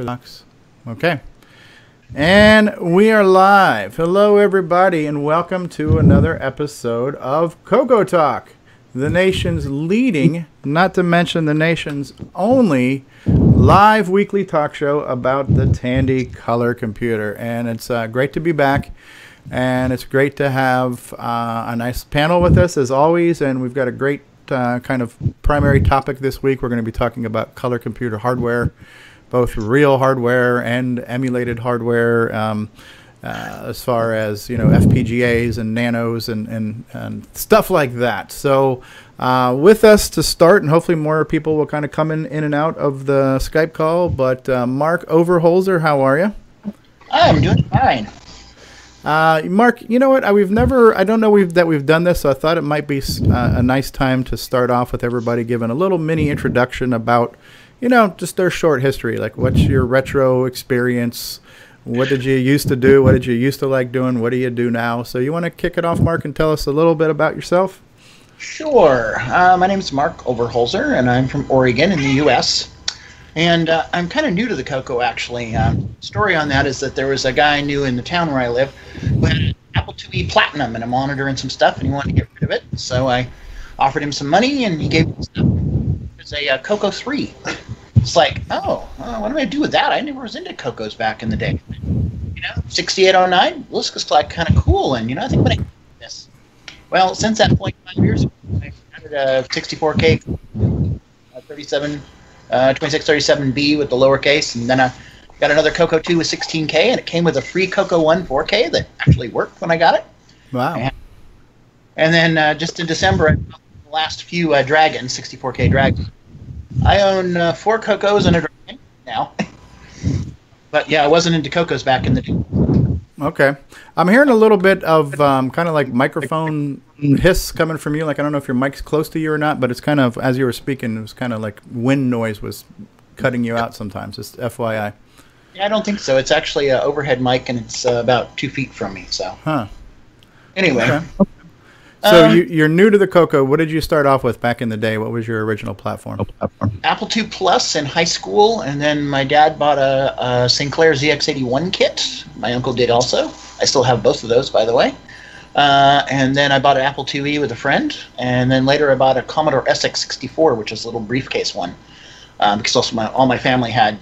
box. Okay. And we are live. Hello, everybody, and welcome to another episode of CoCo TALK, the nation's leading, not to mention the nation's only, live weekly talk show about the Tandy Color Computer. And it's great to be back, and it's great to have a nice panel with us, as always, and we've got a great kind of primary topic this week. We're going to be talking about color computer hardware, both real hardware and emulated hardware, as far as, you know, FPGAs and nanos and stuff like that. So with us to start, and hopefully more people will kind of come in and out of the Skype call, but Mark Overholzer, how are you? I'm doing fine. Mark, you know what? I don't know that we've done this, so I thought it might be a nice time to start off with everybody giving a little mini introduction about, you know, just their short history. Like, what's your retro experience? What did you used to do? What did you used to like doing? What do you do now? So you want to kick it off, Mark, and tell us a little bit about yourself? Sure. My name is Mark Overholzer, and I'm from Oregon in the U.S., and I'm kind of new to the CoCo, actually. Story on that is that there was a guy I knew in the town where I live who had an Apple IIe Platinum and a monitor and some stuff, and he wanted to get rid of it. So I offered him some money, and he gave me stuff. It's a CoCo 3. It's like, what do I do with that? I never was into CoCos back in the day. You know, 6809, this was like kind of cool, and, you know, I think I'm going to do this. Well, since that point 5 years ago, I added a 64K 2637B with the lowercase, and then I got another CoCo 2 with 16K, and it came with a free CoCo 1 4K that actually worked when I got it. Wow. And then just in December, I bought the last few Dragons, 64K Dragons. I own 4 CoCos and a Dragon now. But yeah, I wasn't into CoCos back in the day. Okay. I'm hearing a little bit of kind of like microphone hiss coming from you. Like, I don't know if your mic's close to you or not, but it's kind of, as you were speaking, it was kind of like wind noise was cutting you out sometimes. Just FYI. Yeah, I don't think so. It's actually an overhead mic, and it's about 2 feet from me. So. Huh. Anyway. Okay. So you're new to the CoCo. What did you start off with back in the day? What was your original platform? Apple II Plus in high school, and then my dad bought a Sinclair ZX81 kit. My uncle did also. I still have both of those, by the way. And then I bought an Apple IIe with a friend, and then later I bought a Commodore SX64, which is a little briefcase one, because also all my family had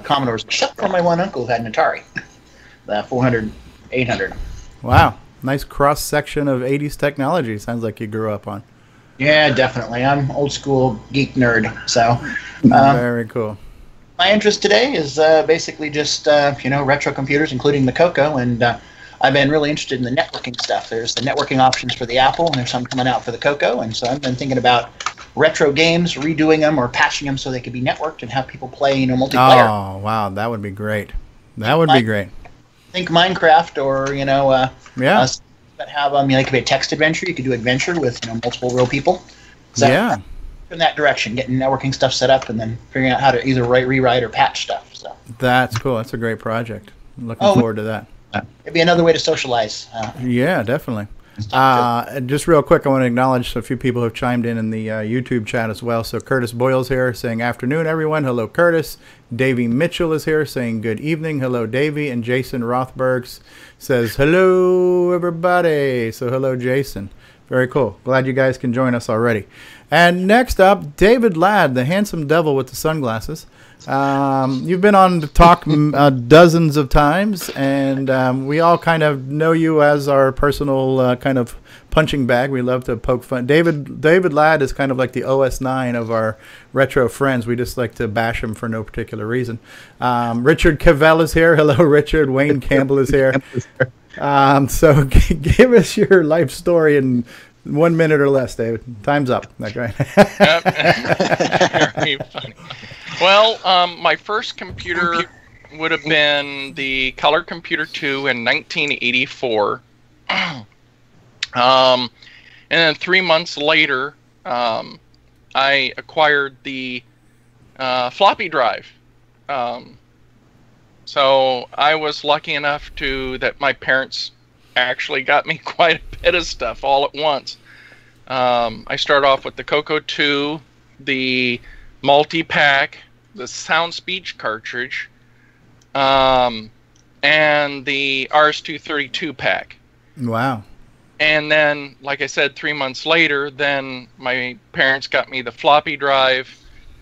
Commodores, except for my one uncle who had an Atari, the 400, 800. Wow. Nice cross-section of 80s technology. Sounds like you grew up on. Yeah, definitely. I'm old-school geek nerd. So, very cool. My interest today is basically just, retro computers, including the CoCo, and I've been really interested in the networking stuff. There's the networking options for the Apple, and there's some coming out for the CoCo, and so I've been thinking about retro games, redoing them or patching them so they could be networked and have people play, multiplayer. Oh, wow. That would be great. That would be great. Think Minecraft or, yeah. That have, it could be a text adventure. You could do adventure with, multiple real people. So yeah. In that direction, getting networking stuff set up and then figuring out how to either rewrite or patch stuff. So that's cool. That's a great project. I'm looking forward to that. It'd be another way to socialize. Yeah, definitely. Just real quick, I want to acknowledge a few people who have chimed in the YouTube chat as well. So Curtis Boyle's here saying, afternoon, everyone. Hello, Curtis. Davey Mitchell is here saying, good evening. Hello, Davey. And Jason Rothberg says, hello, everybody. So hello, Jason. Very cool. Glad you guys can join us already. And next up, David Ladd, the handsome devil with the sunglasses. You've been on the talk dozens of times, and we all kind of know you as our personal kind of punching bag. We love to poke fun. David Ladd is kind of like the OS9 of our retro friends. We just like to bash him for no particular reason. Richard Cavell is here. Hello, Richard. Wayne Campbell is here. So give us your life story in 1 minute or less, David. Time's up. Okay. Very funny. Well, my first computer would have been the Color Computer 2 in 1984. And then 3 months later, I acquired the floppy drive. So I was lucky enough that my parents actually got me quite a bit of stuff all at once. I started off with the CoCo 2, the multi-pack, the sound speech cartridge, and the RS-232 pack. Wow. And then, like I said, 3 months later, then my parents got me the floppy drive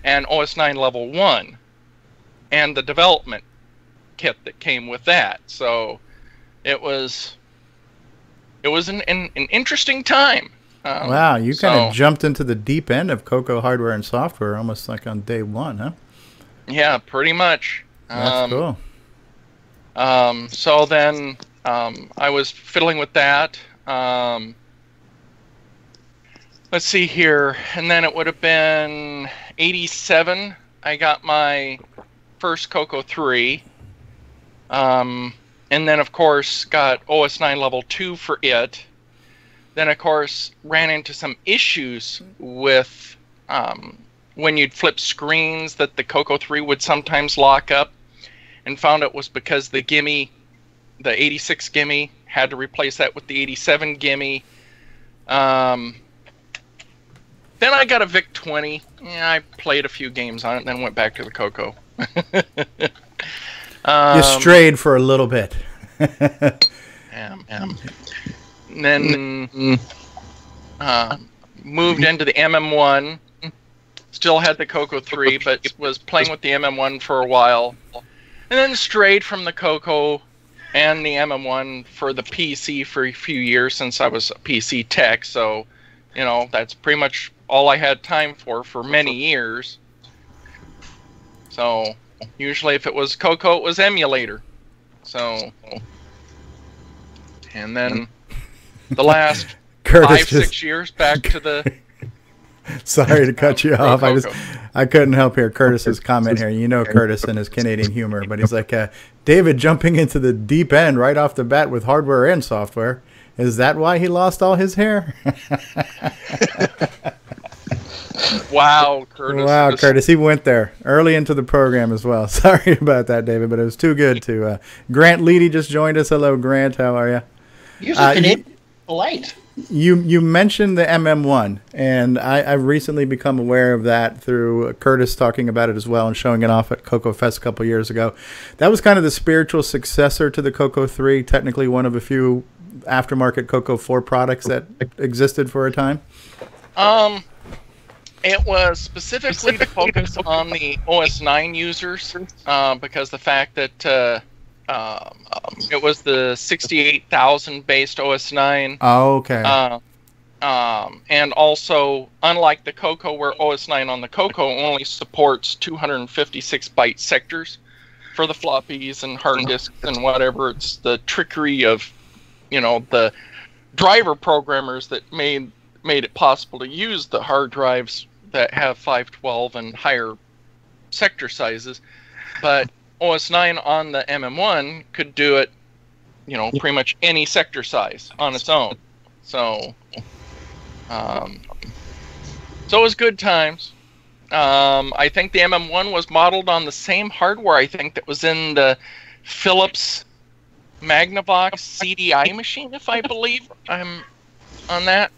and OS 9 Level 1 and the development kit that came with that. So it was an interesting time. Wow, you kind of jumped into the deep end of CoCo hardware and software almost like on day one, huh? Yeah, pretty much. That's cool. So then I was fiddling with that. Let's see here. And then it would have been 87. I got my first CoCo 3. And then, of course, got OS 9 Level 2 for it. Then, of course, ran into some issues with when you'd flip screens that the CoCo 3 would sometimes lock up, and found it was because the Gimme, the 86 Gimme, had to replace that with the 87 Gimme. Then I got a VIC-20. Yeah, I played a few games on it, and then went back to the CoCo. You strayed for a little bit. And then moved into the MM1. Still had the CoCo 3, but was playing with the MM1 for a while. And then strayed from the CoCo and the MM1 for the PC for a few years, since I was a PC tech. So, you know, that's pretty much all I had time for many years. So, usually if it was CoCo, it was emulator. So, and then the last 5-6 years back to the... Sorry to cut you off. I couldn't help hear Curtis's comment here. You know Curtis and his Canadian humor, but he's like, David jumping into the deep end right off the bat with hardware and software. Is that why he lost all his hair? Wow, Curtis. Wow, Curtis. He went there early into the program as well. Sorry about that, David, but it was too good to... Grant Leedy just joined us. Hello, Grant. How are you? You're so Canadian polite. You mentioned the MM1, and I've recently become aware of that through Curtis talking about it as well and showing it off at CoCo Fest a couple years ago. That was kind of the spiritual successor to the CoCo 3, technically one of a few aftermarket CoCo 4 products that existed for a time. It was specifically to focus on the OS 9 users, because the fact that it was the 68,000 based OS 9. Oh, okay. And also, unlike the CoCo, where OS 9 on the CoCo only supports 256 byte sectors for the floppies and hard disks and whatever, it's the trickery of, you know, the driver programmers that made it possible to use the hard drives that have 512 and higher sector sizes. But OS 9 on the MM1 could do it, you know, pretty much any sector size on its own. So, so it was good times. I think the MM1 was modeled on the same hardware, I think, that was in the Philips Magnavox CDI machine, if I believe I'm on that.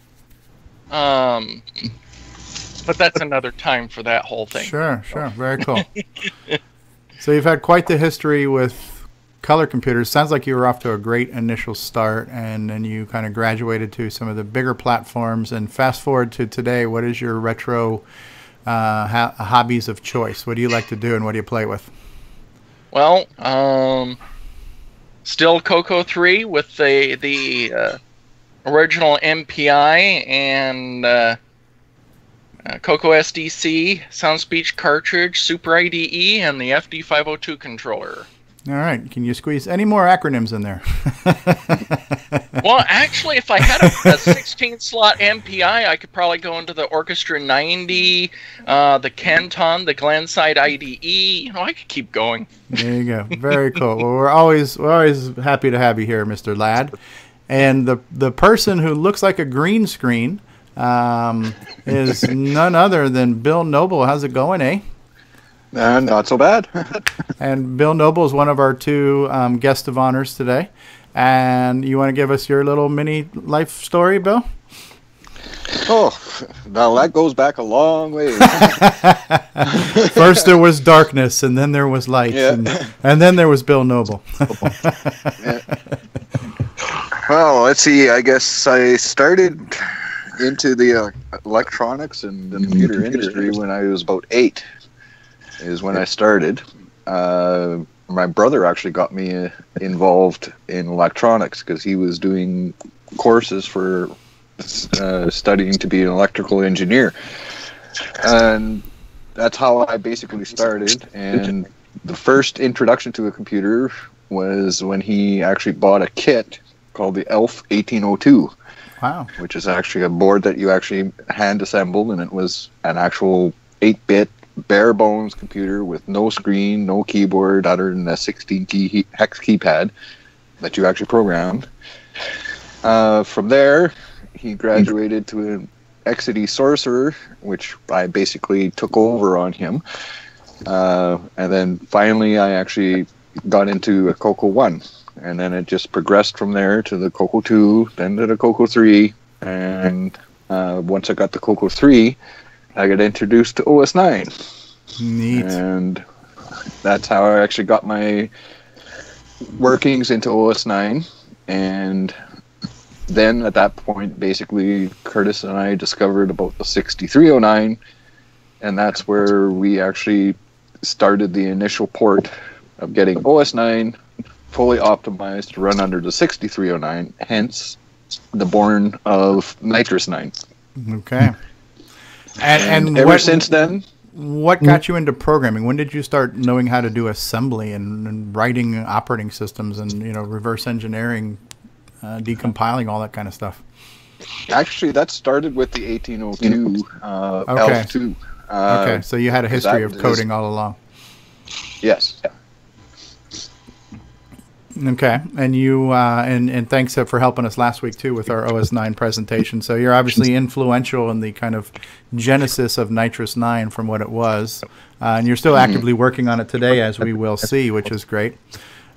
But that's another time for that whole thing. Sure. Very cool. So you've had quite the history with color computers. Sounds like you were off to a great initial start, and then you kind of graduated to some of the bigger platforms. And fast forward to today, what is your retro hobbies of choice? What do you like to do, and what do you play with? Well, still CoCo 3 with the original MPI and CoCo SDC, Sound Speech cartridge, Super IDE, and the FD502 controller. All right. Can you squeeze any more acronyms in there? Well, actually, if I had a 16-slot MPI, I could probably go into the Orchestra 90, the Canton, the Glenside IDE. You know, I could keep going. There you go. Very cool. Well, we're always happy to have you here, Mr. Ladd. And the person who looks like a green screen is none other than Bill Nobel. How's it going, eh? Not so bad. And Bill Nobel is one of our two guests of honors today. And you want to give us your little mini life story, Bill? Oh, now that goes back a long way. First there was darkness, and then there was light, Yeah. and then there was Bill Nobel. Yeah. Well, let's see. I guess I started into the electronics and the computer industry when I was about 8. Is when I started. My brother actually got me involved in electronics because he was doing courses for studying to be an electrical engineer, and that's how I basically started. And the first introduction to a computer was when he actually bought a kit called the ELF 1802. Wow. Which is actually a board that you actually hand assembled, and it was an actual 8-bit bare bones computer with no screen, no keyboard other than a 16-key hex keypad that you actually programmed. From there, he graduated to an XD Sorcerer, which I basically took over on him. And then finally, I actually got into a CoCo 1. And then it just progressed from there to the CoCo 2, then to the CoCo 3. And once I got the CoCo 3, I got introduced to OS 9. Neat. And that's how I actually got my workings into OS 9. And then at that point, basically, Curtis and I discovered about the 6309. And that's where we actually started the initial port of getting OS 9 fully optimized to run under the 6309, hence the born of Nitrous 9. Okay. And ever since then, what got you into programming? When did you start knowing how to do assembly and writing operating systems and reverse engineering, decompiling, all that kind of stuff? actually that started with the 1802 Okay. ELF2. Okay, so you had a history of that coding is- all along. Yes. Okay, and you and thanks for helping us last week too with our OS 9 presentation. So you're obviously influential in the kind of genesis of Nitrous 9 from what it was, and you're still actively working on it today, as we will see, which is great.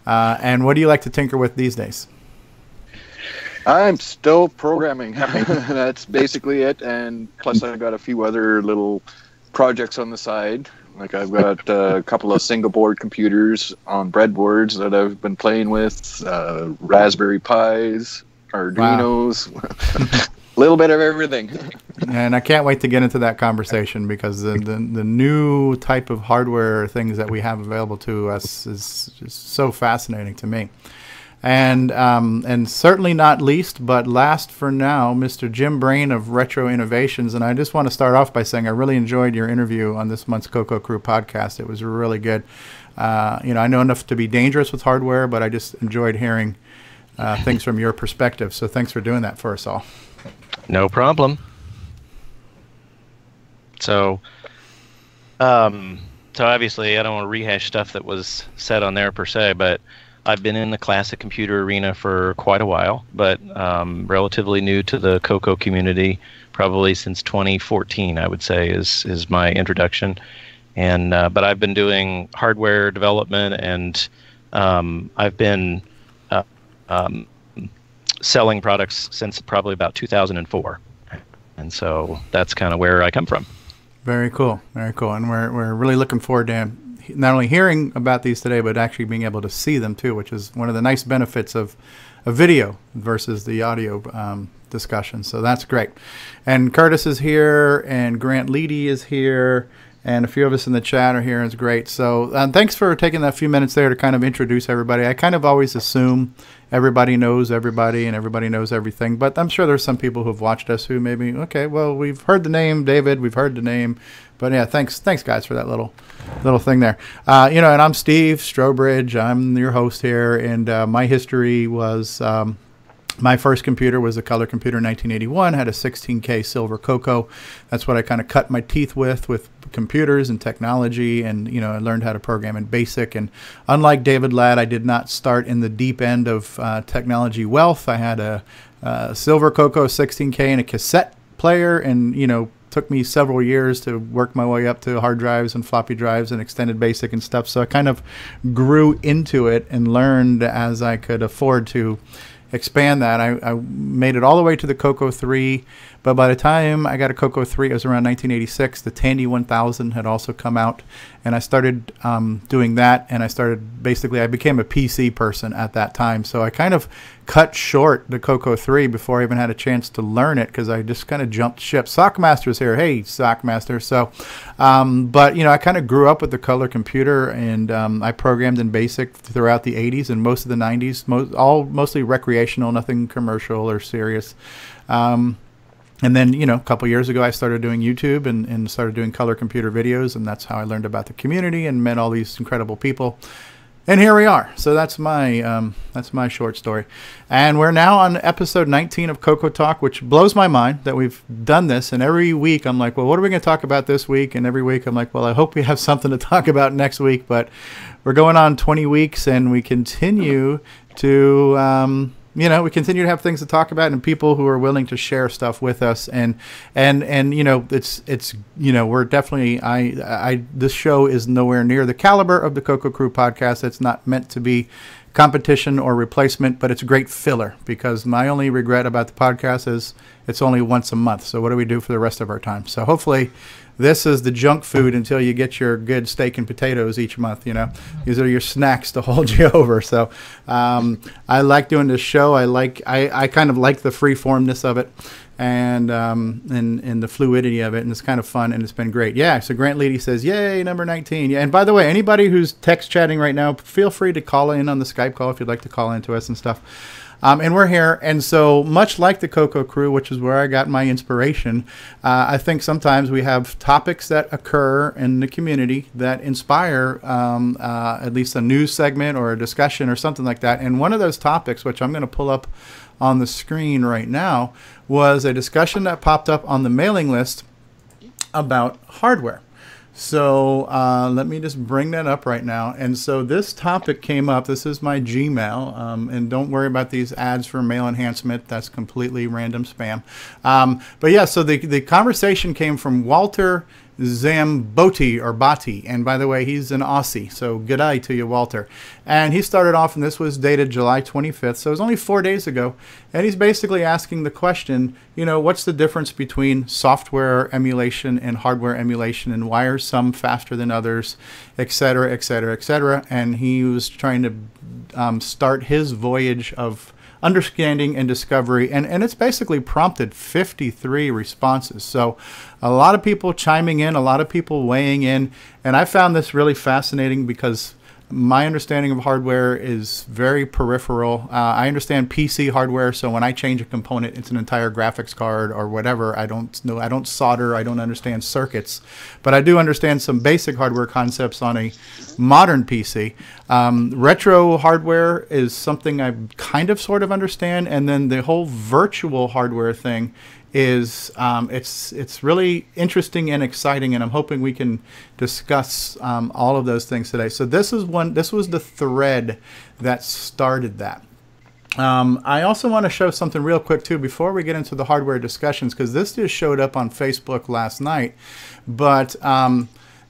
And what do you like to tinker with these days? I'm still programming. That's basically it. And plus, I've got a few other little projects on the side. Like I've got a couple of single board computers on breadboards that I've been playing with, Raspberry Pis, Arduinos, a little bit of everything. And I can't wait to get into that conversation because the new type of hardware things that we have available to us is just so fascinating to me. And certainly not least, but last for now, Mr. Jim Brain of Retro Innovations. And I just want to start off by saying I really enjoyed your interview on this month's CoCo Crew podcast. It was really good. I know enough to be dangerous with hardware, but I just enjoyed hearing things from your perspective. So thanks for doing that for us all. No problem. So obviously I don't want to rehash stuff that was said on there per se, but I've been in the classic computer arena for quite a while, but relatively new to the CoCo community, probably since 2014, I would say, is my introduction. And but I've been doing hardware development, and I've been selling products since probably about 2004. And so that's kind of where I come from. Very cool, very cool. And we're really looking forward to not only hearing about these today, but actually being able to see them too, which is one of the nice benefits of a video versus the audio discussion. So that's great. And Curtis is here, and Grant Leedy is here, and a few of us in the chat are here. It's great. So thanks for taking that few minutes there to kind of introduce everybody. I kind of always assume everybody knows everybody and everybody knows everything, but I'm sure there's some people who've watched us who maybe, okay, well, we've heard the name David, we've heard the name, but yeah, thanks guys for that little thing there. And I'm Steve Strobridge. I'm your host here, and my history was my first computer was a color computer in 1981, had a 16K silver CoCo. That's what I kind of cut my teeth with computers and technology, and I learned how to program in BASIC. And unlike David Ladd, I did not start in the deep end of technology wealth. I had a silver CoCo 16K and a cassette player, and took me several years to work my way up to hard drives and floppy drives and extended BASIC and stuff. So I kind of grew into it and learned as I could afford to expand that. I made it all the way to the CoCo 3, But by the time I got a CoCo 3, it was around 1986. The Tandy 1000 had also come out, and I started doing that, and I became a PC person at that time. So I kind of cut short the CoCo 3 before I even had a chance to learn it, because I just kind of jumped ship. Sockmaster's here. Hey, Sockmaster. So, but, you know, I kind of grew up with the color computer, and I programmed in BASIC throughout the 80s and most of the 90s, mostly recreational, nothing commercial or serious. And then, you know, a couple years ago, I started doing YouTube and started doing color computer videos, and that's how I learned about the community and met all these incredible people. And here we are. So that's my short story. And we're now on episode 19 of CoCo Talk, which blows my mind that we've done this. And every week I'm like, well, what are we going to talk about this week? And every week I'm like, well, I hope we have something to talk about next week. But we're going on 20 weeks, and we continue to... you know, we continue to have things to talk about, and people who are willing to share stuff with us, and you know, it's you know, we're definitely this show is nowhere near the caliber of the CoCo Crew podcast. It's not meant to be competition or replacement, but it's a great filler, because my only regret about the podcast is it's only once a month. So what do we do for the rest of our time? So hopefully this is the junk food until you get your good steak and potatoes each month. You know, these are your snacks to hold you over. So I like doing this show. I kind of like the freeformness of it, and the fluidity of it, and it's kind of fun, and it's been great. Yeah, so Grant Leedy says, yay, number 19. Yeah, and by the way, anybody who's text chatting right now, feel free to call in on the Skype call if you'd like to call into us and stuff. And we're here, and so much like the CoCo Crew, which is where I got my inspiration, I think sometimes we have topics that occur in the community that inspire at least a news segment or a discussion or something like that. And one of those topics, which I'm going to pull up on the screen right now, was a discussion that popped up on the mailing list about hardware. So let me just bring that up right now. And so this topic came up. This is my Gmail. And don't worry about these ads for mail enhancement. That's completely random spam. But yeah, so the conversation came from Walter Zamboti, or Bati. And by the way, he's an Aussie. So good eye to you, Walter. And he started off, and this was dated July 25th. So it was only 4 days ago. And he's basically asking the question, you know, what's the difference between software emulation and hardware emulation, and why are some faster than others, et cetera, et cetera, et cetera. And he was trying to start his voyage of understanding and discovery, and it's basically prompted 53 responses. So a lot of people chiming in, a lot of people weighing in, and I found this really fascinating because my understanding of hardware is very peripheral. I understand PC hardware, so when I change a component, it's an entire graphics card or whatever. I don't know, I don't solder, I don't understand circuits, but I do understand some basic hardware concepts on a modern PC. Retro hardware is something I kind of sort of understand, and then the whole virtual hardware thing is it's really interesting and exciting, and I'm hoping we can discuss all of those things today. So this was the thread that started that. I also want to show something real quick too before we get into the hardware discussions, because this just showed up on Facebook last night, but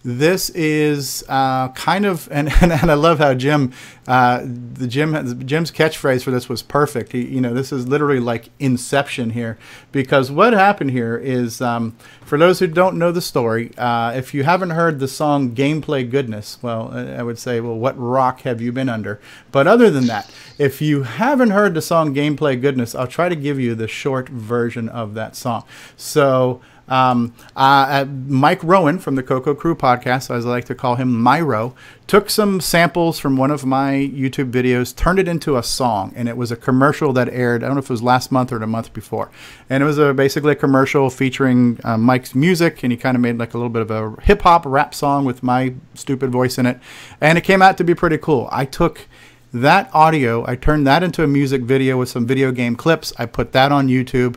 this is kind of, and I love how Jim's catchphrase for this was perfect. You know, this is literally like Inception here, because what happened here is, for those who don't know the story, if you haven't heard the song Gameplay Goodness, well, I would say, well, what rock have you been under? But other than that, if you haven't heard the song Gameplay Goodness, I'll try to give you the short version of that song. So Mike Rowan from the CoCo Crew podcast, as I like to call him, Myro, took some samples from one of my YouTube videos, turned it into a song, and it was a commercial that aired, I don't know if it was last month or the month before, and it was basically a commercial featuring Mike's music, and he kind of made like a little bit of a hip-hop rap song with my stupid voice in it, and it came out to be pretty cool. I took that audio, I turned that into a music video with some video game clips, I put that on YouTube.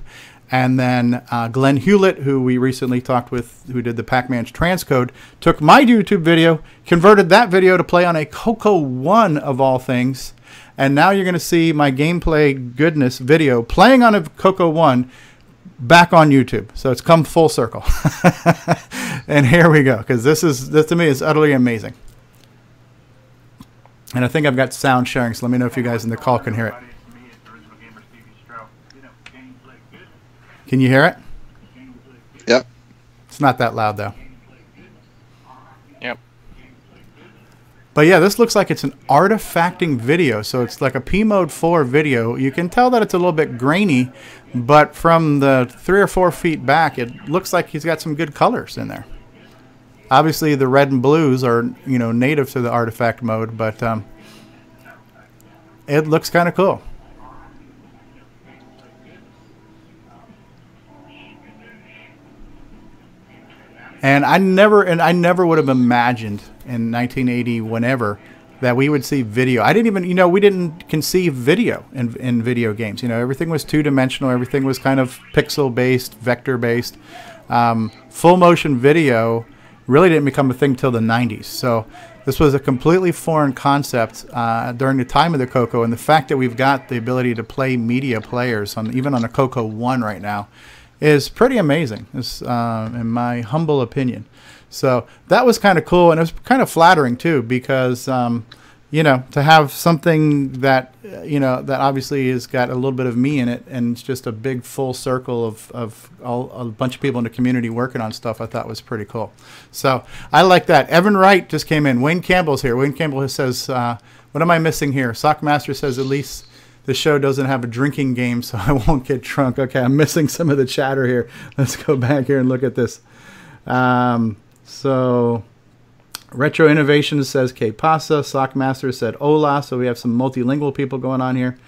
And then Glenn Hewlett, who we recently talked with, who did the Pac-Man's transcode, took my YouTube video, converted that video to play on a CoCo 1 of all things. And now you're going to see my Gameplay Goodness video playing on a CoCo 1 back on YouTube. So it's come full circle. And here we go, because this to me is utterly amazing. And I think I've got sound sharing, so let me know if you guys in the call can hear it. Can you hear it? It's not that loud though. Yep. But yeah, this looks like it's an artifacting video. So it's like a P Mode 4 video. You can tell that it's a little bit grainy, but from the 3 or 4 feet back, it looks like he's got some good colors in there. Obviously, the red and blues are, you know, native to the artifact mode, but it looks kind of cool. And I never would have imagined in 1980, whenever, that we would see video. I didn't even, you know, we didn't conceive video in video games. You know, everything was two-dimensional. Everything was kind of pixel-based, vector-based. Full motion video really didn't become a thing till the 90s. So this was a completely foreign concept during the time of the CoCo, and the fact that we've got the ability to play media players even on a CoCo 1 right now is pretty amazing, in my humble opinion. So that was kind of cool, and it was kind of flattering too, because you know, to have something that you know, that obviously has got a little bit of me in it, and it's just a big full circle of a bunch of people in the community working on stuff, I thought was pretty cool. So I like that. Evan Wright just came in. Wayne Campbell's here. Wayne Campbell says, what am I missing here? Sockmaster says at least the show doesn't have a drinking game, so I won't get drunk. Okay, I'm missing some of the chatter here. Let's go back here and look at this. So Retro Innovations says que pasa. Sockmaster said hola. So we have some multilingual people going on here.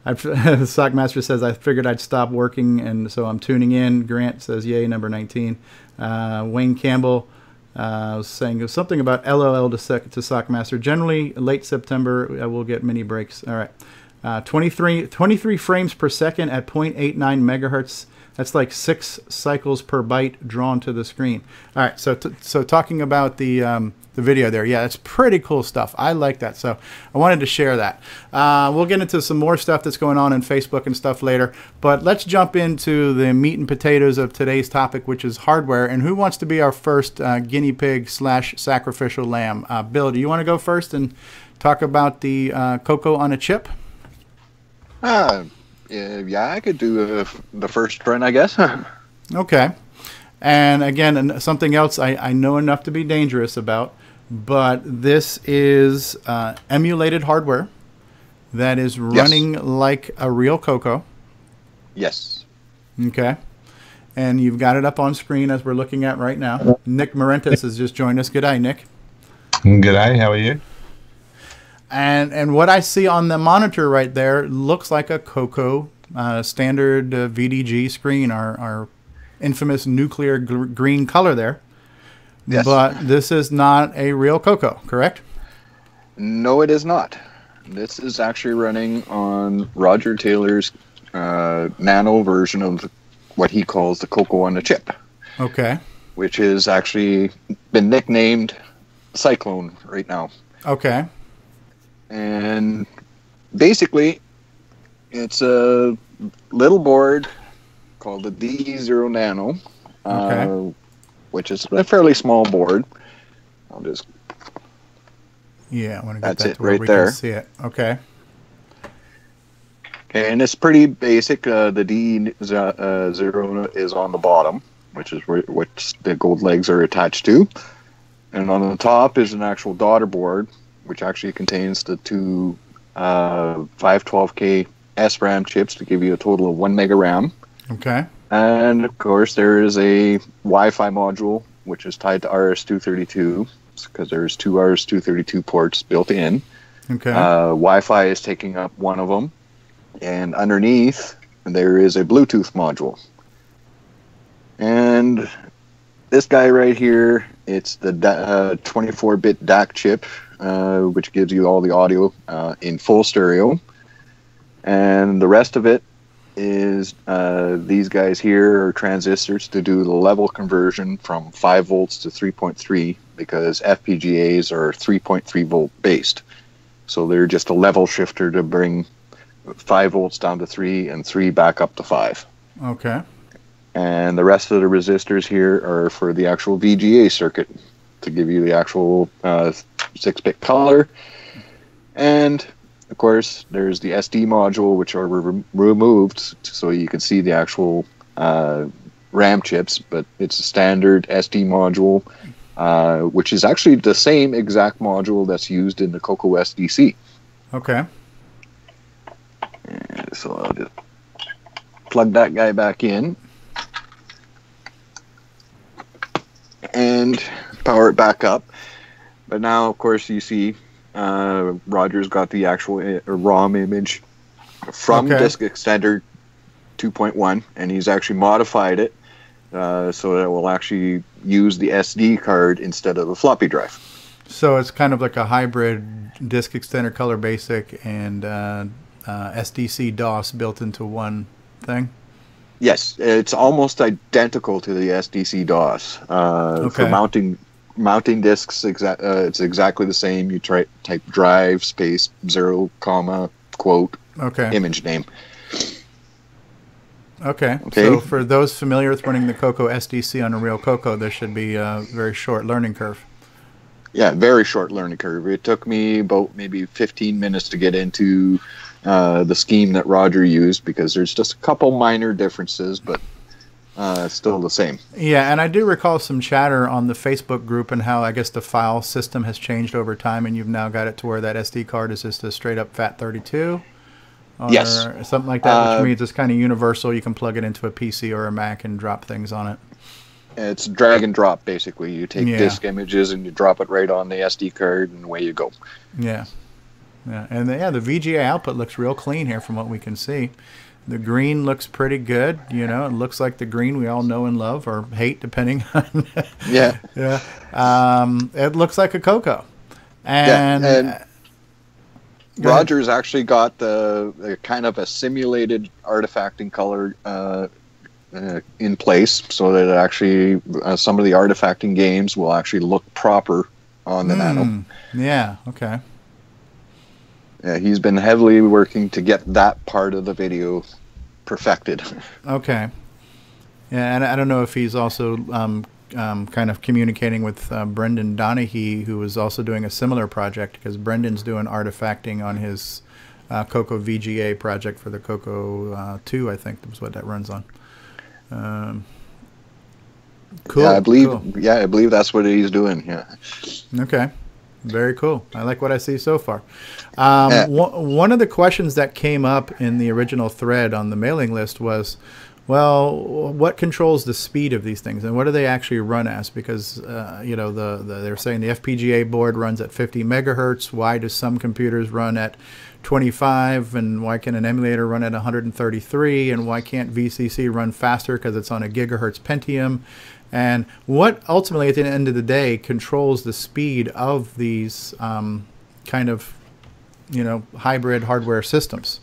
Sockmaster says, I figured I'd stop working, and so I'm tuning in. Grant says, yay, number 19. Wayne Campbell was saying something about LOL to Sockmaster. Generally, late September, we'll get mini breaks. All right. 23 frames per second at 0.89 megahertz. That's like 6 cycles per byte drawn to the screen. All right, so talking about the video there, yeah, it's pretty cool stuff. I like that, so I wanted to share that. We'll get into some more stuff that's going on Facebook and stuff later, but let's jump into the meat and potatoes of today's topic, which is hardware. And who wants to be our first guinea pig / sacrificial lamb? Bill, do you want to go first and talk about the CoCo on a chip? Yeah, I could do the first run, I guess. Okay. And again, something else I know enough to be dangerous about, but this is emulated hardware that is running like a real CoCo. Yes. Okay. And you've got it up on screen as we're looking at right now. Nick Morentis has just joined us. Good day, Nick. Good day. How are you? And what I see on the monitor right there looks like a CoCo standard VDG screen, our infamous nuclear green color there. Yes. But this is not a real CoCo, correct? No, it is not. This is actually running on Roger Taylor's nano version of what he calls the CoCo on a chip. Okay. Which is actually been nicknamed Cyclone right now. Okay. And basically, it's a little board called the D0 Nano, which is a fairly small board. I'll just... Yeah, I want to get that's that it to where right we there. can see it. Okay. Okay, and it's pretty basic. The D0 is on the bottom, which is which the gold legs are attached to. And on the top is an actual daughter board, which actually contains the two 512K SRAM chips to give you a total of 1 mega RAM. Okay. And of course, there is a Wi-Fi module, which is tied to RS-232, because there's two RS-232 ports built in. Okay. Wi-Fi is taking up one of them. And underneath, there is a Bluetooth module. And this guy right here, it's the 24-bit DAC chip, which gives you all the audio in full stereo. And the rest of it is these guys here are transistors to do the level conversion from 5 volts to 3.3, because FPGAs are 3.3 volt based. So they're just a level shifter to bring 5 volts down to 3 and 3 back up to 5. Okay. And the rest of the resistors here are for the actual VGA circuit to give you the actual 6-bit color. And of course, there's the SD module, which are removed so you can see the actual RAM chips, but it's a standard SD module, which is actually the same exact module that's used in the CoCo SDC. Okay. And so I'll just plug that guy back in and power it back up. But now, of course, you see Roger's got the actual ROM image from Disk Extender 2.1, and he's actually modified it so that it will actually use the SD card instead of a floppy drive. So it's kind of like a hybrid Disk Extender Color Basic and SDC DOS built into one thing? Yes, it's almost identical to the SDC DOS. For mounting disks, it's exactly the same. You type drive space 0, quote, image name. Okay. So for those familiar with running the CoCo SDC on a real CoCo, there should be a very short learning curve. Yeah, very short learning curve. It took me about maybe 15 minutes to get into the scheme that Roger used, because there's just a couple minor differences, but still the same. Yeah, and I do recall some chatter on the Facebook group and how I guess the file system has changed over time, and you've now got it to where that SD card is just a straight up FAT32. Or something like that, which means it's kind of universal. You can plug it into a PC or a Mac and drop things on it. It's drag and drop, basically. You take disk images and you drop it right on the SD card, and away you go. Yeah. Yeah, and the VGA output looks real clean here from what we can see. The green looks pretty good. You know, it looks like the green we all know and love, or hate, depending on. It looks like a CoCo. And Roger's actually got the kind of a simulated artifacting color in place, so that it actually some of the artifacting games will actually look proper on the Nano. Yeah. Okay. Yeah, he's been heavily working to get that part of the video perfected. Okay. Yeah, and I don't know if he's also kind of communicating with Brendan Donahue, who is also doing a similar project, because Brendan's doing artifacting on his CoCo VGA project for the CoCo 2, I think was what that runs on. Cool. Yeah, I believe that's what he's doing. Yeah. Okay. Very cool. I like what I see so far. One of the questions that came up in the original thread on the mailing list was, well, what controls the speed of these things, and what do they actually run as? Because they're saying the FPGA board runs at 50 megahertz. Why do some computers run at 25, and why can an emulator run at 133, and why can't VCC run faster because it's on a gigahertz Pentium? And what ultimately, at the end of the day, controls the speed of these kind of, hybrid hardware systems?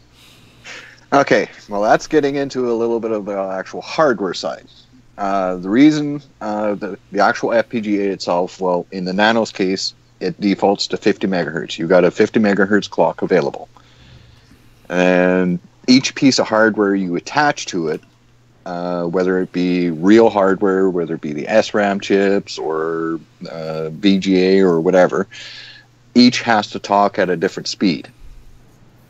Okay, well, that's getting into a little bit of the actual hardware side. The reason the actual FPGA itself, well, in the Nano's case, it defaults to 50 megahertz. You've got a 50 megahertz clock available. And each piece of hardware you attach to it, whether it be real hardware, whether it be the SRAM chips or VGA or whatever, each has to talk at a different speed.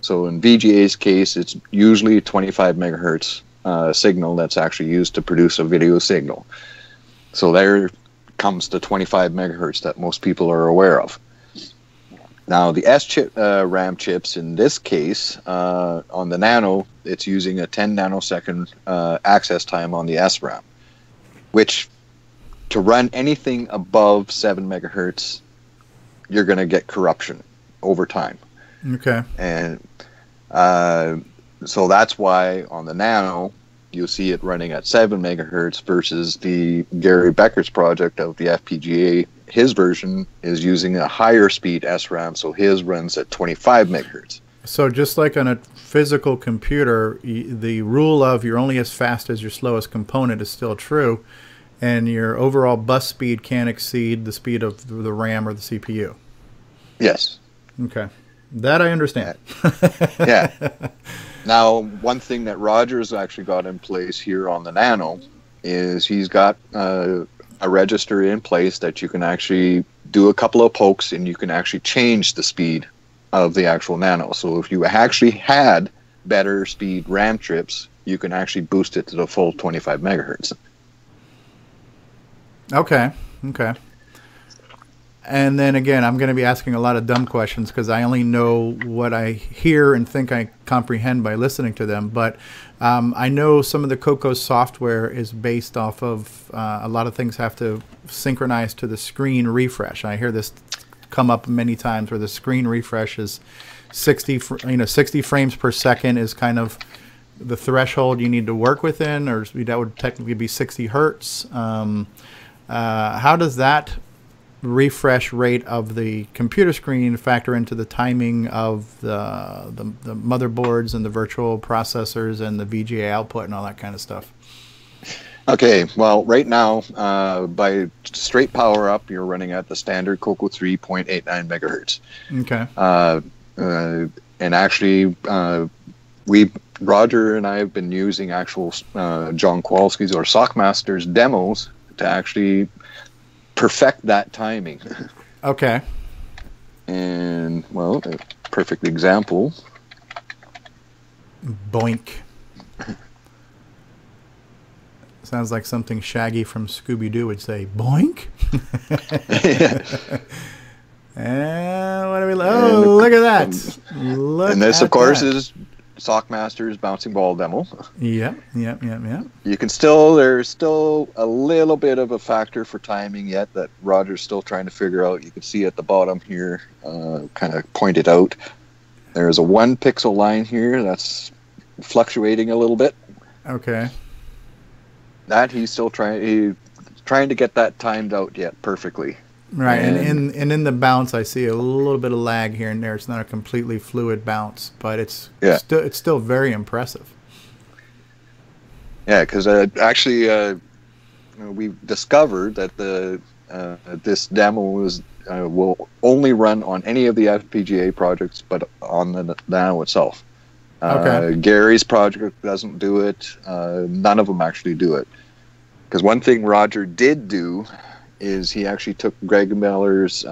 So in VGA's case, it's usually a 25 megahertz signal that's actually used to produce a video signal. So there comes the 25 megahertz that most people are aware of. Now the RAM chips in this case, on the Nano, it's using a 10 nanosecond access time on the SRAM, which to run anything above 7 megahertz, you're going to get corruption over time. Okay. And so that's why on the Nano, you'll see it running at 7 megahertz versus the Gary Becker's project of the FPGA. His version is using a higher speed SRAM, so his runs at 25 megahertz. So just like on a physical computer, the rule of you're only as fast as your slowest component is still true, and your overall bus speed can't exceed the speed of the RAM or the CPU. Yes. Okay. That I understand. Yeah. Now, one thing that Roger's actually got in place here on the Nano is he's got a register in place that you can actually do a couple of pokes and you can actually change the speed of the actual Nano. So if you actually had better speed RAM chips, you can actually boost it to the full 25 megahertz. Okay. Okay. And then again, I'm going to be asking a lot of dumb questions because I only know what I hear and think I comprehend by listening to them. But I know some of the CoCo software is based off of a lot of things have to synchronize to the screen refresh. I hear this come up many times where the screen refresh is 60 frames per second is kind of the threshold you need to work within, or that would technically be 60 hertz. How does that refresh rate of the computer screen factor into the timing of the motherboards and the virtual processors and the VGA output and all that kind of stuff? Okay, well, right now, by straight power up, you're running at the standard CoCo 3.89 megahertz. Okay. And actually, Roger and I have been using actual John Kowalski's or Sockmaster's demos to actually perfect that timing. Okay. And, well, a perfect example. Boink. Sounds like something Shaggy from Scooby-Doo would say. Boink? And what do we... Oh, look at that. And this, of course, is Sockmaster's bouncing ball demo. Yep. You can still, there's still a little bit of a factor for timing yet that Roger's still trying to figure out. You can see at the bottom here, kind of pointed out. There's a 1 pixel line here that's fluctuating a little bit. Okay. That he's still trying to get that timed out yet perfectly. Right, and in the bounce, I see a little bit of lag here and there. It's not a completely fluid bounce, but it's still very impressive. Yeah, because actually, we discovered that this demo will only run on any of the FPGA projects, but on the Nano itself. Okay. Gary's project doesn't do it. None of them actually do it. Because one thing Roger did do is he actually took Greg Miller's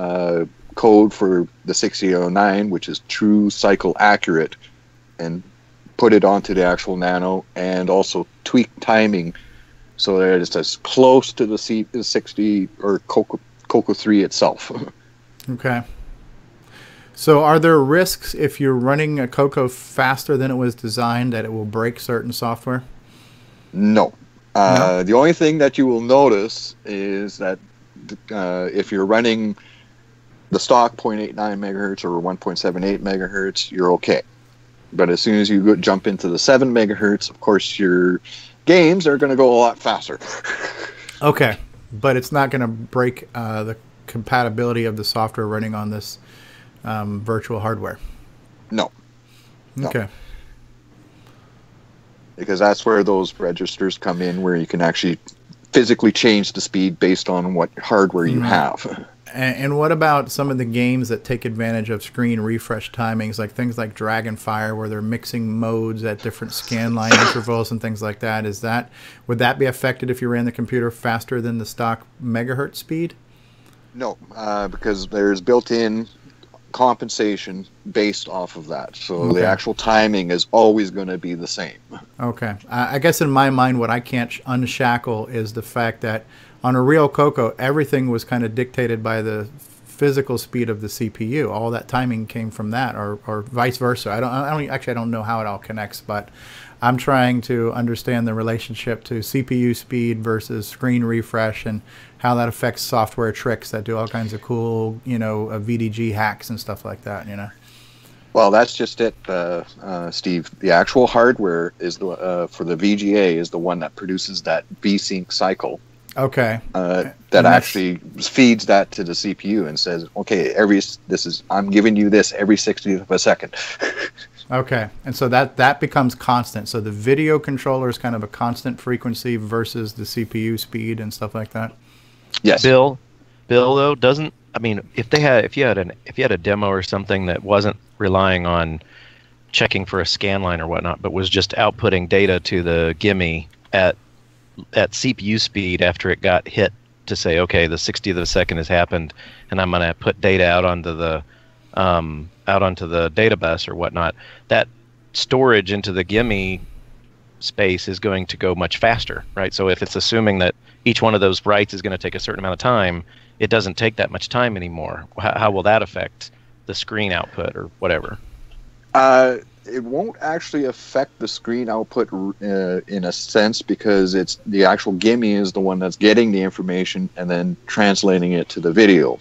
code for the 6009, which is true cycle accurate, and put it onto the actual Nano, and also tweaked timing so that it's as close to the 60 or CoCo 3 itself. Okay. So are there risks if you're running a CoCo faster than it was designed that it will break certain software? No. No? The only thing that you will notice is that if you're running the stock 0.89 megahertz or 1.78 megahertz, you're okay. But as soon as you jump into the 7 megahertz, of course, your games are going to go a lot faster. Okay. But it's not going to break the compatibility of the software running on this virtual hardware? No. Okay. Because that's where those registers come in, where you can actually physically change the speed based on what hardware you have. And what about some of the games that take advantage of screen refresh timings, like things like Dragonfire, where they're mixing modes at different scan line intervals and things like that? Would that be affected if you ran the computer faster than the stock megahertz speed? No, because there's built-in compensation based off of that. So the actual timing is always going to be the same. Okay. I guess in my mind, what I can't unshackle is the fact that on a real CoCo, everything was kind of dictated by the physical speed of the CPU. All that timing came from that, or vice versa. I don't know how it all connects, but I'm trying to understand the relationship to CPU speed versus screen refresh and how that affects software tricks that do all kinds of cool, VDG hacks and stuff like that, Well, that's just it, Steve. The actual hardware is for the VGA is the one that produces that VSync cycle. Okay. That actually feeds that to the CPU and says, okay, I'm giving you this every 60th of a second. Okay, and so that becomes constant. So the video controller is kind of a constant frequency versus the CPU speed and stuff like that. Yes. Bill though if you had a demo or something that wasn't relying on checking for a scan line or whatnot, but was just outputting data to the gimme at CPU speed after it got hit to say, okay, the 60th of a second has happened, and I'm going to put data out onto the data bus or whatnot. That storage into the gimme space is going to go much faster, right? So if it's assuming that each one of those writes is going to take a certain amount of time, it doesn't take that much time anymore. How will that affect the screen output or whatever? It won't actually affect the screen output in a sense, because it's the actual Gimme is the one that's getting the information and then translating it to the video.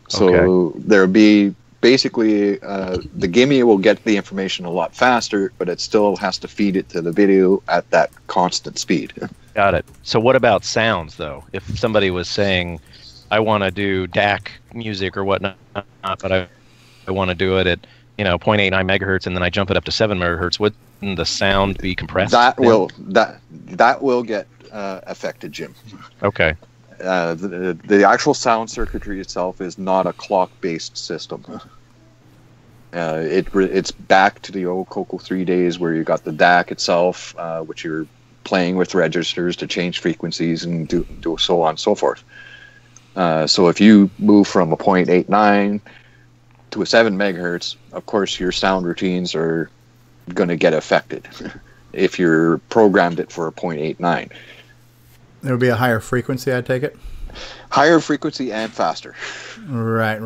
So there'll be basically the Gimme will get the information a lot faster, but it still has to feed it to the video at that constant speed. Got it. So what about sounds, though? If somebody was saying, I want to do DAC music or whatnot, but I want to do it at 0.89 megahertz, and then I jump it up to 7 megahertz, wouldn't the sound be compressed? That will get affected, Jim. Okay. The actual sound circuitry itself is not a clock-based system. It's back to the old CoCo 3 days where you got the DAC itself, which you're playing with registers to change frequencies and do so on and so forth. So if you move from a 0.89 to a 7 megahertz, of course your sound routines are going to get affected if you're programmed it for a 0.89. There would be a higher frequency, I take it? Higher frequency and faster. Right.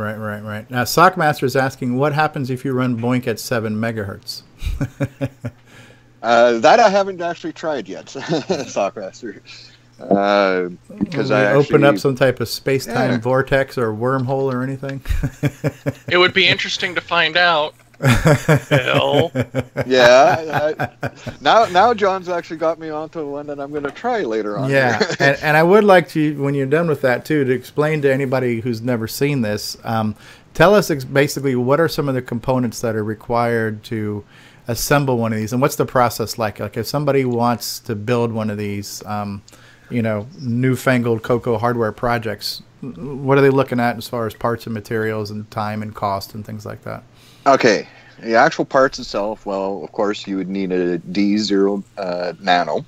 Now, Sockmaster is asking, what happens if you run Boink at 7 megahertz? That I haven't actually tried yet, Sockmaster. Because I open up some type of space-time vortex or wormhole or anything. It would be interesting to find out. Bill. Yeah. Now John's actually got me onto one that I'm going to try later on. Yeah, and I would like to, when you're done with that too, to explain to anybody who's never seen this. Tell us basically what are some of the components that are required to assemble one of these, and what's the process like? Like if somebody wants to build one of these, newfangled CoCo hardware projects, what are they looking at as far as parts and materials and time and cost and things like that? Okay, the actual parts itself, well, of course, you would need a D0 Nano,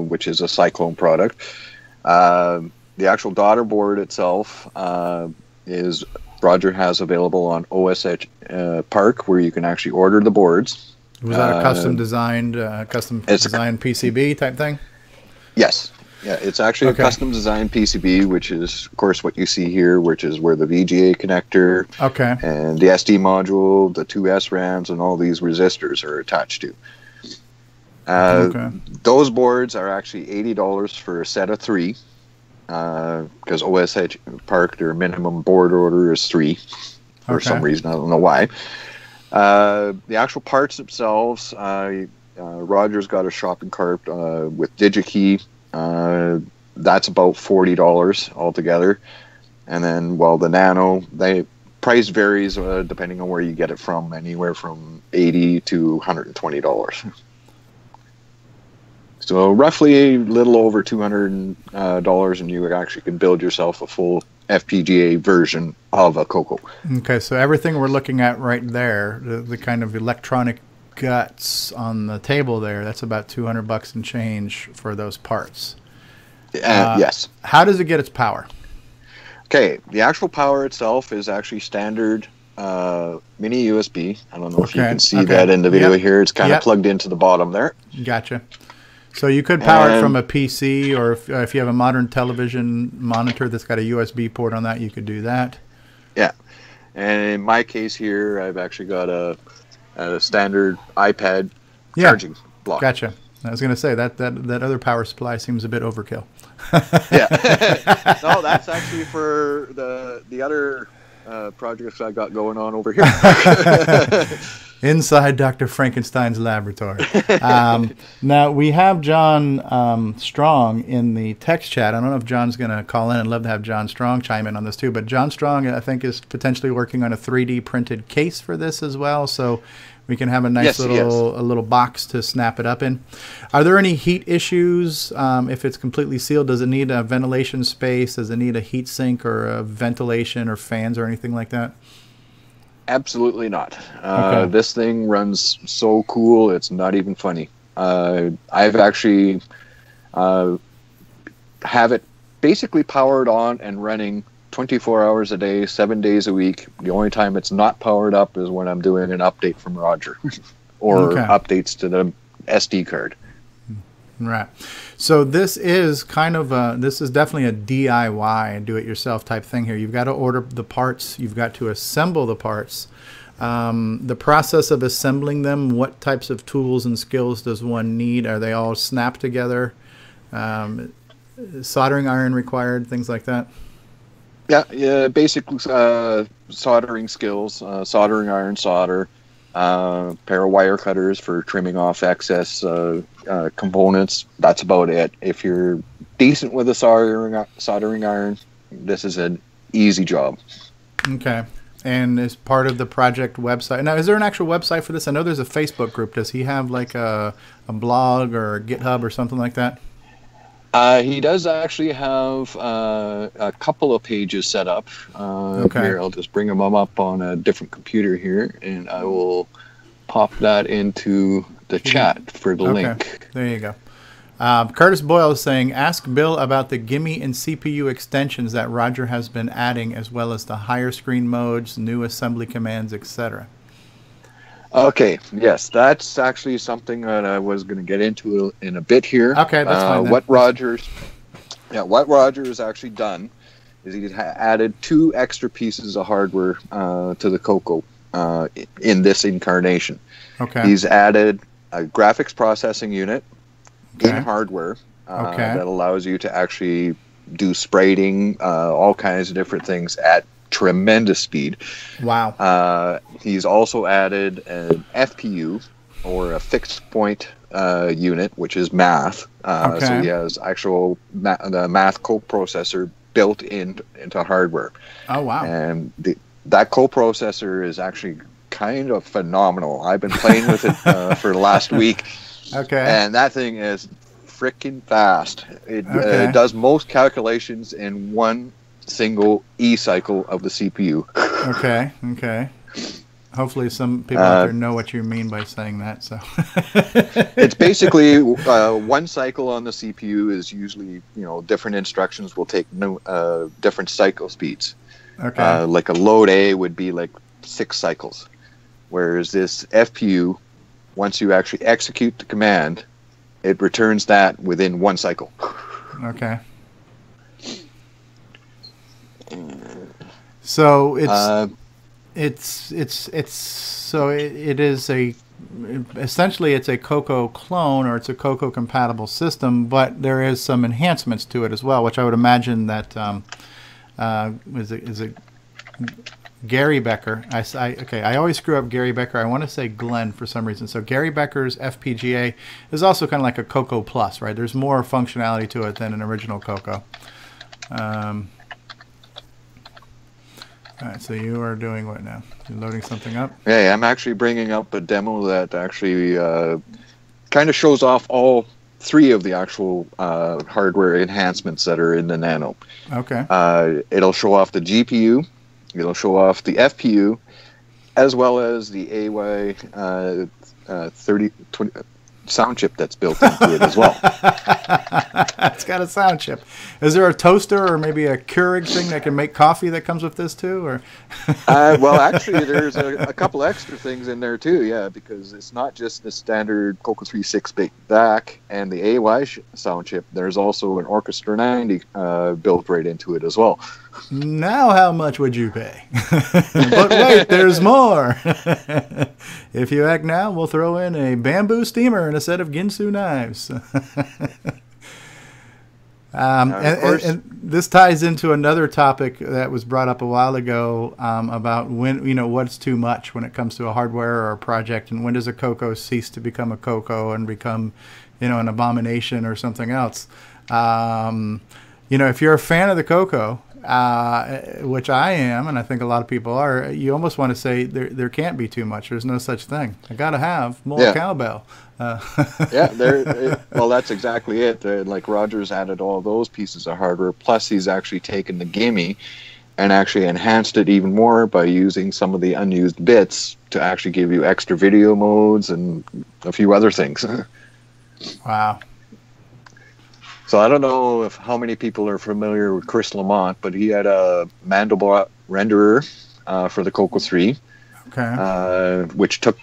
which is a Cyclone product. The actual daughter board itself is Roger has available on OSH Park, where you can actually order the boards. Was that a custom designed PCB type thing? Yes. Yeah, it's actually a custom designed PCB, which is, of course, what you see here, which is where the VGA connector and the SD module, the 2 SRAMs, and all these resistors are attached to. Those boards are actually $80 for a set of 3, because OSH Park, their minimum board order is 3 for some reason. I don't know why. The actual parts themselves, Roger's got a shopping cart with DigiKey. That's about $40 altogether. And then, well, the Nano, price varies depending on where you get it from, anywhere from $80 to $120. So roughly a little over $200, and you actually can build yourself a full FPGA version of a CoCo. Okay, so everything we're looking at right there, the kind of electronic guts on the table there, that's about $200 and change for those parts. Yes. How does it get its power? Okay, the actual power itself is actually standard mini USB. I don't know if you can see that in the video here. It's kind of plugged into the bottom there. Gotcha. So you could power it from a PC, or if you have a modern television monitor that's got a USB port on that, you could do that. Yeah. And in my case here, I've actually got a standard iPad charging block. Gotcha. I was going to say that other power supply seems a bit overkill. Yeah. No, that's actually for the other projects I got going on over here. Inside Dr. Frankenstein's laboratory. Now, we have John Strong in the text chat. I don't know if John's going to call in. I'd love to have John Strong chime in on this too. But John Strong, I think, is potentially working on a 3D printed case for this as well. So we can have a nice a little box to snap it up in. Are there any heat issues if it's completely sealed? Does it need a ventilation space? Does it need a heat sink or a ventilation or fans or anything like that? Absolutely not. This thing runs so cool, it's not even funny. I've actually have it basically powered on and running 24 hours a day, 7 days a week. The only time it's not powered up is when I'm doing an update from Roger or updates to the SD card. Right. So this is kind of this is definitely a DIY, do-it-yourself type thing here. You've got to order the parts. You've got to assemble the parts. The process of assembling them, what types of tools and skills does one need? Are they all snapped together? Soldering iron required, things like that? Yeah, basic soldering skills, soldering iron solder, pair of wire cutters for trimming off excess components. That's about it. If you're decent with a soldering iron, this is an easy job. Okay. And as part of the project website. Now, is there an actual website for this? I know there's a Facebook group. Does he have like a blog or a GitHub or something like that? He does actually have a couple of pages set up. Okay. Here, I'll just bring them up on a different computer here, and I will pop that into the chat for the link. There you go. Curtis Boyle is saying, ask Bill about the Gimp and CPU extensions that Roger has been adding, as well as the higher screen modes, new assembly commands, etc. Okay, yes, that's actually something that I was going to get into in a bit here. Okay, that's fine. Then. What Roger has actually done is he added 2 extra pieces of hardware to the CoCo in this incarnation. Okay. He's added a graphics processing unit in hardware that allows you to actually do spriting, all kinds of different things at tremendous speed. Wow. He's also added an FPU, or a fixed point unit, which is math. So he has actual the math coprocessor built into hardware. Oh, wow. And that coprocessor is actually kind of phenomenal. I've been playing with it for the last week. Okay. And that thing is freaking fast. It does most calculations in one single E-cycle of the CPU. Okay. Hopefully some people out there know what you mean by saying that. So it's basically one cycle on the CPU is usually, different instructions will take different cycle speeds. Okay. Like a load A would be like 6 cycles. Whereas this FPU, once you actually execute the command, it returns that within 1 cycle. Okay. So it is essentially it's a CoCo clone, or it's a CoCo compatible system, but there is some enhancements to it as well, which I would imagine that is it Gary Becker. I always screw up Gary Becker. I want to say Glenn for some reason. So Gary Becker's FPGA is also kind of like a CoCo Plus, right? There's more functionality to it than an original CoCo. All right, so you are doing what now? You're loading something up? Yeah, I'm actually bringing up a demo that actually kind of shows off all 3 of the actual hardware enhancements that are in the Nano. Okay. It'll show off the GPU, it'll show off the FPU, as well as the AY 3020 sound chip that's built into it as well. It's got a sound chip. Is there a toaster or maybe a Keurig thing that can make coffee that comes with this too? Or well, actually, there's a couple extra things in there too. Yeah, because it's not just the standard CoCo 3 6-bit DAC and the AY sound chip. There's also an Orchestra 90 built right into it as well. Now, how much would you pay? But wait, there's more. If you act now, we'll throw in a bamboo steamer and a set of Ginsu knives. And this ties into another topic that was brought up a while ago about when, what's too much when it comes to a hardware or a project, and when does a CoCo cease to become a CoCo and become, an abomination or something else. If you're a fan of the CoCo, which I am, and I think a lot of people are, you almost want to say there can't be too much. There's no such thing. I got to have more cowbell. Well, that's exactly it. Like Roger's added all those pieces of hardware, plus he's actually taken the Gimp and actually enhanced it even more by using some of the unused bits to actually give you extra video modes and a few other things. Wow. So I don't know how many people are familiar with Chris Lamont, but he had a Mandelbrot renderer for the CoCo 3, which took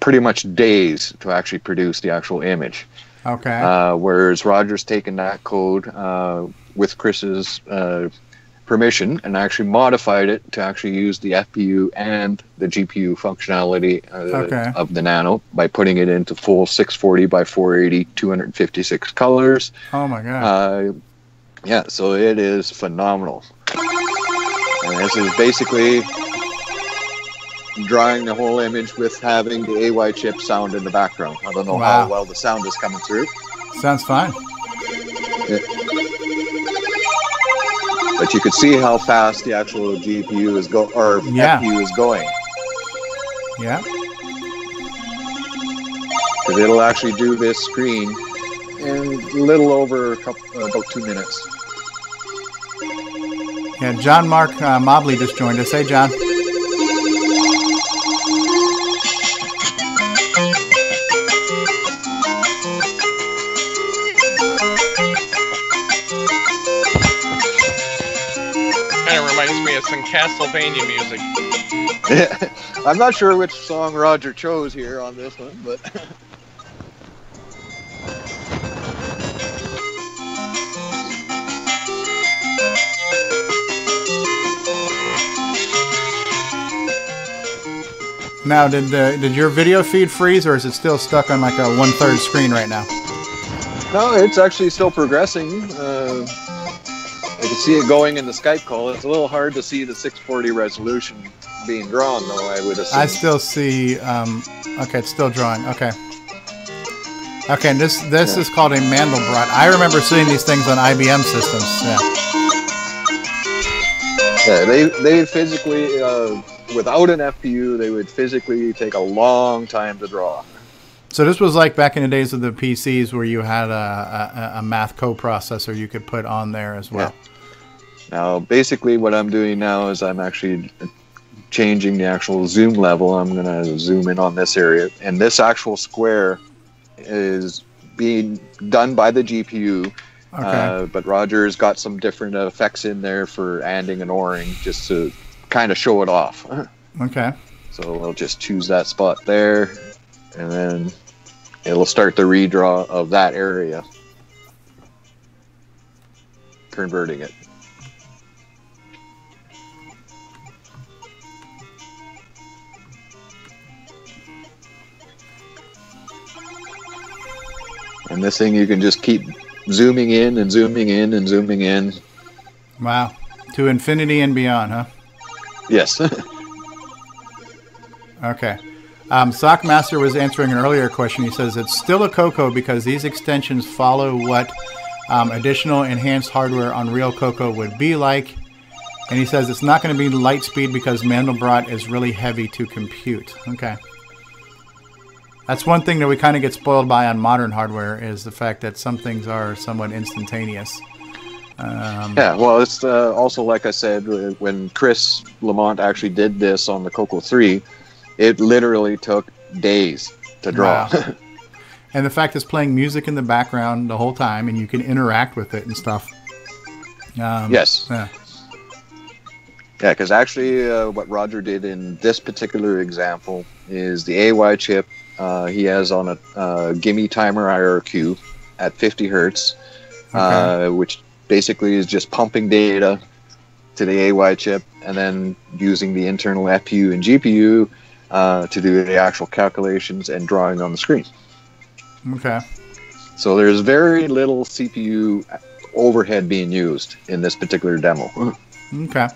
pretty much days to actually produce the actual image. Okay. Whereas Roger's taken that code with Chris's permission and actually modified it to actually use the FPU and the GPU functionality of the Nano by putting it into full 640 by 480, 256 colors. Oh my god. Yeah, so it is phenomenal. And this is basically drawing the whole image with having the AY chip sound in the background. I don't know how well the sound is coming through. Sounds fine. Yeah. But you could see how fast the actual GPU is FPU is going. Yeah. Because it'll actually do this screen in a little over about 2 minutes. Yeah, John Mark Mobley just joined us. Hey, John. Kind of reminds me of some Castlevania music. I'm not sure which song Roger chose here on this one, but... Now, did your video feed freeze, or is it still stuck on like a 1/3 screen right now? No, it's actually still progressing. I can see it going in the Skype call. It's a little hard to see the 640 resolution being drawn, though, I would assume. I still see... okay, it's still drawing. Okay. Okay, and this is called a Mandelbrot. I remember seeing these things on IBM systems. Yeah. Yeah, they physically... without an FPU, they would physically take a long time to draw. So this was like back in the days of the PCs where you had a math coprocessor you could put on there as well. Yeah. Now, basically what I'm doing now is I'm actually changing the actual zoom level. I'm going to zoom in on this area. And this actual square is being done by the GPU. Okay. But Roger's got some different effects in there for anding and oring just to kind of show it off. Okay. So I'll just choose that spot there, and then it'll start the redraw of that area, converting it. And this thing you can just keep zooming in and zooming in and zooming in. Wow. To infinity and beyond, huh? Yes. Okay. Sockmaster was answering an earlier question. He says it's still a CoCo because these extensions follow what additional enhanced hardware on real CoCo would be like. And he says it's not going to be light speed because Mandelbrot is really heavy to compute. Okay. That's one thing that we kind of get spoiled by on modern hardware is the fact that some things are somewhat instantaneous. Yeah, well, it's also, like I said, when Chris Lamont actually did this on the CoCo 3, it literally took days to draw. Wow. And the fact it's playing music in the background the whole time and you can interact with it and stuff. Yes. Yeah. Yeah, because actually what Roger did in this particular example is the AY chip he has on a Gimme timer IRQ at 50 hertz, which basically is just pumping data to the AY chip and then using the internal FPU and GPU to do the actual calculations and drawing on the screen. Okay. So there's very little CPU overhead being used in this particular demo. Okay.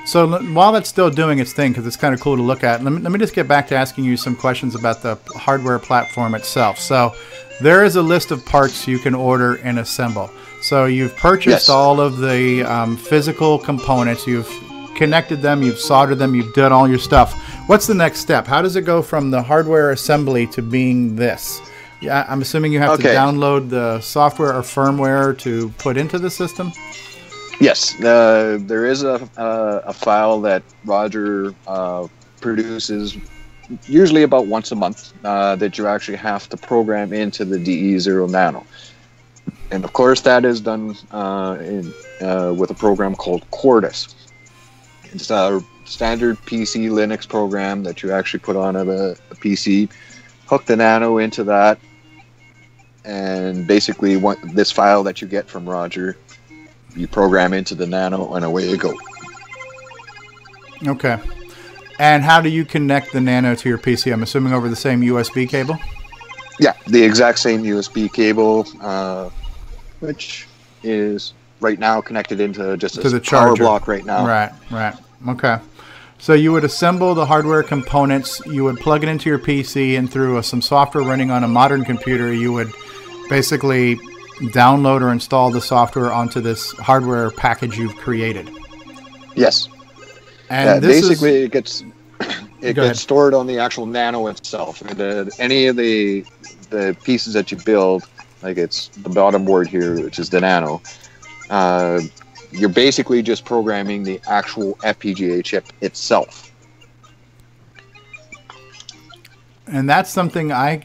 So while that's still doing its thing, because it's kind of cool to look at, let me just get back to asking you some questions about the hardware platform itself. So there is a list of parts you can order and assemble. So you've purchased all of the physical components, you've connected them, you've soldered them, you've done all your stuff. What's the next step? How does it go from the hardware assembly to being this? Yeah, I'm assuming you have to download the software or firmware to put into the system? Yes, there is a file that Roger produces usually about once a month that you actually have to program into the DE0 Nano. And of course that is done with a program called Quartus. It's a standard PC Linux program that you actually put on a PC, hook the Nano into that, and basically this file that you get from Roger, you program into the Nano, and away you go. Okay. And how do you connect the Nano to your PC? I'm assuming over the same USB cable? Yeah, the exact same USB cable, which is right now connected into just a the power charger block right now. Right. Okay. So you would assemble the hardware components, you would plug it into your PC, and through some software running on a modern computer, you would basically download or install the software onto this hardware package you've created. Yes. And basically it gets ahead. stored on the actual Nano itself. Any of the pieces that you build, like it's the bottom board here, which is the Nano, you're basically just programming the actual FPGA chip itself. And that's something I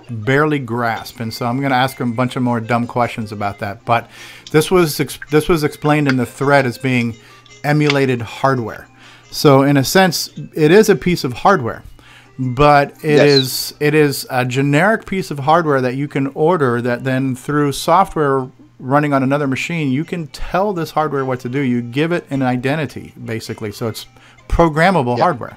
barely grasp, and so I'm going to ask a bunch of more dumb questions about that. But this was explained in the thread as being emulated hardware. So in a sense, it is a piece of hardware, but it is a generic piece of hardware that you can order that then through software running on another machine, you can tell this hardware what to do. You give it an identity, basically. So it's programmable hardware.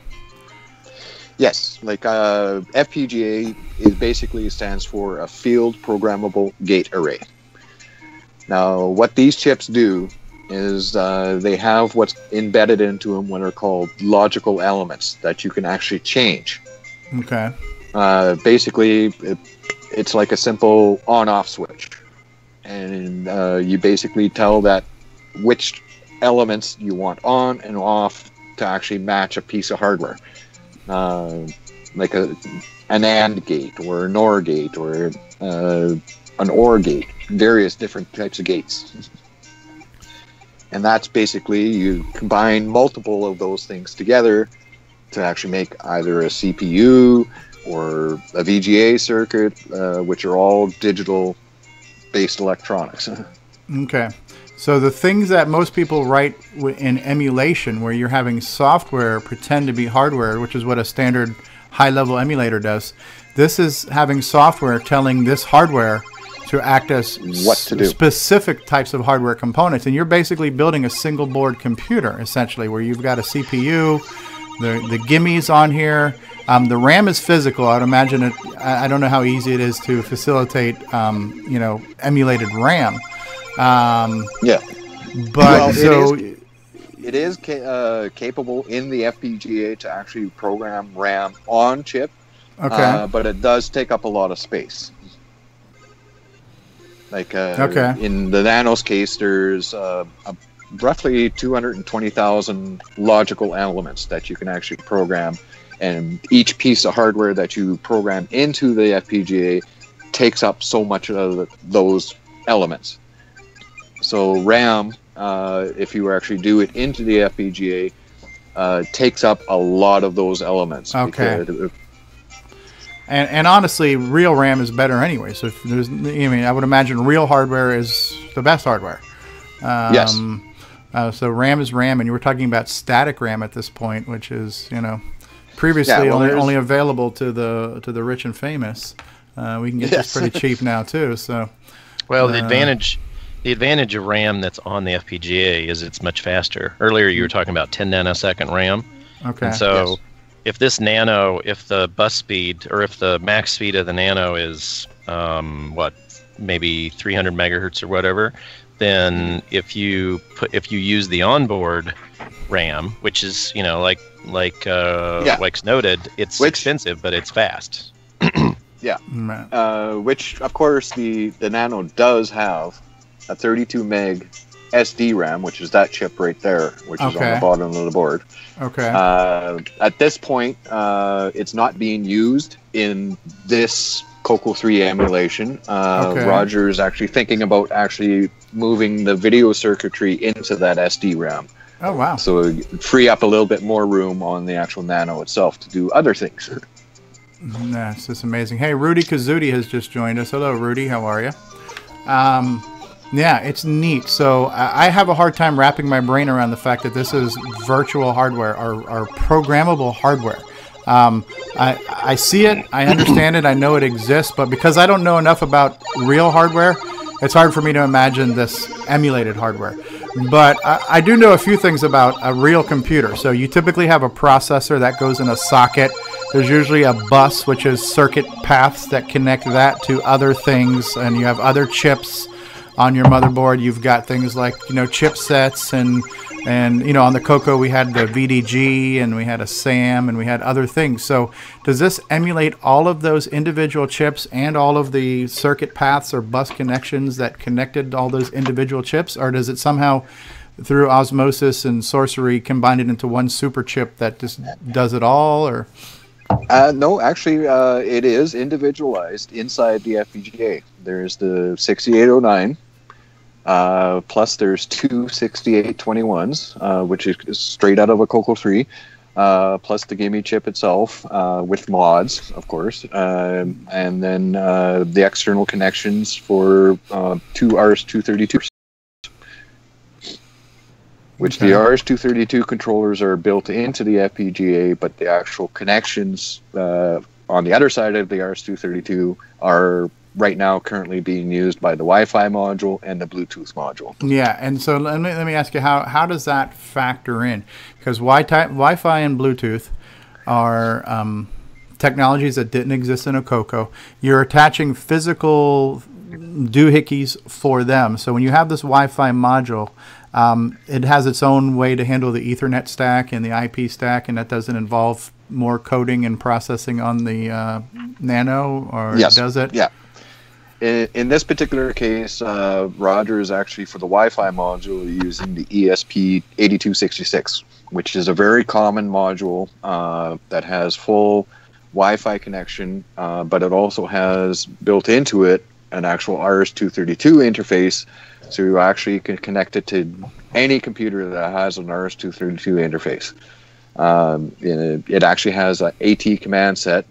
Yes, like FPGA is basically stands for a field programmable gate array. Now, what these chips do is they have what's embedded into them what are called logical elements that you can actually change. Okay. Basically, it's like a simple on-off switch. And you basically tell that which elements you want on and off to actually match a piece of hardware. Like an AND gate or a NOR gate or an OR gate, various different types of gates. And that's basically, you combine multiple of those things together to actually make either a CPU or a VGA circuit, which are all digital-based electronics. Okay. So the things that most people write in emulation, where you're having software pretend to be hardware, which is what a standard high-level emulator does, this is having software telling this hardware to act as what to do. Specific types of hardware components. And you're basically building a single board computer, essentially, where you've got a CPU, the gimmies on here. The RAM is physical. I would imagine it. I don't know how easy it is to facilitate, emulated RAM. Yeah. But it is capable in the FPGA to actually program RAM on chip. Okay. But it does take up a lot of space. Like in the Nano's case, there's roughly 220,000 logical elements that you can actually program, and each piece of hardware that you program into the FPGA takes up so much of those elements. So RAM, if you actually do it into the FPGA, takes up a lot of those elements. Okay. And honestly, real RAM is better anyway. So I would imagine real hardware is the best hardware. Yes. So RAM is RAM, and you were talking about static RAM at this point, which is previously only available to the rich and famous. We can get this pretty cheap now too. So. Well, the advantage of RAM that's on the FPGA is it's much faster. Earlier you were talking about 10 nanosecond RAM. Okay. And so if this Nano, if the bus speed or if the max speed of the Nano is maybe 300 megahertz or whatever, then if you use the onboard RAM, which is like noted, it's expensive but it's fast. Yeah. Which of course the Nano does have a 32 meg SD RAM, which is that chip right there, which is on the bottom of the board. Okay. At this point, it's not being used in this CoCo 3 emulation. Roger is actually thinking about actually moving the video circuitry into that SD RAM. Oh, wow. So free up a little bit more room on the actual Nano itself to do other things. That's just amazing. Hey, Rudy Kazuti has just joined us. Hello, Rudy. How are you? Yeah, it's neat. So I have a hard time wrapping my brain around the fact that this is virtual hardware or programmable hardware. I see it, I understand it, I know it exists, but because I don't know enough about real hardware, it's hard for me to imagine this emulated hardware. But I do know a few things about a real computer. So you typically have a processor that goes in a socket. There's usually a bus, which is circuit paths that connect that to other things, and you have other chips on your motherboard. You've got things like, chipsets and on the CoCo we had the VDG and we had a SAM and we had other things. So does this emulate all of those individual chips and all of the circuit paths or bus connections that connected all those individual chips, or does it somehow through osmosis and sorcery combine it into one super chip that just does it all? Or no, actually, it is individualized inside the FPGA. There's the 6809. Plus there's two 6821s, which is straight out of a CoCo 3, plus the Gimme chip itself, with mods, of course, and then the external connections for two RS-232s, which the RS-232 controllers are built into the FPGA, but the actual connections on the other side of the RS-232 are right now currently being used by the Wi-Fi module and the Bluetooth module. Yeah, and so let me ask you, how does that factor in? Because Wi-Fi and Bluetooth are technologies that didn't exist in a CoCo. You're attaching physical doohickeys for them. So when you have this Wi-Fi module, it has its own way to handle the Ethernet stack and the IP stack, and that doesn't involve more coding and processing on the Nano, or yes. Does it? Yeah. In this particular case, Roger is actually, for the Wi-Fi module, using the ESP8266, which is a very common module that has full Wi-Fi connection, but it also has built into it an actual RS-232 interface, so you actually can connect it to any computer that has an RS-232 interface. It actually has an AT command set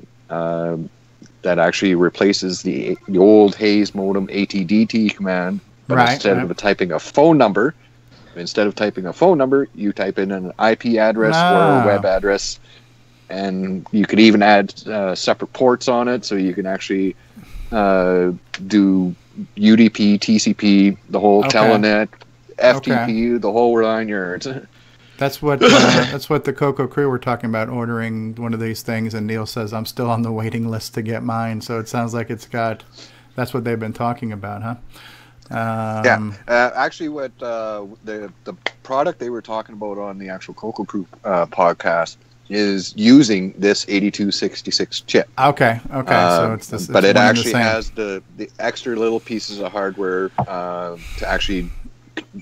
that actually replaces the old Hayes modem ATDT command, but instead of typing a phone number, you type in an IP address or a web address, and you could even add separate ports on it, so you can actually do UDP, TCP, the whole Telnet, FTP, the whole 9 yards. That's what the CoCo crew were talking about, ordering one of these things, and Neil says I'm still on the waiting list to get mine. So it sounds like that's what they've been talking about, huh? Actually, what the product they were talking about on the actual CoCo crew podcast is using this 8266 chip. Okay. So it's but it actually has the extra little pieces of hardware to actually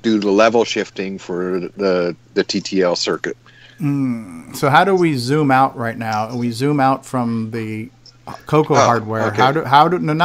do the level shifting for the TTL circuit. So how do we zoom out right now? We zoom out from the CoCo hardware. Okay. Not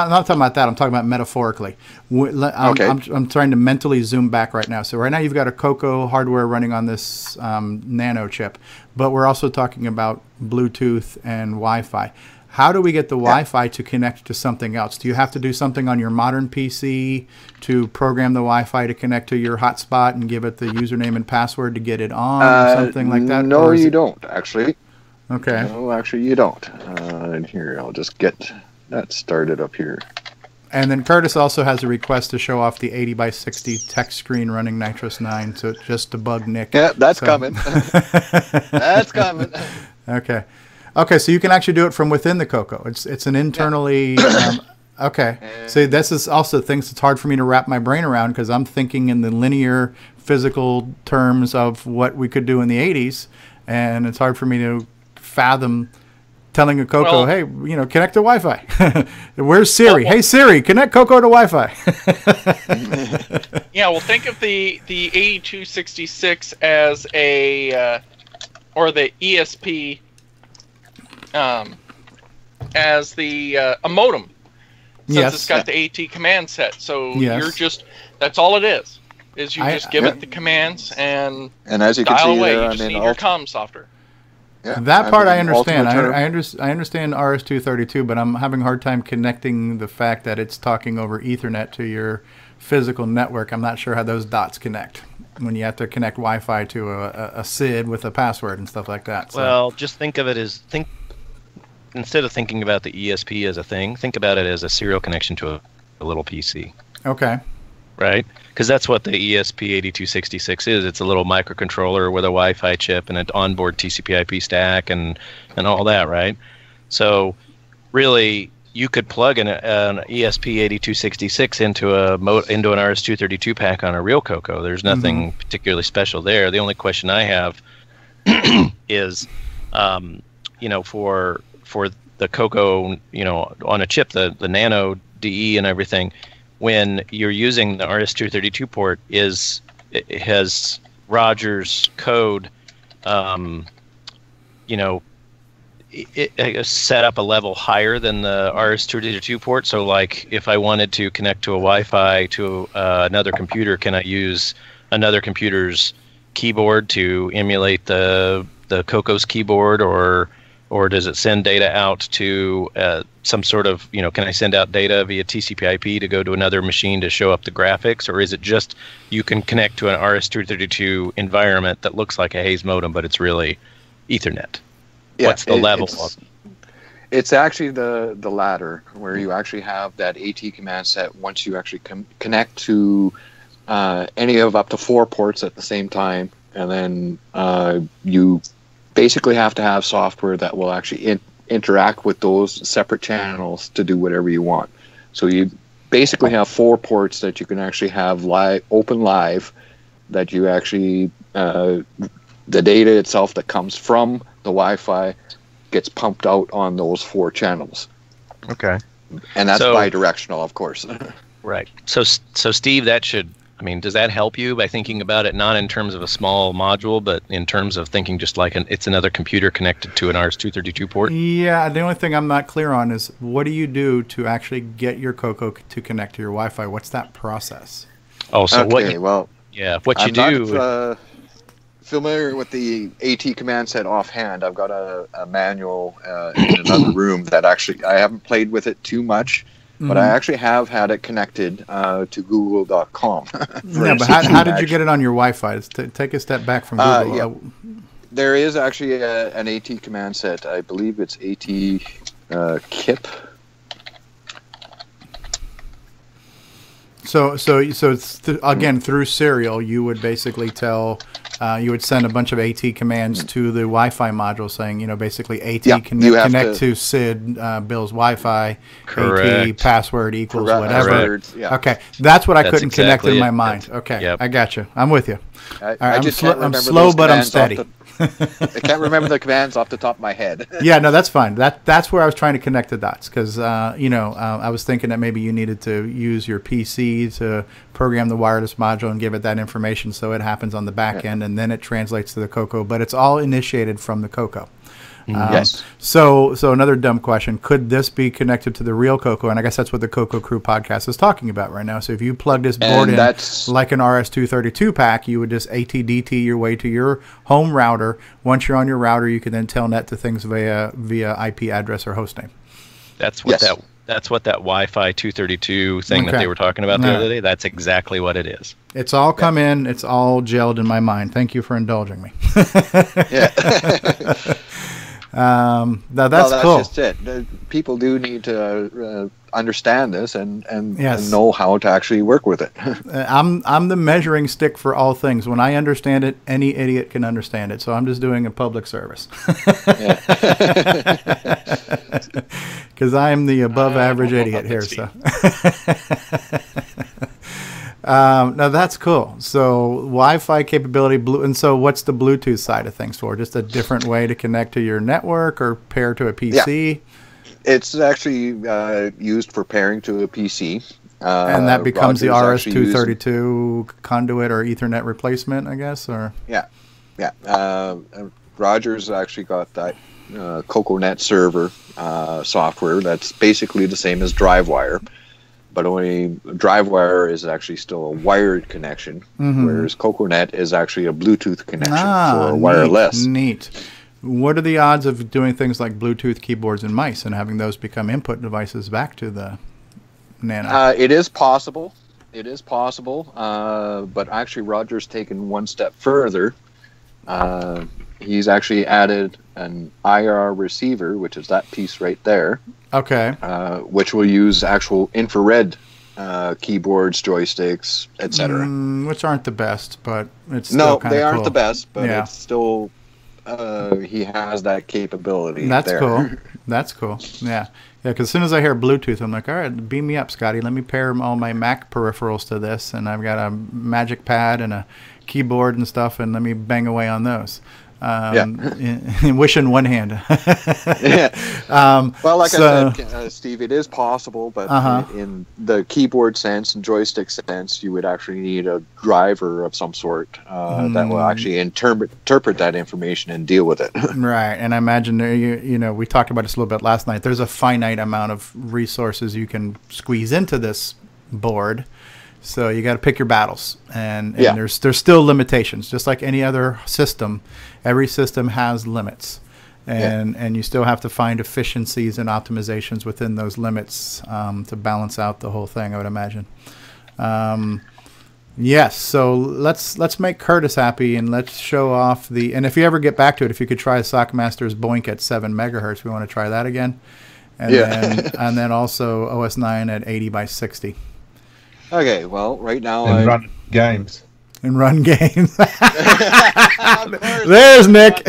talking about that. I'm talking about metaphorically. I'm trying to mentally zoom back right now. So right now you've got a CoCo hardware running on this Nano chip, but we're also talking about Bluetooth and Wi-Fi. How do we get the Wi-Fi to connect to something else? Do you have to do something on your modern PC to program the Wi-Fi to connect to your hotspot and give it the username and password to get it on, or something like that? No, you don't, actually. Okay. No, actually, you don't. And here, I'll just get that started up here. And then Curtis also has a request to show off the 80x60 text screen running Nitrous 9, so just to bug Nick. Yeah, that's coming. That's coming. Okay, so you can actually do it from within the CoCo. It's an internally. Okay. See, this is also things that's hard for me to wrap my brain around, because I'm thinking in the linear physical terms of what we could do in the 80s, and it's hard for me to fathom telling a CoCo, hey, connect to Wi-Fi. Where's Siri? Hey, Siri, connect CoCo to Wi-Fi. Yeah, well, think of the 8266 as a, or the ESP as a modem, since it's got the AT command set. So that's all it is you just give it the commands and as you dial can see away. there, You just need your comm software. Yeah, that part I understand. I understand RS-232, but I'm having a hard time connecting the fact that it's talking over Ethernet to your physical network. I'm not sure how those dots connect when you have to connect Wi-Fi to a SID with a password and stuff like that. So. Well, just think of it as instead of thinking about the ESP as a thing, think about it as a serial connection to a little PC. Okay. Right? Because that's what the ESP8266 is. It's a little microcontroller with a Wi-Fi chip and an onboard TCP/IP stack and all that, right? So really, you could plug an ESP8266 into an RS-232 pack on a real CoCo. There's nothing particularly special there. The only question I have is, for the CoCo, on a chip, the Nano DE and everything, when you're using the RS-232 port, it has Rogers code, it set up a level higher than the RS-232 port. So, like, if I wanted to connect to a Wi-Fi to another computer, can I use another computer's keyboard to emulate the CoCo's keyboard, or does it send data out to some sort of, can I send out data via TCP/IP to go to another machine to show up the graphics, or is it just you can connect to an RS-232 environment that looks like a Hayes modem, but it's really Ethernet? Yeah, what's the level? It's actually the latter, where you actually have that AT command set. Once you actually connect to any of up to 4 ports at the same time, and then you basically have to have software that will actually interact with those separate channels to do whatever you want. So you basically have 4 ports that you can actually have open live, that you actually the data itself that comes from the Wi-Fi gets pumped out on those 4 channels. Okay. And that's bidirectional, of course. Right. So Steve, does that help you by thinking about it not in terms of a small module, but in terms of thinking just like it's another computer connected to an RS-232 port? Yeah, the only thing I'm not clear on is, what do you do to actually get your CoCo to connect to your Wi-Fi? What's that process? Oh, so what you do... Not familiar with the AT command set offhand. I've got a manual in another room that actually, I haven't played with it too much, but I actually have had it connected to Google.com. Yeah, but how did you get it on your Wi-Fi? Take a step back from Google. Yeah. There is actually an AT command set. I believe it's AT KIP. So it's again, through serial, you would basically tell, you would send a bunch of AT commands to the Wi-Fi module saying, basically AT connect to SID, Bill's Wi-Fi, Correct. AT password equals Correct. whatever. Yeah. Okay, that's what I couldn't exactly connect in my it. mind. Okay, Yep. I got you. I'm with you. I'm slow, but I'm steady. I can't remember the commands off the top of my head. Yeah, no, that's fine. That's where I was trying to connect the dots, because I was thinking that maybe you needed to use your PC to program the wireless module and give it that information, so it happens on the back end and then it translates to the CoCo. But it's all initiated from the CoCo. Yes. So another dumb question: could this be connected to the real CoCo? And I guess that's what the CoCo Crew podcast is talking about right now. So if you plug this board in like an RS-232 pack, you would just AT/DT your way to your home router. Once you're on your router, you can then telnet to things via IP address or hostname. That's what that Wi-Fi 232 thing that they were talking about the other day. That's exactly what it is. It's all come in. It's all gelled in my mind. Thank you for indulging me. That's cool. That's just it. People do need to understand this and know how to actually work with it. I'm the measuring stick for all things. When I understand it, any idiot can understand it. So I'm just doing a public service. Because I am the above average idiot here. So. Now that's cool. So Wi-Fi capability, and so what's the Bluetooth side of things for? Just a different way to connect to your network or pair to a PC? Yeah. It's actually used for pairing to a PC. And that becomes the RS-232 conduit or Ethernet replacement, I guess? Or Yeah. Rogers actually got that CoCoNet server software that's basically the same as DriveWire. But only DriveWire is actually still a wired connection, whereas CoCoNet is actually a Bluetooth connection for wireless. Neat. What are the odds of doing things like Bluetooth keyboards and mice and having those become input devices back to the Nano? It is possible. But actually Roger's taken one step further. he's actually added an IR receiver, which is that piece right there. Okay. Which will use actual infrared keyboards, joysticks, etc. Which aren't the best, but it's still no, they aren't cool. the best, but Yeah. it's still he has that capability. That's there. cool. That's cool. Yeah. Yeah, because as soon as I hear Bluetooth, I'm like, all right, beam me up, Scotty. Let me pair all my Mac peripherals to this, and I've got a Magic Pad and a keyboard and stuff, and let me bang away on those. Wish in one hand. Yeah. Well, like I said, Steve, it is possible, but in the keyboard sense and joystick sense, you would actually need a driver of some sort that will actually interpret that information and deal with it. Right, and I imagine you know, we talked about this a little bit last night. There's a finite amount of resources you can squeeze into this board. So you got to pick your battles, and there's still limitations, just like any other system. Every system has limits, and you still have to find efficiencies and optimizations within those limits to balance out the whole thing, I would imagine. Yes, so let's make Curtis happy, and let's show off the. And if you ever get back to it, if you could try Sockmaster's Boink at 7 megahertz, we want to try that again, and then also OS 9 at 80 by 60. Okay, well, right now And run games. And run games. There's Nick.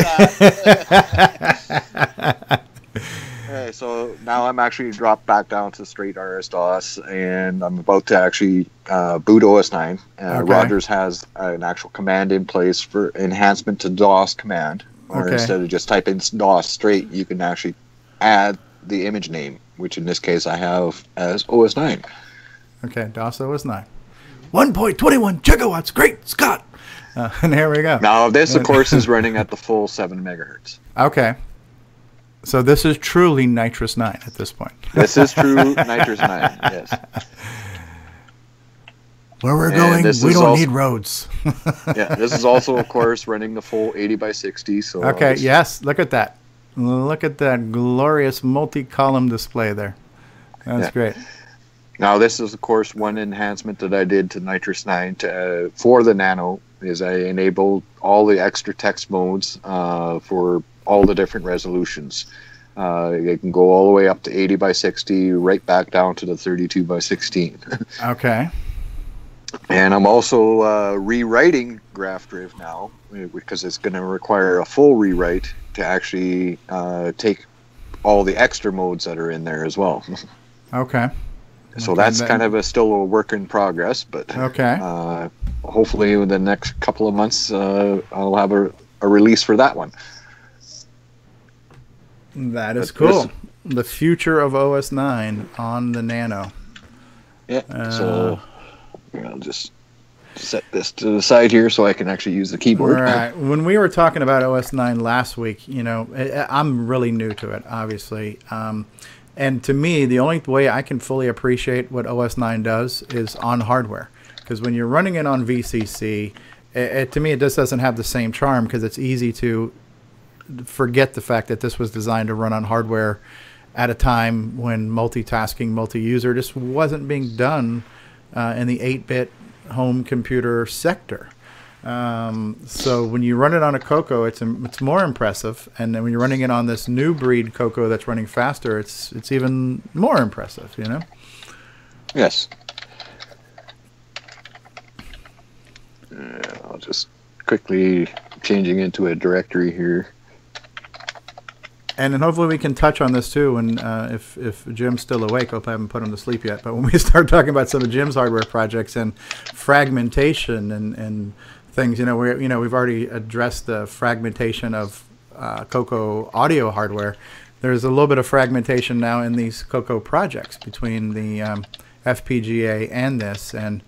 Okay, so now I'm actually dropped back down to straight RS-DOS, and I'm about to actually boot OS 9. Rogers has an actual command in place for enhancement to DOS command, or instead of just typing DOS straight, you can actually add the image name, which in this case I have as OS 9. Okay, DOS OS 9. 1.21 gigawatts. Great Scott. And here we go. Now, this, of course, is running at the full 7 megahertz. Okay. So this is truly Nitrous 9 at this point. This is true Nitrous 9, yes. Where we're going, we don't need roads. Yeah, this is also, of course, running the full 80 by 60. So okay, yes, look at that. Look at that glorious multi-column display there. That's great. Now, this is, of course, one enhancement that I did to Nitrous 9 for the Nano, is I enabled all the extra text modes for all the different resolutions. It can go all the way up to 80 by 60, right back down to the 32 by 16. Okay. And I'm also rewriting GraphDriv now, because it's going to require a full rewrite to actually take all the extra modes that are in there as well. Okay. So that's kind of still a work in progress, but hopefully in the next couple of months I'll have a release for that one. That is cool. The future of OS 9 on the Nano. Yeah, so I'll just set this to the side here so I can actually use the keyboard. Right. When we were talking about OS 9 last week, you know, I'm really new to it, obviously. And to me, the only way I can fully appreciate what OS 9 does is on hardware. Because when you're running it on VCC, to me, it just doesn't have the same charm, because it's easy to forget the fact that this was designed to run on hardware at a time when multitasking, multi-user just wasn't being done in the 8-bit home computer sector. So when you run it on a CoCo, it's more impressive, and then when you're running it on this new breed CoCo that's running faster, it's even more impressive, you know? Yes. I'll just quickly changing into a directory here. And then hopefully we can touch on this too, and if Jim's still awake, hope I haven't put him to sleep yet, but when we start talking about some of Jim's hardware projects and fragmentation and things, we've already addressed the fragmentation of CoCo audio hardware. There's a little bit of fragmentation now in these CoCo projects between the FPGA and this, and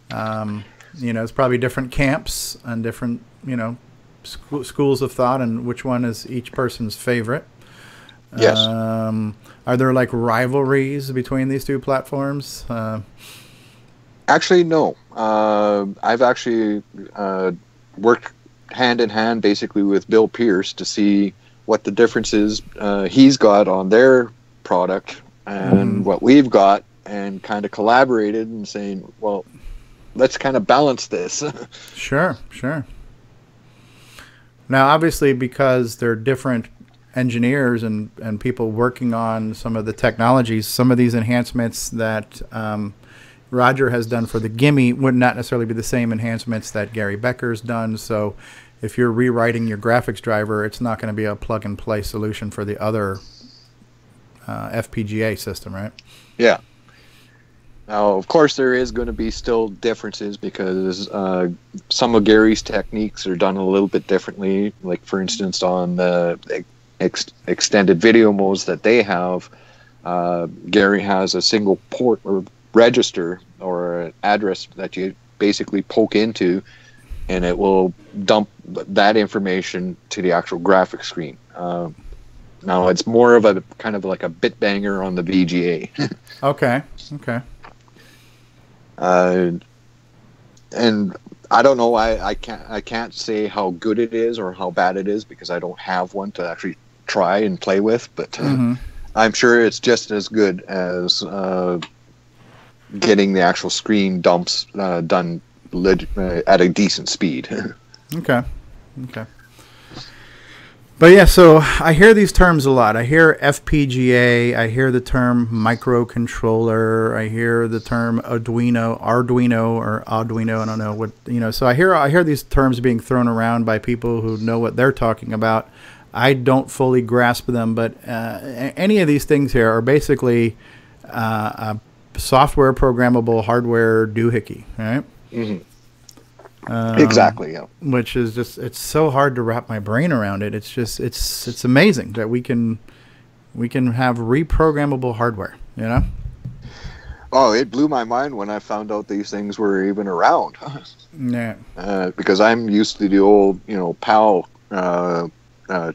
it's probably different camps and different schools of thought, and which one is each person's favorite. Yes. Are there like rivalries between these two platforms? Actually, no. I've actually worked hand in hand basically with Bill Pierce to see what the differences he's got on their product and what we've got, and kind of collaborated and saying, well, let's kind of balance this. Sure. Now, obviously, because they're different engineers and people working on some of the technologies, some of these enhancements that Roger has done for the Gimme would not necessarily be the same enhancements that Gary Becker's done. So if you're rewriting your graphics driver, it's not going to be a plug-and-play solution for the other FPGA system, right? Yeah. Now, of course, there is going to be still differences because some of Gary's techniques are done a little bit differently. Like, for instance, on the extended video modes that they have, Gary has a single port or register or an address that you basically poke into, and it will dump that information to the actual graphic screen. Now, it's more of a kind of like a bit banger on the VGA. Okay. And I don't know. I can't say how good it is or how bad it is because I don't have one to actually try and play with. But I'm sure it's just as good as getting the actual screen dumps done at a decent speed. Okay. But yeah, so I hear these terms a lot. I hear FPGA, I hear the term microcontroller, I hear the term Arduino, I don't know what, so I hear these terms being thrown around by people who know what they're talking about. I don't fully grasp them, but any of these things here are basically a software programmable hardware doohickey, right? Mm-hmm. Exactly, yeah. Which is just, it's so hard to wrap my brain around it. It's just, it's amazing that we can have reprogrammable hardware, Oh, it blew my mind when I found out these things were even around. Yeah. Because I'm used to the old, PAL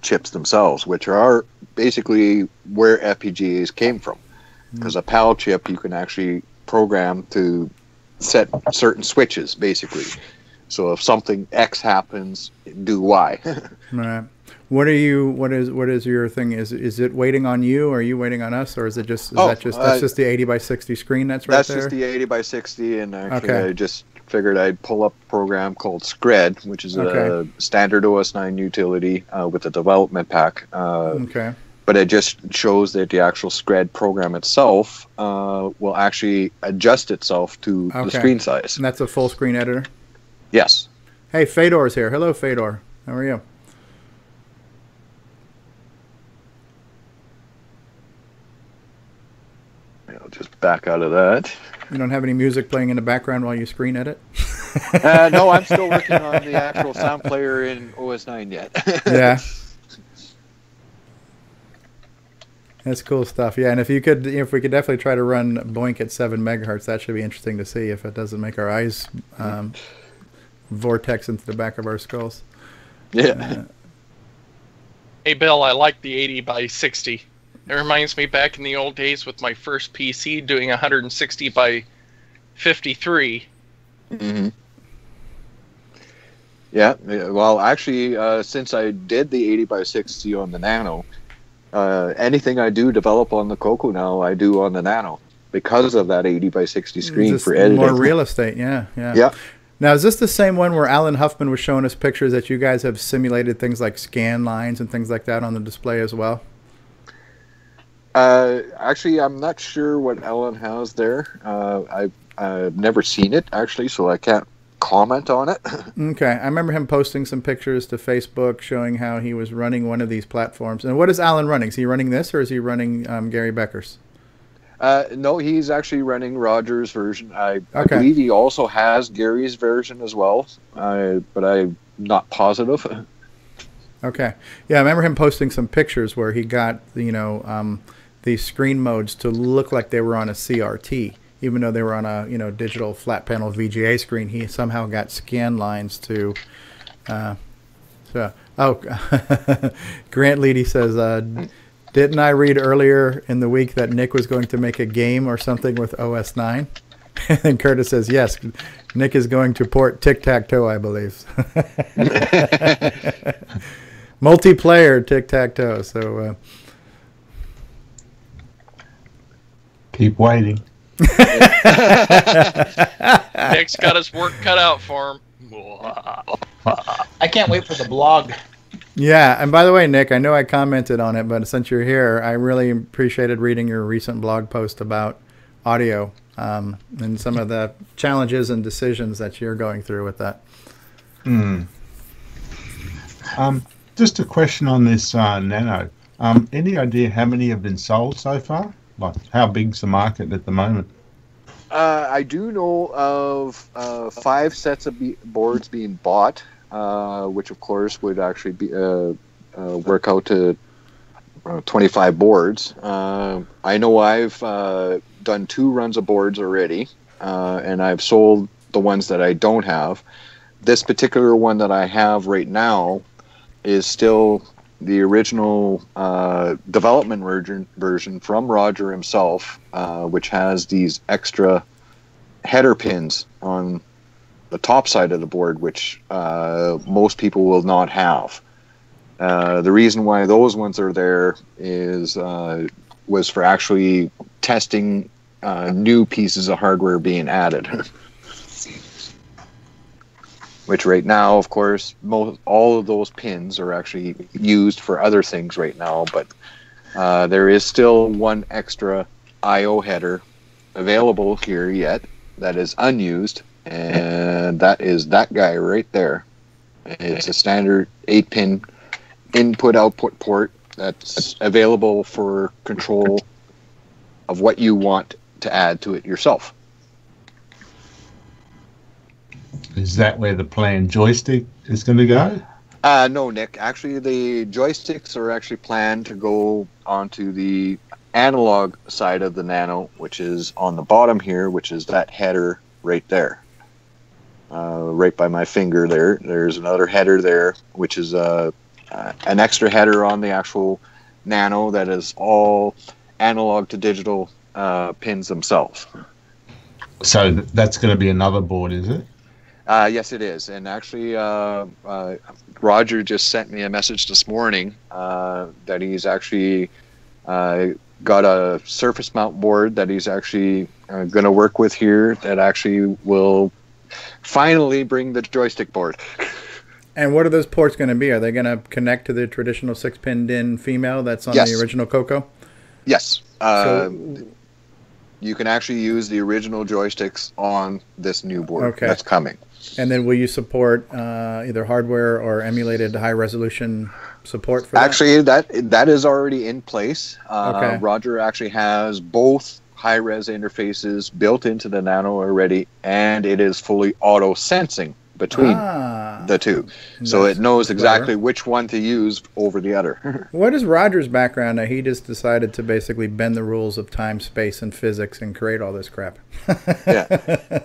chips themselves, which are basically where FPGAs came from. Because a PAL chip, you can actually program to set certain switches, basically. So if something X happens, do Y. Right. What is your thing? Is it waiting on you, or are you waiting on us, or is it just that's just the 80 by 60 screen that's right there? That's just the 80 by 60, and actually I just figured I'd pull up a program called Scred, which is a standard OS 9 utility with a development pack. But it just shows that the actual Scred program itself will actually adjust itself to the screen size. And that's a full screen editor? Yes. Hey, Fedor's here. Hello, Fedor. How are you? I'll just back out of that. You don't have any music playing in the background while you screen edit? No, I'm still working on the actual sound player in OS 9 yet. Yeah. That's cool stuff. Yeah, and if we could definitely try to run Boink at 7 megahertz, that should be interesting to see if it doesn't make our eyes vortex into the back of our skulls. Yeah. Hey, Bill, I like the 80 by 60. It reminds me back in the old days with my first PC doing 160 by 53. Mm-hmm. Yeah, well, actually, since I did the 80 by 60 on the Nano, anything I do develop on the CoCo now, I do on the Nano because of that 80 by 60 screen for editing. More real estate, yeah. Now, is this the same one where Alan Huffman was showing us pictures that you guys have simulated things like scan lines and things like that on the display as well? Actually, I'm not sure what Alan has there. I've never seen it, actually, so I can't comment on it. Okay. I remember him posting some pictures to Facebook showing how he was running one of these platforms. And what is Alan running? Is he running this, or is he running Gary Becker's? No, he's actually running Roger's version. I believe he also has Gary's version as well, but I'm not positive. Okay. Yeah, I remember him posting some pictures where he got, these screen modes to look like they were on a CRT. Even though they were on a digital flat panel VGA screen, he somehow got scan lines to. Grant Leedy says, "Didn't I read earlier in the week that Nick was going to make a game or something with OS 9?" And Curtis says, "Yes, Nick is going to port Tic-Tac-Toe, I believe." Multiplayer Tic-Tac-Toe. So keep waiting. Nick's got his work cut out for him. I can't wait for the blog Yeah, and by the way, Nick, I know I commented on it, but since you're here, I really appreciated reading your recent blog post about audio and some of the challenges and decisions that you're going through with that. Just a question on this Nano. Any idea how many have been sold so far? Like, how big's the market at the moment? I do know of 5 sets of boards being bought, which of course would actually be work out to 25 boards. I know I've done 2 runs of boards already, and I've sold the ones that I don't have. This particular one that I have right now is still the original development version from Roger himself, which has these extra header pins on the top side of the board, which most people will not have. The reason why those ones are there is was for actually testing new pieces of hardware being added. Which right now, of course, all of those pins are actually used for other things right now, but there is still one extra I/O header available here yet that is unused, and that is that guy right there. It's a standard 8-pin input-output port that's available for control of what you want to add to it yourself. Is that where the planned joystick is going to go? No, Nick. Actually, the joysticks are actually planned to go onto the analog side of the Nano, which is on the bottom here, which is that header right there. Right by my finger there. There's another header there, which is an extra header on the actual Nano that is all analog to digital pins themselves. So that's going to be another board, is it? Yes, it is. And actually, Roger just sent me a message this morning that he's actually got a surface mount board that he's actually going to work with here that actually will finally bring the joystick board. And what are those ports going to be? Are they going to connect to the traditional 6-pin DIN female that's on the original CoCo? Yes. You can actually use the original joysticks on this new board that's coming. And then will you support either hardware or emulated high-resolution support for that? Actually, that is already in place. Roger actually has both high-res interfaces built into the Nano already, and it is fully auto-sensing between the two. So it knows exactly which one to use over the other. What is Roger's background? He just decided to basically bend the rules of time, space, and physics and create all this crap. Yeah.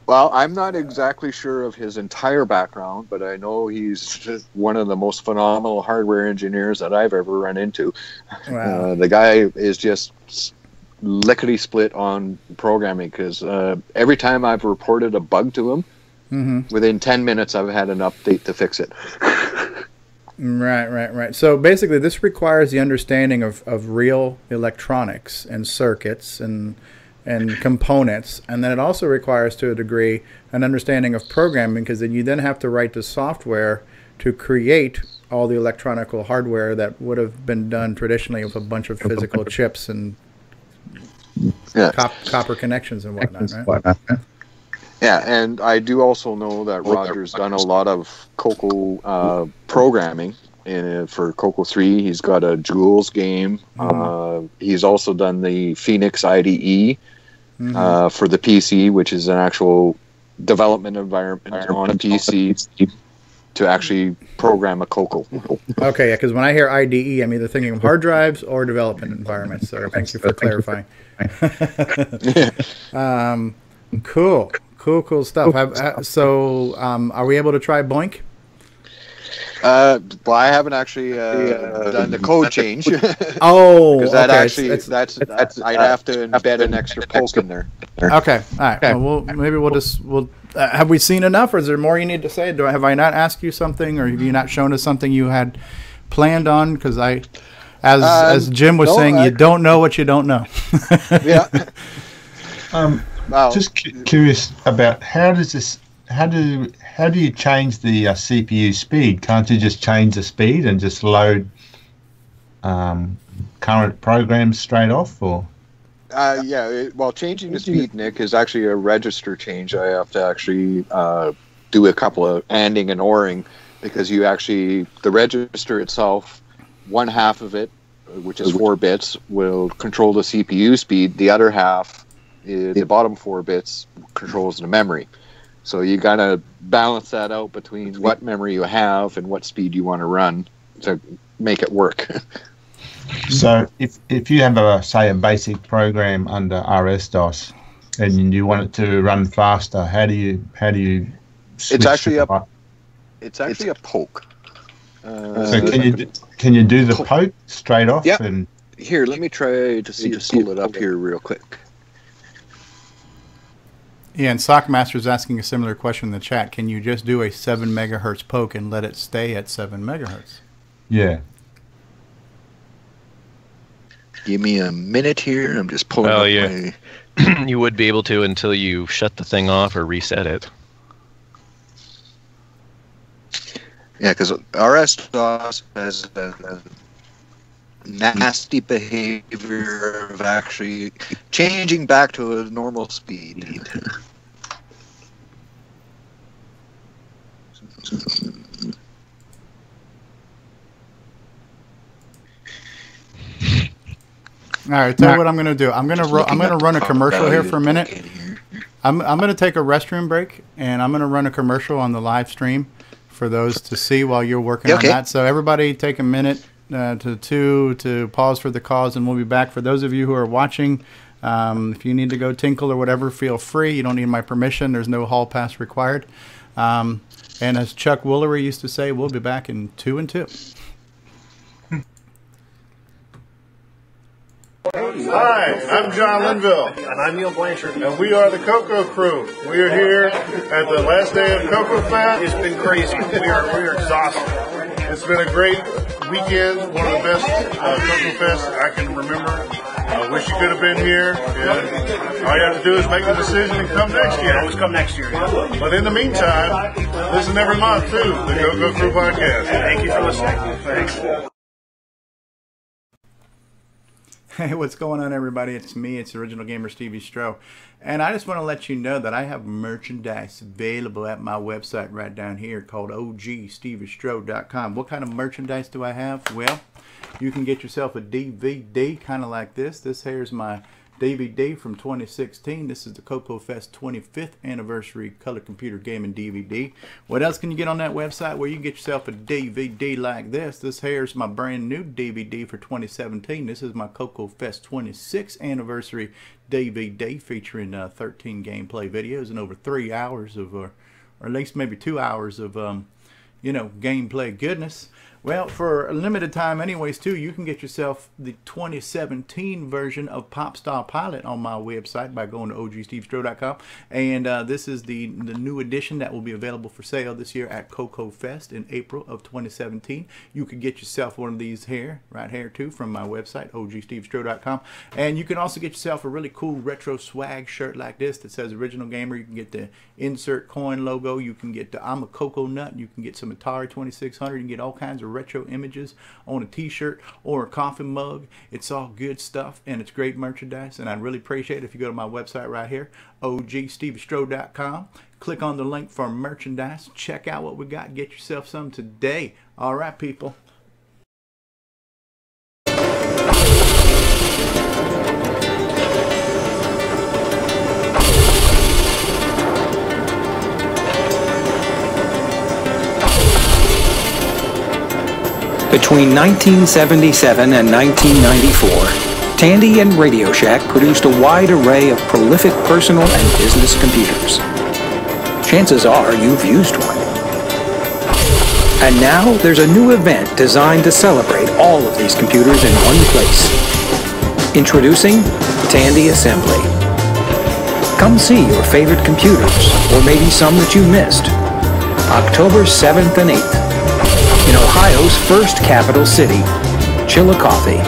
Well, I'm not exactly sure of his entire background, but I know he's one of the most phenomenal hardware engineers that I've ever run into. Wow. The guy is just lickety-split on programming, because every time I've reported a bug to him, within 10 minutes I've had an update to fix it. Right. So basically this requires the understanding of real electronics and circuits and components, and then it also requires, to a degree, an understanding of programming, because then you then have to write the software to create all the electronical hardware that would have been done traditionally with a bunch of physical chips and copper connections and whatnot, right? Yeah, and I do also know that Roger's done a lot of CoCo programming. For CoCo 3, he's got a Jules game. He's also done the Phoenix IDE for the PC, which is an actual development environment on a PC to actually program a CoCo. Okay, yeah, because when I hear IDE, I'm either thinking of hard drives or development environments. So thank you for clarifying. Cool stuff. So are we able to try Boink? Well, I haven't actually done the code change. Because that that's I'd have to embed an extra poke in there. Okay, all right. Well, maybe we'll have we seen enough, or is there more you need to say? Have I not asked you something, or have you not shown us something you had planned on? Because as Jim was saying, you don't know what you don't know. Just curious about how does this how do you change the CPU speed? Can't you just change the speed and just load current programs straight off? Or well, changing the speed, Nick, is actually a register change. I have to actually do a couple of ANDing and ORing, because the register itself, one half of it, which is 4 bits, will control the CPU speed. The other half, the bottom 4 bits, controls the memory. So you gotta balance that out between what memory you have and what speed you want to run to make it work. So if you have a basic program under RS-DOS and you want it to run faster, how do you switch? It's actually a poke. So can you do the poke straight off? Yeah. And here, let me try to pull it up here real quick. Yeah, and Sockmaster's asking a similar question in the chat. Can you just do a 7 megahertz poke and let it stay at 7 megahertz? Yeah. Give me a minute here. I'm just pulling up my... You would be able to until you shut the thing off or reset it. Yeah, because RS-DOS has a nasty behavior of actually changing back to a normal speed. All right, tell you what I'm going to do. I'm going to run a commercial here for a minute. I'm going to take a restroom break, and I'm going to run a commercial on the live stream for those to see while you're working on that. So everybody take a minute to pause for the cause, and we'll be back. For those of you who are watching, if you need to go tinkle or whatever, feel free. You don't need my permission. There's no hall pass required. And as Chuck Woolery used to say, we'll be back in 2 and 2. Hi, I'm John Linville. And I'm Neil Blanchard. And we are the CoCo crew. We are here at the last day of CoCo Fest. It's been crazy. We are exhausted. It's been a great weekend, one of the best CoCo Fests I can remember. I wish you could have been here. And all you have to do is make the decision and come next year. Always come next year. But in the meantime, listen every month to the CoCo Crew podcast. Thank you for listening. Thanks. Hey, what's going on, everybody? It's me. It's Original Gamer Stevie Stroh. And I just want to let you know that I have merchandise available at my website right down here called ogsteviestroh.com. What kind of merchandise do I have? Well, you can get yourself a DVD kind of like this. This here is my DVD from 2016. This is the CoCo Fest 25th anniversary color computer gaming DVD. What else can you get on that website? Well, you can get yourself a DVD like this. This here is my brand new DVD for 2017. This is my CoCo Fest 26th anniversary DVD featuring 13 gameplay videos and over 3 hours of, or at least maybe 2 hours of, gameplay goodness. Well, for a limited time anyways, too, you can get yourself the 2017 version of Pop Star Pilot on my website by going to ogsteviestroh.com. And this is the new edition that will be available for sale this year at CoCo Fest in April of 2017. You could get yourself one of these here, right here, too, from my website, ogsteviestroh.com. And you can also get yourself a really cool retro swag shirt like this that says Original Gamer. You can get the insert coin logo. You can get the I'm a Coco Nut. You can get some Atari 2600. You can get all kinds of retro images on a t-shirt or a coffee mug. It's all good stuff and it's great merchandise, and I'd really appreciate it if you go to my website right here, ogsteviestroh.com, click on the link for merchandise, check out what we got, get yourself some today. All right, people. Between 1977 and 1994, Tandy and Radio Shack produced a wide array of prolific personal and business computers. Chances are you've used one. And now there's a new event designed to celebrate all of these computers in one place. Introducing Tandy Assembly. Come see your favorite computers, or maybe some that you missed. October 7th and 8th. In Ohio's first capital city, Chillicothe.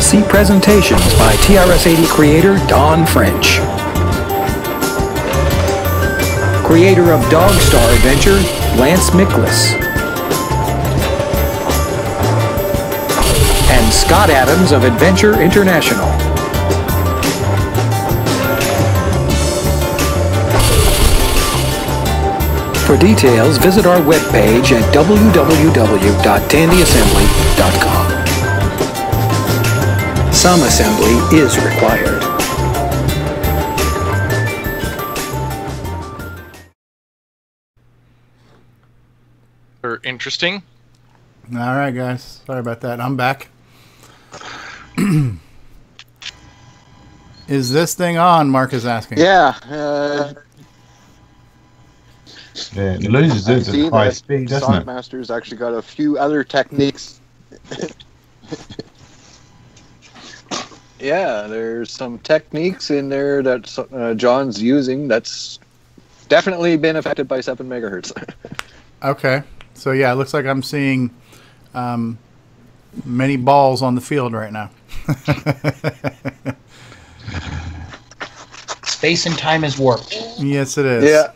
See presentations by TRS-80 creator Don French. creator of Dog Star Adventure, Lance Miklas, and Scott Adams of Adventure International. For details, visit our webpage at www.tandyassembly.com. Some assembly is required. Interesting. All right, guys. Sorry about that. I'm back. Is this thing on? Mark is asking. Yeah. Yeah, it loses I it see at high that speed, doesn't it? Sockmaster's actually got a few other techniques. Yeah, there's some techniques in there that John's using that's definitely been affected by 7 megahertz. Okay. So, yeah, it looks like I'm seeing many balls on the field right now. Space and time is warped. Yes, it is. Yeah.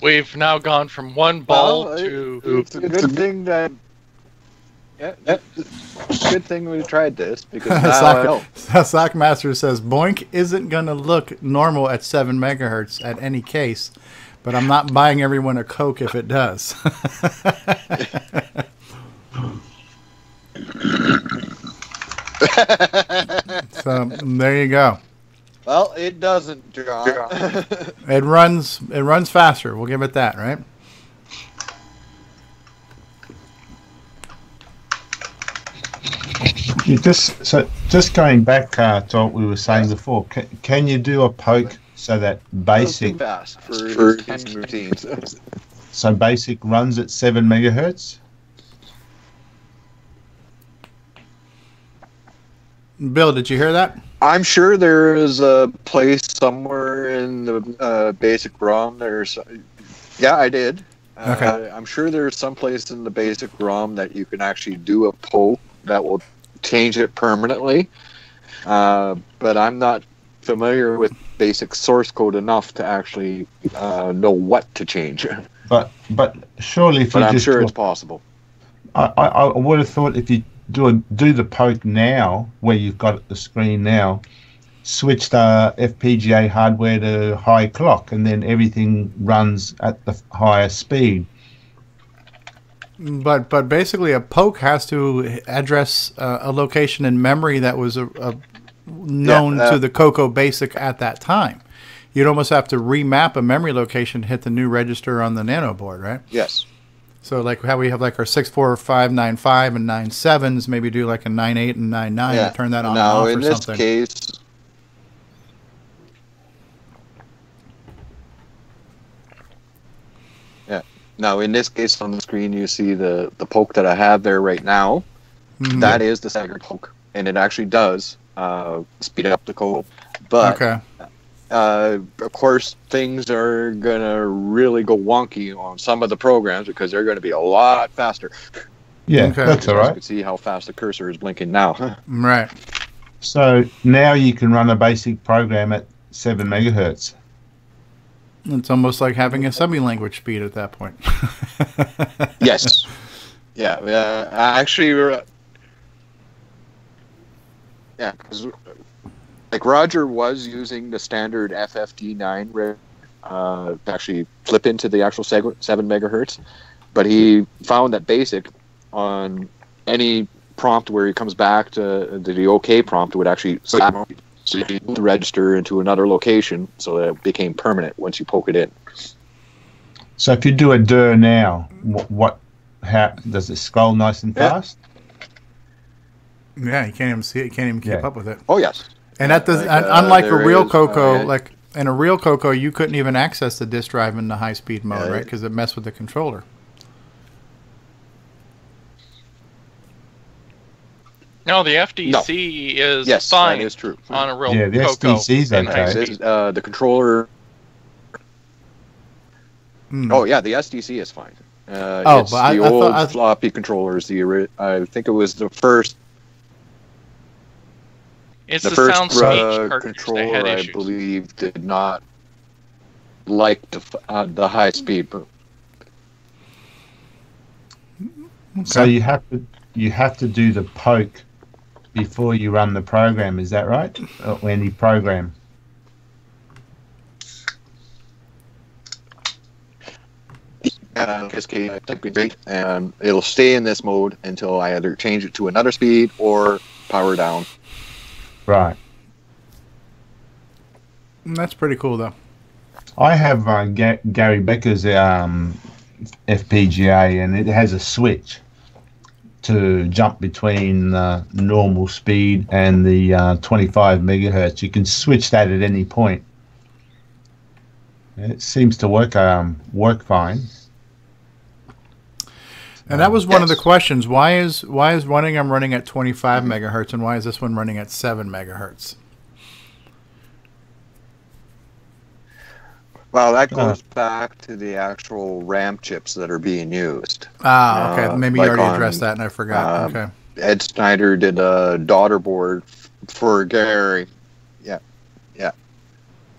We've now gone from one ball Well, to... It's a good thing that... Yeah, it's a good thing we tried this, because now I know. Sockmaster says, Boink isn't going to look normal at 7 megahertz at any case, but I'm not buying everyone a Coke if it does. So, there you go. Well, it doesn't, John. It runs faster. We'll give it that, right? Just going back to what we were saying before, can you do a poke so that basic fast for routines. so basic runs at 7 megahertz? Bill, did you hear that? I'm sure there is a place somewhere in the basic ROM. Yeah, I did. Okay. I'm sure there's some place in the basic ROM that you can actually do a poke that will change it permanently. But I'm not familiar with basic source code enough to actually know what to change. But surely if But you I'm just sure do it's possible. I would have thought if you do the poke now, where you've got the screen now, switch the FPGA hardware to high clock, and then everything runs at the higher speed. But basically, a poke has to address a location in memory that was known to the CoCo Basic at that time. You'd almost have to remap a memory location to hit the new register on the Nano board, right? Yes. So like how we have like our 64595 and 97s, maybe do like a 98 and 99 to turn that on and off or something. Now in this case, now in this case on the screen you see the poke that I have there right now. Mm-hmm. That is the staggered poke, and it actually does speed up the code. But okay. Of course, things are going to really go wonky on some of the programs because they're going to be a lot faster. Yeah, okay. That's all right. You can see how fast the cursor is blinking now. Right. So now you can run a basic program at 7 megahertz. It's almost like having a semi-language speed at that point. Yes. Yeah. Actually, yeah, because like Roger was using the standard FFD9 to actually flip into the actual 7 megahertz, but he found that basic on any prompt where he comes back to the OK prompt would actually move the register into another location, so that it became permanent once you poke it in. So if you do a dir now, how does it scroll nice and fast? Yeah, you can't even see it. You can't even keep up with it. Oh yes. And that does, unlike a real CoCo, like in a real CoCo, you couldn't even access the disk drive in the high-speed mode, right? Because it messed with the controller. No, the FDC is fine. That is true. On a real the CoCo. SDC's okay. The controller. Oh yeah, the SDC is fine. It's but the old floppy controllers. I think it was the first. It's the first controller, I believe, did not. like the high speed. So you have to do the poke before you run the program. Is that right? Or any program? In this case, I type in rate, and it'll stay in this mode until I either change it to another speed or power down. Right. That's pretty cool, though. I have Gary Becker's FPGA, and it has a switch to jump between normal speed and the 25 megahertz. You can switch that at any point. It seems to work fine. And that was one of the questions. Why is one of them running at 25 megahertz, and why is this one running at 7 megahertz? Well, that goes back to the actual RAM chips that are being used. Ah, okay. Maybe you like already addressed that, and I forgot. Okay. Ed Snyder did a daughter board for Gary. Yeah.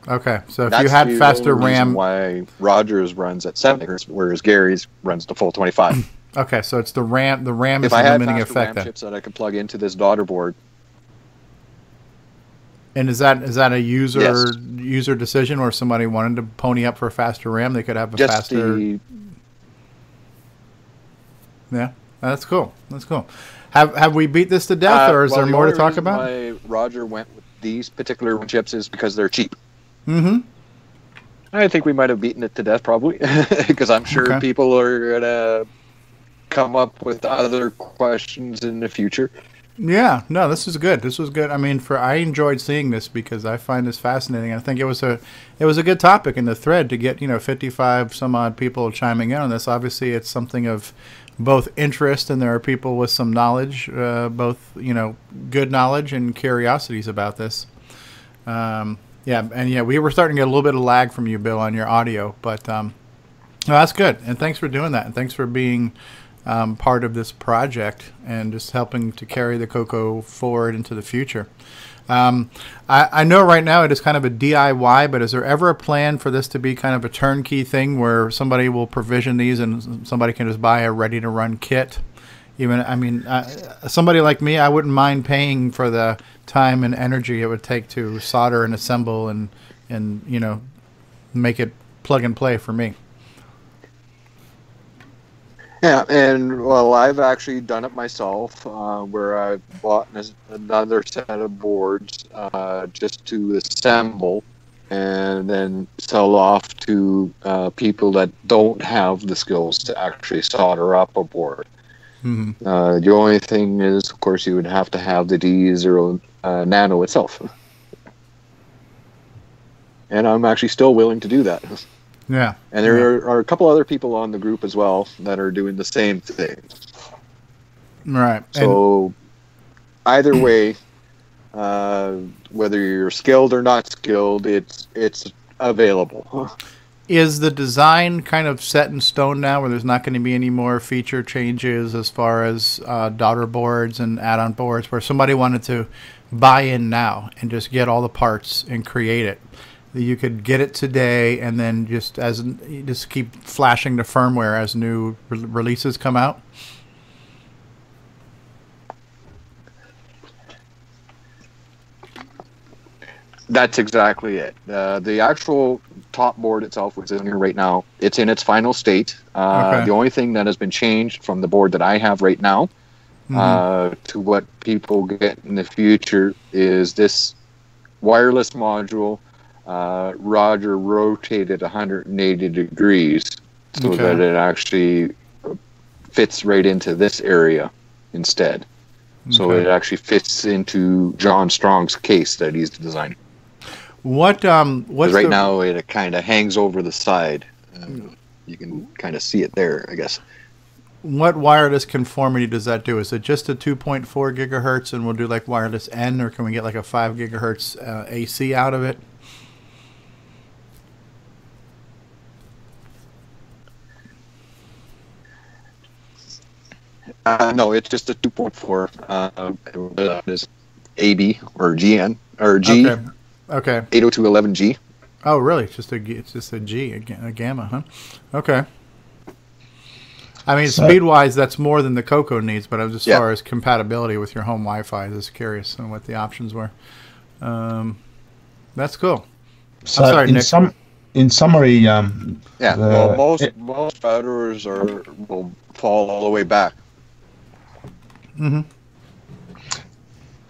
Okay, so if you had faster RAM, why Rogers runs at 7 megahertz, whereas Gary's runs the full 25. Okay, so it's the RAM. The RAM is the limiting effect. If I had faster RAM chips that I could plug into this daughter board. And is that a user decision, or if somebody wanted to pony up for a faster RAM, they could have a faster? Yeah, that's cool. That's cool. Have we beat this to death, or is there more to talk about? Why Roger went with these particular chips is because they're cheap. Mm-hmm. I think we might have beaten it to death, probably, because I'm sure people are gonna come up with other questions in the future. Yeah, no, this is good. This was good. I mean, I enjoyed seeing this because I find this fascinating. I think it was a good topic in the thread to get 55 some odd people chiming in on this. Obviously, it's something of both interest, and there are people with some knowledge, both good knowledge and curiosities about this. We were starting to get a little bit of lag from you, Bill, on your audio, but no, that's good. And thanks for doing that, and thanks for being part of this project and just helping to carry the CoCo forward into the future. I know right now it is kind of a DIY, but is there ever a plan for this to be kind of a turnkey thing where somebody will provision these and somebody can just buy a ready-to-run kit? Somebody like me, I wouldn't mind paying for the time and energy it would take to solder and assemble and make it plug and play for me. Yeah, and well, I've actually done it myself, where I bought another set of boards just to assemble and then sell off to people that don't have the skills to actually solder up a board. Mm-hmm. The only thing is, of course, you would have to have the D0 Nano itself. And I'm actually still willing to do that. Yeah. And there are a couple other people on the group as well that are doing the same thing. Right. So either way, whether you're skilled or not skilled, it's available. Is the design kind of set in stone now, where there's not going to be any more feature changes as far as daughter boards and add-on boards, where somebody wanted to buy in now and just get all the parts and create it? You could get it today and then just keep flashing the firmware as new releases come out? That's exactly it. The actual top board itself, which is in here right now, it's in its final state. The only thing that has been changed from the board that I have right now to what people get in the future is this wireless module. Roger rotated 180 degrees so that it actually fits right into this area instead. So it actually fits into John Strong's case that he's designed. What's right now it kind of hangs over the side. You can kind of see it there, I guess. What wireless conformity does that do? Is it just a 2.4 gigahertz and we'll do like wireless N, or can we get like a 5 gigahertz AC out of it? No, it's just a 2.4. Is AB or GN or G. Okay. 802.11G. Oh, really? It's just a G, a gamma, huh? Okay. I mean, speed-wise, that's more than the CoCo needs, but as far as compatibility with your home Wi-Fi, I was just curious on what the options were. That's cool. So I'm sorry, Nick. In summary, most routers will fall all the way back. Mm-hmm.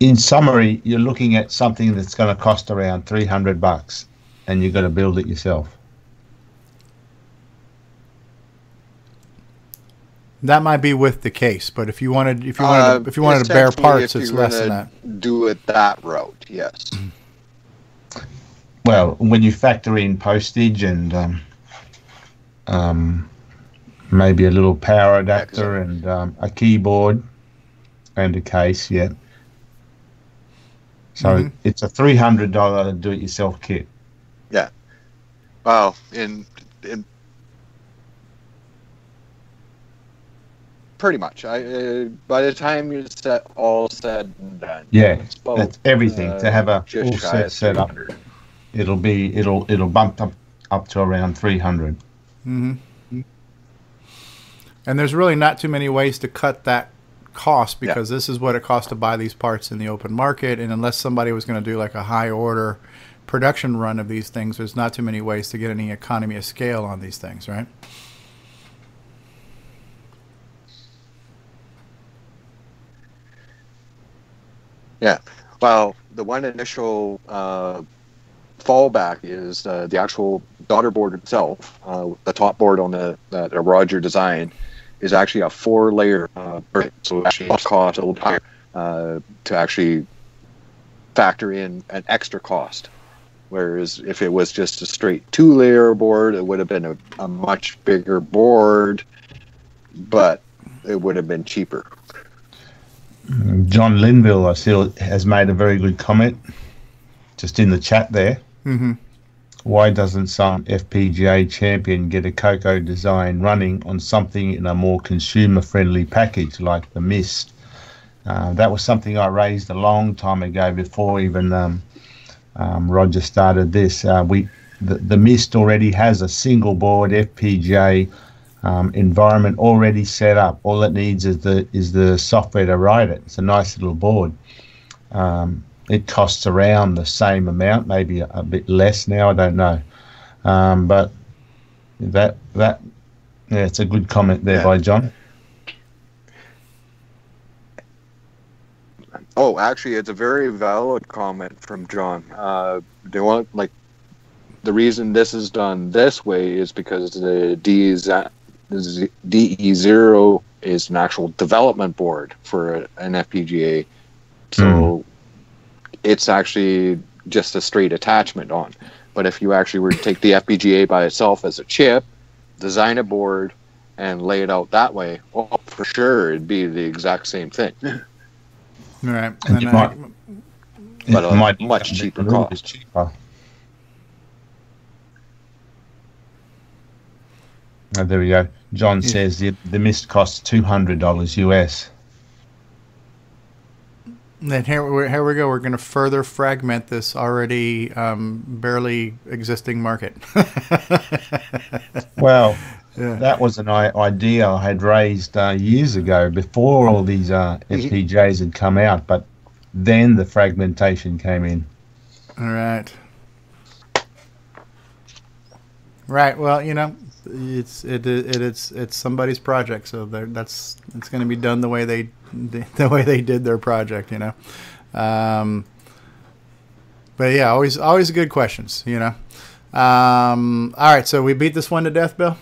In summary, you're looking at something that's going to cost around $300, and you're going to build it yourself. That might be with the case, but if you wanted to bear parts, it's less than that. Do it that route, yes. Well, when you factor in postage and maybe a little power adapter and a keyboard and a case, yeah. So it's a $300 do-it-yourself kit. Yeah. Well, in pretty much. By the time you all said and done, that's everything to have a full set up. It'll bump up to around 300. Mm-hmm. And there's really not too many ways to cut that cost because this is what it costs to buy these parts in the open market. And unless somebody was going to do like a high order production run of these things, there's not too many ways to get any economy of scale on these things, right? Yeah. Well, the one initial fallback is the actual daughter board itself. The top board on that Roger designed is actually a 4-layer so it actually costs a little higher to actually factor in an extra cost. Whereas if it was just a straight 2-layer board, it would have been a much bigger board, but it would have been cheaper. John Linville, I see, has made a very good comment just in the chat there. Mm-hmm. Why doesn't some FPGA champion get a CoCo design running on something in a more consumer-friendly package like the Mist? That was something I raised a long time ago before even Roger started this. The Mist already has a single board FPGA environment already set up. All it needs is the software to write it. It's a nice little board. It costs around the same amount, maybe a bit less now. I don't know, but it's a good comment there by John. Oh, actually, it's a very valid comment from John. They want the reason this is done this way is because the DE0 is an actual development board for an FPGA, so it's actually just a straight attachment on. But if you actually were to take the FPGA by itself as a chip, design a board, and lay it out that way, well, for sure it'd be the exact same thing. Right. But a much cheaper cost. Oh, there we go. John says the Mist costs $200 US. Then here we go. We're going to further fragment this already barely existing market. Well, that was an idea I had raised years ago before all these FPGAs had come out, but then the fragmentation came in. All right. Right. Well, it's somebody's project, so it's going to be done the way they did their project, but yeah, always good questions, all right, so we beat this one to death, Bill.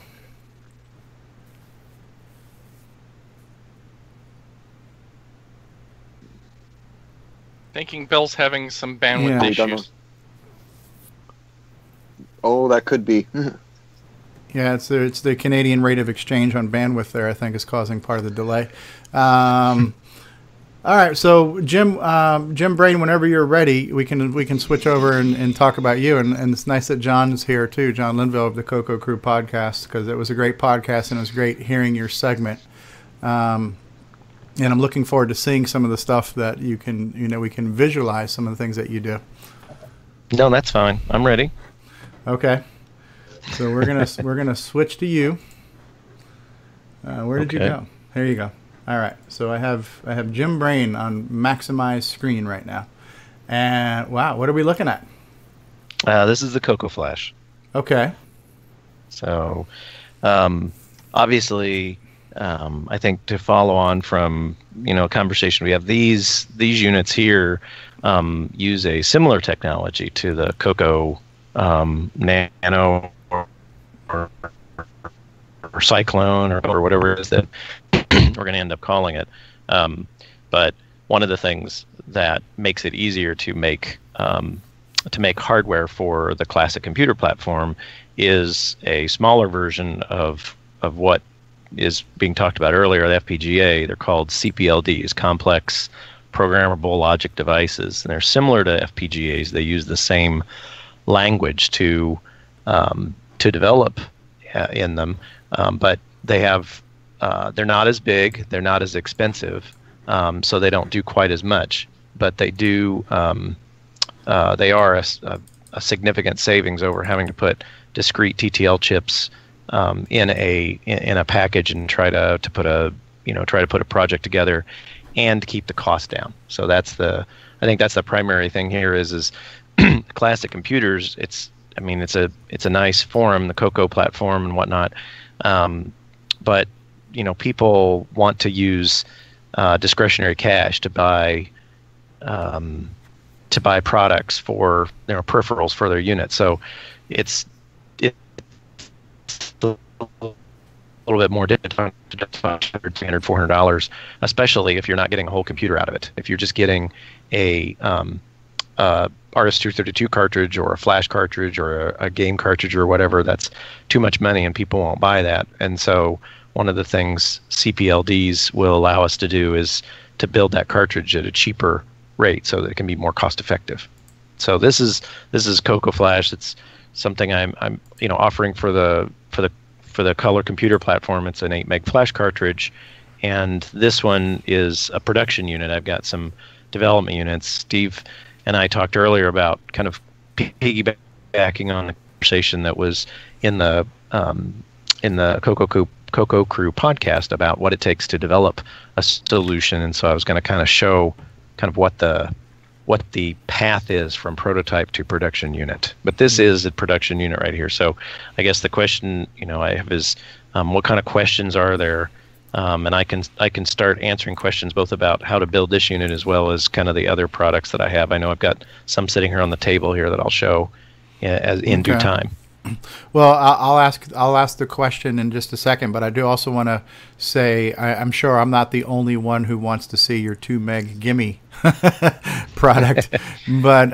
Thinking Bill's having some bandwidth issues. Oh, that could be. Yeah, it's the Canadian rate of exchange on bandwidth there, I think, is causing part of the delay. All right, so Jim Brain, whenever you're ready, we can switch over and talk about you. And it's nice that John's here too, John Linville of the CoCo Crew podcast, because it was a great podcast and it was great hearing your segment. And I'm looking forward to seeing some of the stuff that we can visualize some of the things that you do. No, that's fine. I'm ready. Okay. So we're gonna switch to you. Where did you go? Here you go. All right. So I have Jim Brain on maximize screen right now, and wow, what are we looking at? This is the CoCo Flash. Okay. So, obviously, I think to follow on from a conversation we have, these units here use a similar technology to the CoCo Nano or Cyclone or whatever it is that we're going to end up calling it. But one of the things that makes it easier to make hardware for the classic computer platform is a smaller version of what is being talked about earlier, the FPGA. They're called CPLDs, complex programmable logic devices, and they're similar to FPGAs. They use the same language to develop in them, but they're not as big, they're not as expensive, so they don't do quite as much. But they do. They are a significant savings over having to put discrete TTL chips in a package and try to put a project together and keep the cost down. So I think that's the primary thing here is classic computers. It's a nice forum, the CoCo platform and whatnot, but people want to use discretionary cash to buy products for peripherals for their unit. So it's a little bit more difficult to justify $300, $400, especially if you're not getting a whole computer out of it. If you're just getting a RS-232 cartridge or a flash cartridge or a game cartridge or whatever, that's too much money and people won't buy that. And so one of the things CPLDs will allow us to do is to build that cartridge at a cheaper rate so that it can be more cost effective. So this is CoCo Flash. It's something I'm offering for the Color Computer platform. It's an 8 meg flash cartridge, and this one is a production unit. I've got some development units. Steve and I talked earlier about kind of piggybacking on the conversation that was in the CoCo Crew podcast about what it takes to develop a solution, and so I was going to kind of show kind of what the path is from prototype to production unit. But this is a production unit right here. So I guess the question I have is what kind of questions are there? And I can start answering questions both about how to build this unit as well as kind of the other products that I have. I know I've got some sitting here on the table here that I'll show in due time. Well, I'll ask the question in just a second, but I do also want to say I'm sure I'm not the only one who wants to see your 2 meg gimme product. But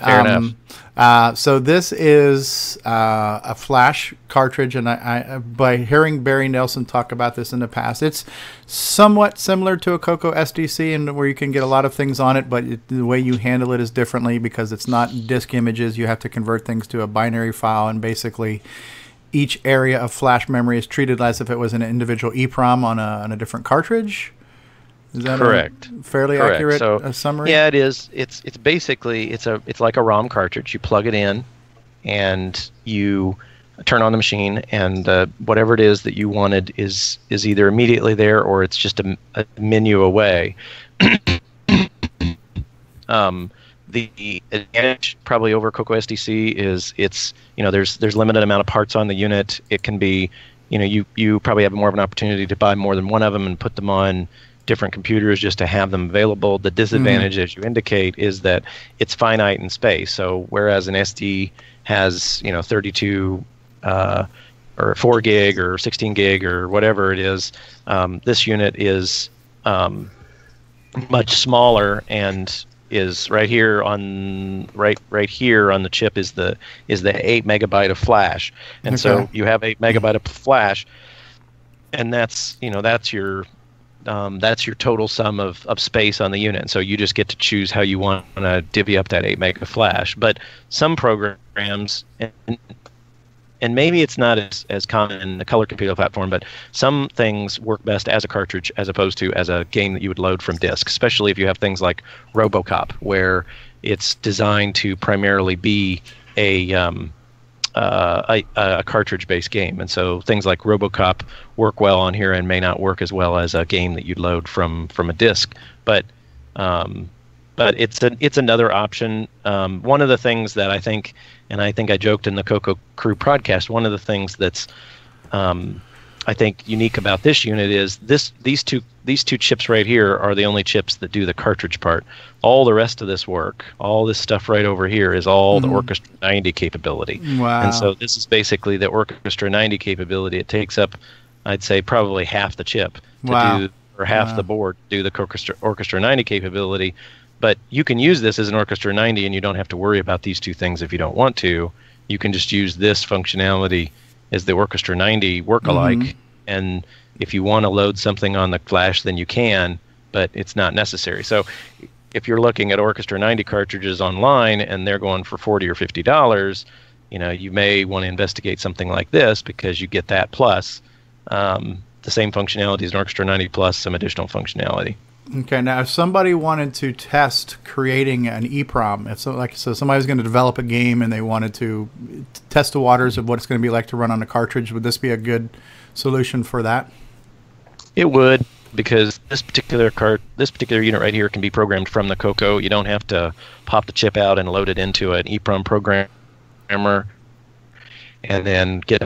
so this is a flash cartridge, and I by hearing Barry Nelson talk about this in the past, it's somewhat similar to a CoCo SDC, and where you can get a lot of things on it, but the way you handle it is differently because it's not disk images. You have to convert things to a binary file, and basically each area of flash memory is treated as if it was an individual EEPROM on a different cartridge. Is that correct? Fairly accurate summary? Yeah, it is. It's basically it's like a ROM cartridge. You plug it in, and you turn on the machine, and whatever it is that you wanted is either immediately there or it's just a menu away. The advantage probably over CoCo SDC is there's limited amount of parts on the unit. It can be you probably have more of an opportunity to buy more than one of them and put them on different computers just to have them available. The disadvantage, as you indicate, is that it's finite in space. So whereas an SD has 32 or 4 gig or 16 gig or whatever it is, this unit is much smaller and is right here on the chip is the 8 megabyte of flash, and so you have 8 megabyte of flash, and that's your total sum of space on the unit. And so you just get to choose how you want to divvy up that 8 meg of flash. But some programs, and maybe it's not as common in the Color Computer platform, but some things work best as a cartridge as opposed to as a game that you would load from disk, especially if you have things like RoboCop, where it's designed to primarily be a a cartridge-based game, and so things like RoboCop work well on here and may not work as well as a game that you'd load from a disc. But it's another option. One of the things that I think, and I think I joked in the CoCo Crew podcast, one of the things that's I think unique about this unit is these two chips right here are the only chips that do the cartridge part. All the rest of this work, all this stuff right over here, is all the Orchestra 90 capability. Wow. And so this is basically the Orchestra 90 capability. It takes up, I'd say, probably half the chip to do, or half the board to do the Orchestra 90 capability. But you can use this as an Orchestra 90, and you don't have to worry about these two things if you don't want to. You can just use this functionality as the Orchestra 90 work-alike, and if you want to load something on the flash, then you can, but it's not necessary. So if you're looking at Orchestra 90 cartridges online and they're going for $40 or $50, you may want to investigate something like this, because you get that plus the same functionality as an Orchestra 90 plus some additional functionality. Okay, now if somebody wanted to test creating an EEPROM, so somebody's going to develop a game and they wanted to test the waters of what it's going to be like to run on a cartridge, would this be a good solution for that? It would, because this particular unit right here can be programmed from the CoCo. You don't have to pop the chip out and load it into an EEPROM programmer and then get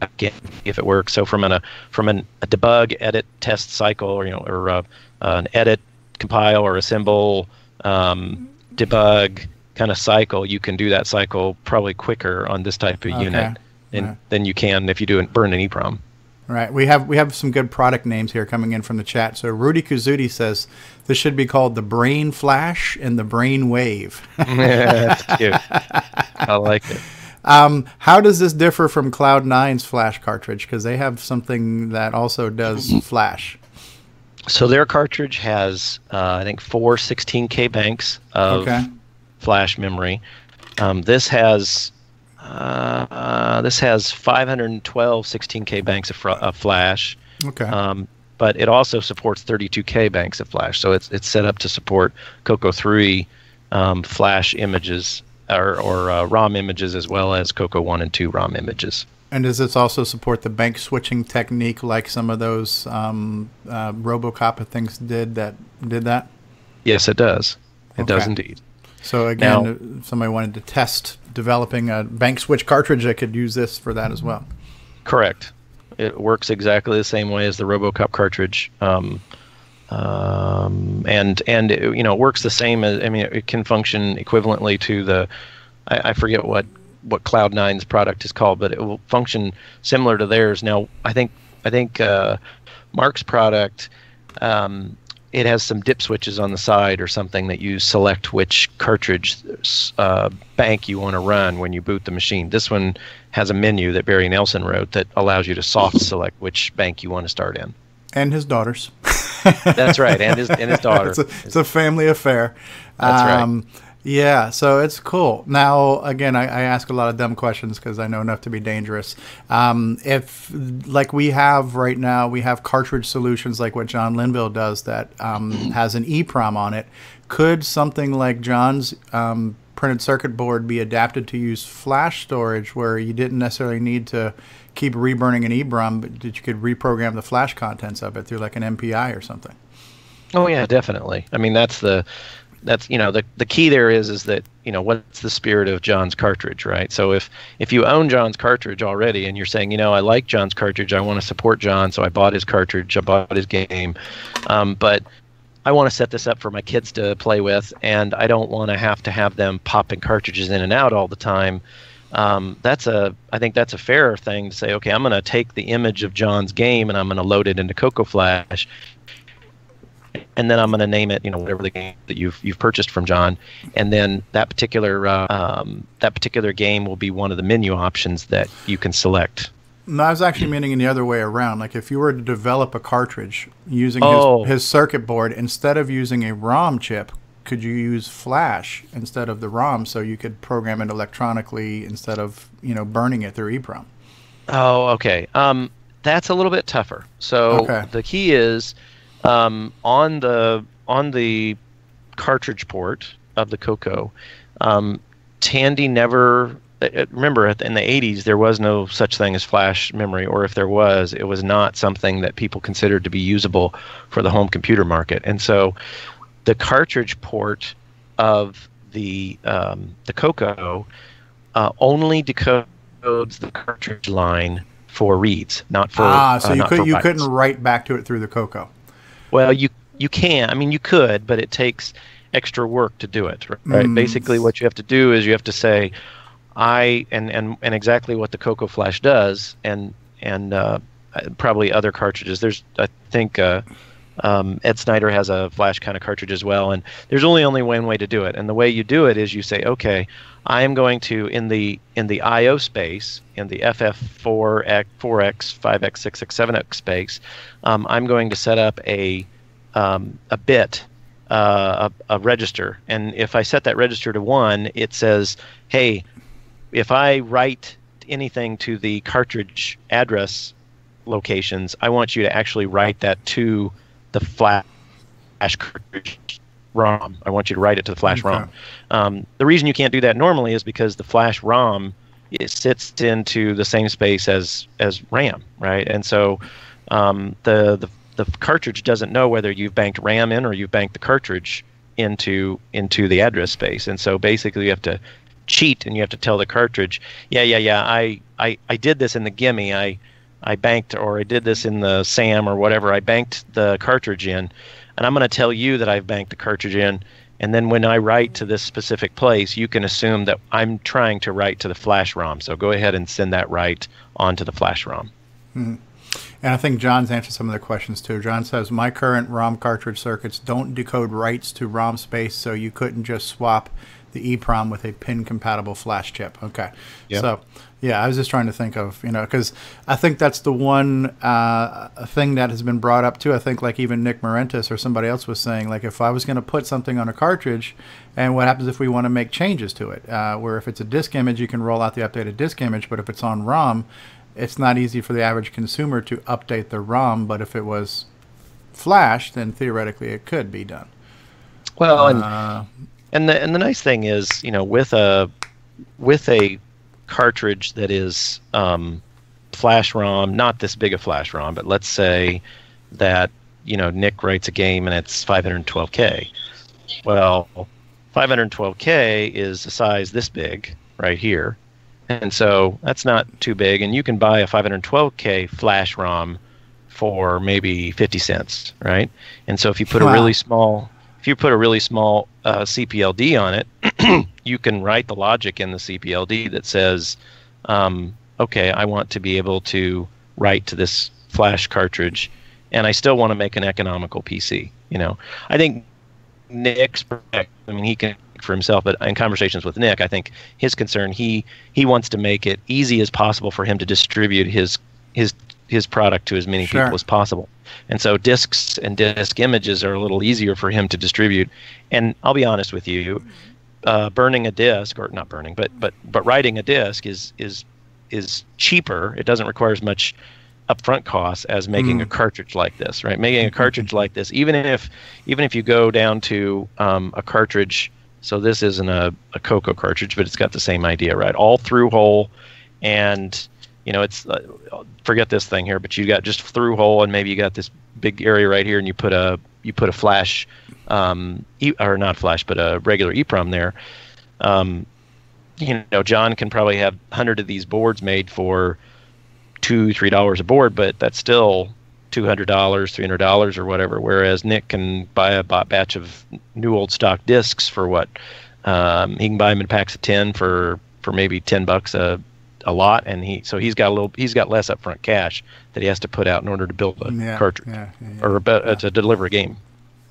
back in if it works. So from a debug, edit, test cycle, or an edit, compile, or assemble, debug kind of cycle, you can do that cycle probably quicker on this type of unit than you can if you burn an EEPROM. All right, we have some good product names here coming in from the chat. So Rudy Kuzuti says this should be called the Brain Flash and the Brain Wave. That's cute. I like it. How does this differ from Cloud9's flash cartridge? Because they have something that also does flash. So their cartridge has, I think, 4 16K banks of flash memory. This has 512 16K banks of flash. Okay. But it also supports 32K banks of flash. So it's set up to support CoCo 3 flash images or ROM images, as well as CoCo 1 and 2 ROM images. And does this also support the bank switching technique like some of those RoboCop things did that? Yes, it does. It does indeed. So again, if somebody wanted to test developing a bank switch cartridge, they could use this for that as well. Correct. It works exactly the same way as the RoboCop cartridge, and it works the same as. I mean, it can function equivalently to the. I forget what Cloud9's product is called, but it will function similar to theirs. Now, I think Mark's product, it has some dip switches on the side or something that you select which cartridge bank you want to run when you boot the machine. This one has a menu that Barry Nelson wrote that allows you to soft select which bank you want to start in. And his daughters. That's right, and his daughter. It's a family affair. That's right. Yeah, so it's cool. Now, again, I ask a lot of dumb questions because I know enough to be dangerous. If, like we have right now, we have cartridge solutions like what John Linville does that has an EEPROM on it, could something like John's printed circuit board be adapted to use flash storage where you didn't necessarily need to keep reburning an EEPROM, but that you could reprogram the flash contents of it through like an MPI or something? Oh, yeah, definitely. I mean, that's the key there is that, what's the spirit of John's cartridge, right? So if you own John's cartridge already and you're saying, I like John's cartridge, I want to support John, so I bought his cartridge, I bought his game, but I want to set this up for my kids to play with, and I don't want to have them popping cartridges in and out all the time. I think that's a fair thing to say, okay, I'm going to take the image of John's game and I'm going to load it into CoCo Flash, and then I'm going to name it, whatever the game that you've purchased from John, and then that particular game will be one of the menu options that you can select. No, I was actually meaning in the other way around. Like if you were to develop a cartridge using his circuit board, instead of using a ROM chip, could you use flash instead of the ROM so you could program it electronically instead of burning it through EEPROM? Oh, okay. That's a little bit tougher. So the key is on the cartridge port of the CoCo, Tandy never remember in the 80s there was no such thing as flash memory, or if there was, it was not something that people considered to be usable for the home computer market. And so the cartridge port of the CoCo only decodes the cartridge line for reads, not for so you couldn't write back to it through the CoCo. Well, you can. I mean, you could, but it takes extra work to do it. Right. Basically, what you have to do is you have to say, and exactly what the CoCo Flash does, and probably other cartridges. There's, I think, Ed Snyder has a Flash kind of cartridge as well, and there's only one way to do it. And the way you do it is you say, okay, I am going to in the I/O space, in the FF4X, 4X, 5X, 6X, 7X space, I'm going to set up a bit, a register, and if I set that register to 1, it says, hey, if I write anything to the cartridge address locations, I want you to actually write that to the flash cartridge ROM. I want you to write it to the flash ROM. The reason you can't do that normally is because the flash ROM, it sits into the same space as RAM, right? And so the cartridge doesn't know whether you've banked RAM in or you've banked the cartridge into the address space. And so basically you have to cheat, and you have to tell the cartridge, I did this in the gimme, I banked, or I did this in the SAM or whatever, I banked the cartridge in, and I'm going to tell you that I've banked the cartridge in, and then when I write to this specific place, you can assume that I'm trying to write to the flash ROM. So go ahead and send that write onto the flash ROM. And I think John's answered some of the questions too. John says, my current ROM cartridge circuits don't decode writes to ROM space, so you couldn't just swap the EEPROM with a pin-compatible flash chip. Okay. Yep. So, yeah, I was just trying to think of, because I think that's the one thing that has been brought up too. I think like even Nick Morentis or somebody else was saying, like if I was going to put something on a cartridge, and what happens if we want to make changes to it? Where if it's a disk image, you can roll out the updated disk image, but if it's on ROM, it's not easy for the average consumer to update the ROM, but if it was flash, then theoretically it could be done. Well, and the nice thing is, with a cartridge that is flash ROM, not this big a flash ROM, but let's say that Nick writes a game and it's 512K. Well, 512K is a size this big right here, and so that's not too big. And you can buy a 512K flash ROM for maybe 50 cents, right? And so if you put a really small CPLD on it, you can write the logic in the CPLD that says, okay, I want to be able to write to this flash cartridge, and I still want to make an economical PC. I think Nick's, he can speak for himself, but in conversations with Nick, I think his concern, he wants to make it easy as possible for him to distribute his product to as many people as possible. And so discs and disk images are a little easier for him to distribute. And I'll be honest with you, burning a disk, or not burning, but writing a disk is cheaper. It doesn't require as much upfront costs as making a cartridge like this, right? Making a cartridge like this, even if you go down to a cartridge. So this isn't a CoCo cartridge, but it's got the same idea, right? All through hole, and it's forget this thing here, but you got just through hole, and maybe you got this big area right here, and you put a flash, or not flash, but a regular EEPROM there. John can probably have 100 of these boards made for $2-3 a board, but that's still $200, $300 or whatever. Whereas Nick can buy a batch of new old stock discs for what? He can buy them in packs of 10 for maybe $10 a lot, and he's got less upfront cash that he has to put out in order to build a cartridge or to deliver a game.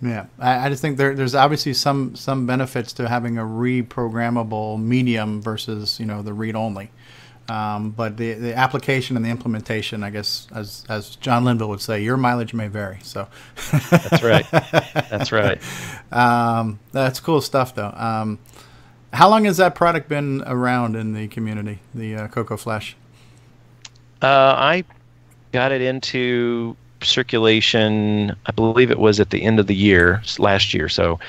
Yeah, I just think there's obviously some benefits to having a reprogrammable medium versus the read only, but the application and the implementation, I guess, as John Linville would say, your mileage may vary. So that's right. That's right. That's cool stuff, though. How long has that product been around in the community, the CoCo Flash? I got it into circulation, I believe it was at the end of the year, last year, so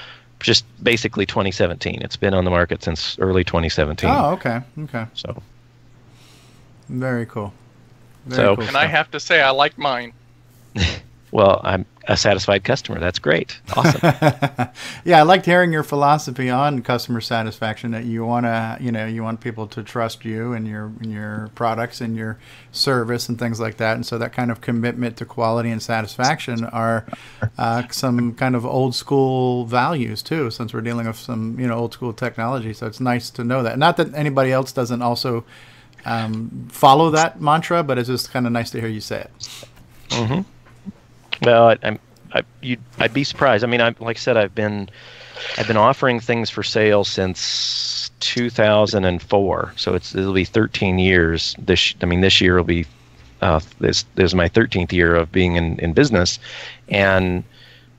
just basically 2017. It's been on the market since early 2017. Oh, okay. Okay. So very cool. So- cool And I stuff. have to say, I like mine. well, I'm a satisfied customer. That's great. Awesome. Yeah, I liked hearing your philosophy on customer satisfaction. That you want to, you want people to trust you and your products and your service and things like that. And so that kind of commitment to quality and satisfaction are some kind of old school values too. Since we're dealing with some old school technology, so it's nice to know that. Not that anybody else doesn't also follow that mantra, but it's just kind of nice to hear you say it. Mm-hmm. Well, I'd be surprised. I mean, like I said, I've been offering things for sale since 2004. So it'll be 13 years. This year will be this is my 13th year of being in business, and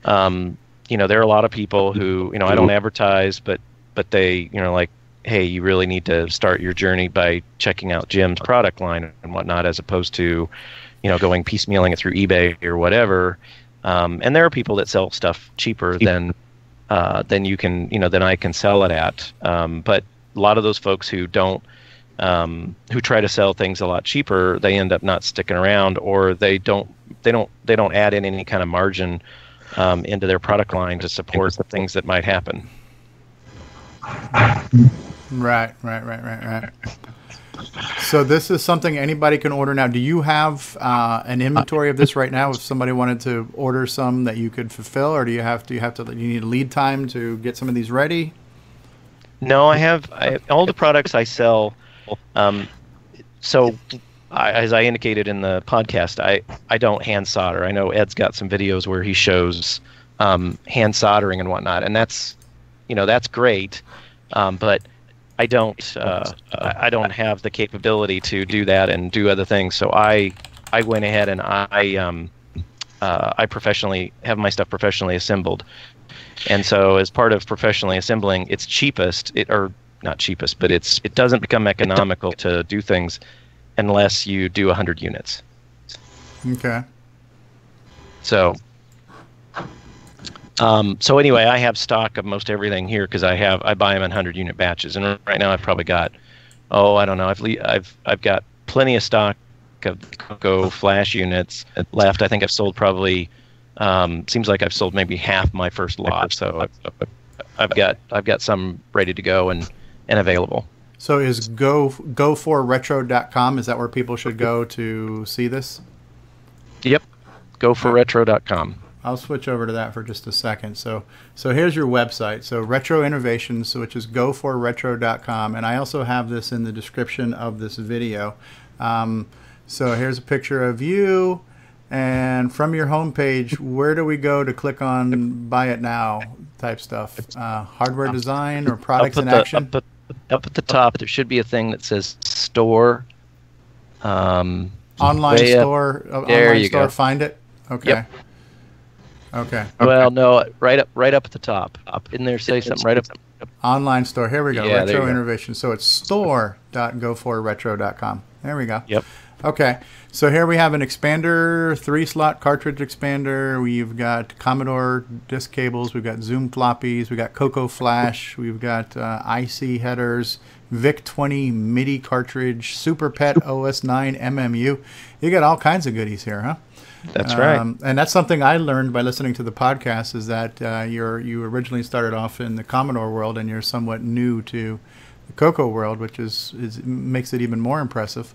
there are a lot of people who I don't advertise, but they like, hey, you really need to start your journey by checking out Jim's product line and whatnot, as opposed to going piecemealing it through eBay or whatever. And there are people that sell stuff cheaper than you can, than I can sell it at. But a lot of those folks who don't, who try to sell things a lot cheaper, they end up not sticking around, or they don't add in any kind of margin into their product line to support the things that might happen. Right. So this is something anybody can order now. Do you have an inventory of this right now? If somebody wanted to order some that you could fulfill, or do you need a lead time to get some of these ready? No, I have all the products I sell. As I indicated in the podcast, I don't hand solder. I know Ed's got some videos where he shows hand soldering and whatnot, and that's great. But I don't have the capability to do that and do other things. So I went ahead and I professionally have my stuff professionally assembled. And so as part of professionally assembling, it's cheapest, or not cheapest, but it doesn't become economical to do things unless you do 100 units. Okay. So anyway, I have stock of most everything here because I buy them in 100-unit batches, and right now I've probably got, I don't know, I've got plenty of stock of CoCo Flash units left. I think I've sold probably, seems like I've sold maybe half my first lot, so I've got some ready to go and available. So is go4retro.com, is that where people should go to see this? Yep, go4retro.com. I'll switch over to that for just a second. So here's your website. So Retro Innovations, which is go4retro.com, and I also have this in the description of this video. So here's a picture of you, and from your homepage, where do we go to click on Buy It Now type stuff? Hardware design or products in action? Up at the top, there should be a thing that says store. Online way store. There Online you store. go. Find it. Okay. Yep. Okay. Well, no, right up at the top. In there, say something right up. Online store. Here we go. Yeah, there you Retro go. Innovation. So it's store.go4retro.com. There we go. Yep. Okay. So here we have an expander, 3-slot cartridge expander. We've got Commodore disk cables. We've got Zoom floppies. We've got CoCo Flash. We've got IC headers, VIC-20 MIDI cartridge, Super Pet OS 9 MMU. You got all kinds of goodies here, huh? That's right. And that's something I learned by listening to the podcast, is that you originally started off in the Commodore world, and you're somewhat new to the CoCo world, which makes it even more impressive.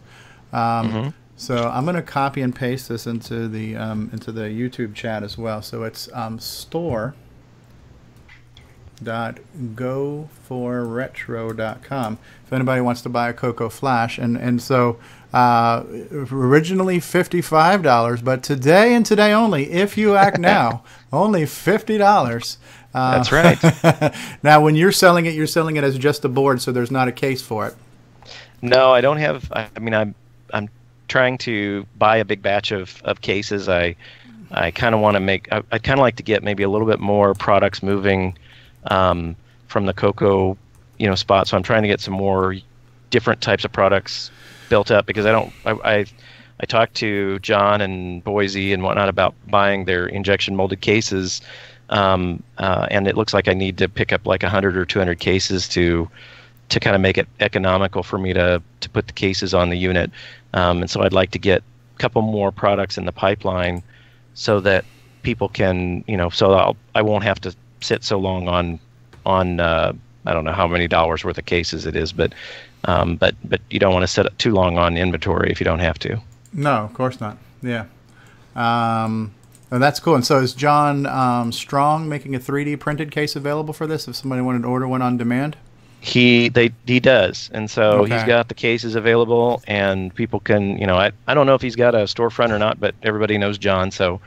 So I'm going to copy and paste this into the YouTube chat as well. So it's store.go4retro.com if anybody wants to buy a CoCo Flash. And so originally $55, but today and today only, if you act now, only $50. That's right. Now, when you're selling it as just a board, so there's not a case for it. No, I don't have. I mean, I'm trying to buy a big batch of cases. I kind of want to make. I'd kind of like to get maybe a little bit more products moving from the CoCo, spot. So I'm trying to get some more different types of products built up, because I talked to John and Boise and whatnot about buying their injection molded cases, and it looks like I need to pick up like 100 or 200 cases to kind of make it economical for me to put the cases on the unit. And so I'd like to get a couple more products in the pipeline so that people can, so I won't have to sit so long on I don't know how many dollars worth of cases it is, but you don't want to sit too long on inventory if you don't have to. No, of course not. Yeah. Oh, that's cool. And so is John Strong making a 3D printed case available for this if somebody wanted to order one on demand? He does, and so he's got the cases available, and people can, I don't know if he's got a storefront or not, but everybody knows John, so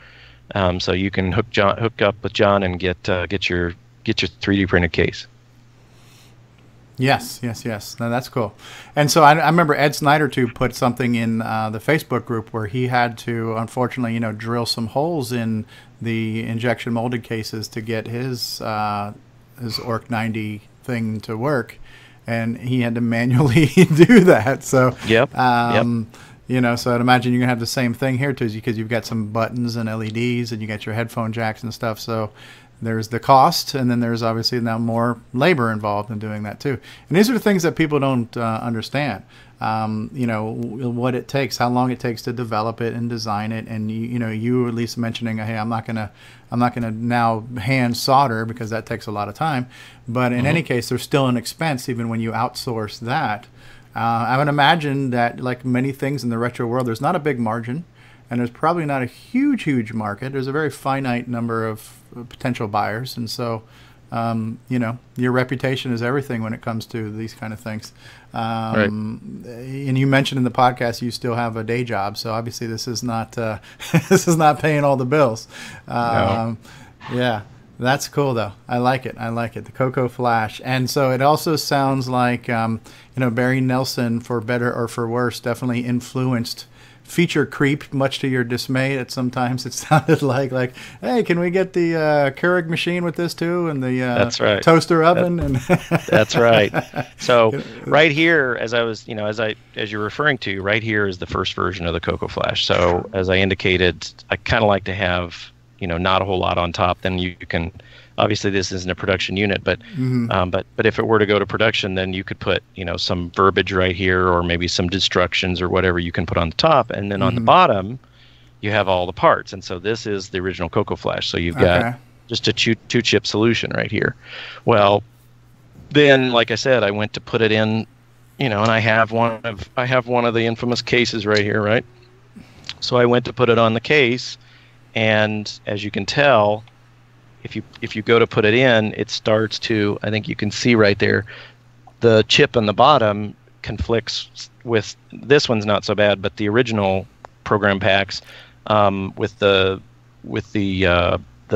you can hook up with John and get your 3D printed case. Yes. No, that's cool. And so I remember Ed Snyder too put something in the Facebook group where he had to, unfortunately, drill some holes in the injection molded cases to get his ORC 90 thing to work, and he had to manually do that. So yep. So I'd imagine you're gonna have the same thing here too, because you've got some buttons and LEDs, and you got your headphone jacks and stuff. So there's the cost, and then there's obviously now more labor involved in doing that too. And these are the things that people don't understand. What it takes, how long it takes to develop it and design it, and you at least mentioning, hey, I'm not gonna now hand solder because that takes a lot of time. But in any case, there's still an expense even when you outsource that. I would imagine that, like many things in the retro world, there's not a big margin, and there's probably not a huge market. There's a very finite number of potential buyers, and so your reputation is everything when it comes to these kind of things. Right. And you mentioned in the podcast you still have a day job, so obviously this is not paying all the bills. No. Yeah, that's cool though. I like it. The CoCo Flash, and so it also sounds like Barry Nelson, for better or for worse, definitely influenced feature creep, much to your dismay. At sometimes it sounded like, hey, can we get the Keurig machine with this too, and the that's right. toaster oven? That's right. So right here, as you're referring to, right here is the first version of the CoCo Flash. So as I indicated, I kind of like to have not a whole lot on top. Then you can. Obviously, this isn't a production unit, but but if it were to go to production, then you could put some verbiage right here, or maybe some instructions or whatever you can put on the top, and then on the bottom, you have all the parts. And so this is the original CoCo Flash. So you've got just a two-chip solution right here. Well, then, like I said, I went to put it in, and I have one of the infamous cases right here, right? So I went to put it on the case, and as you can tell, if you go to put it in, it starts to, I think you can see right there, the chip on the bottom conflicts with, this one's not so bad, but the original program packs with the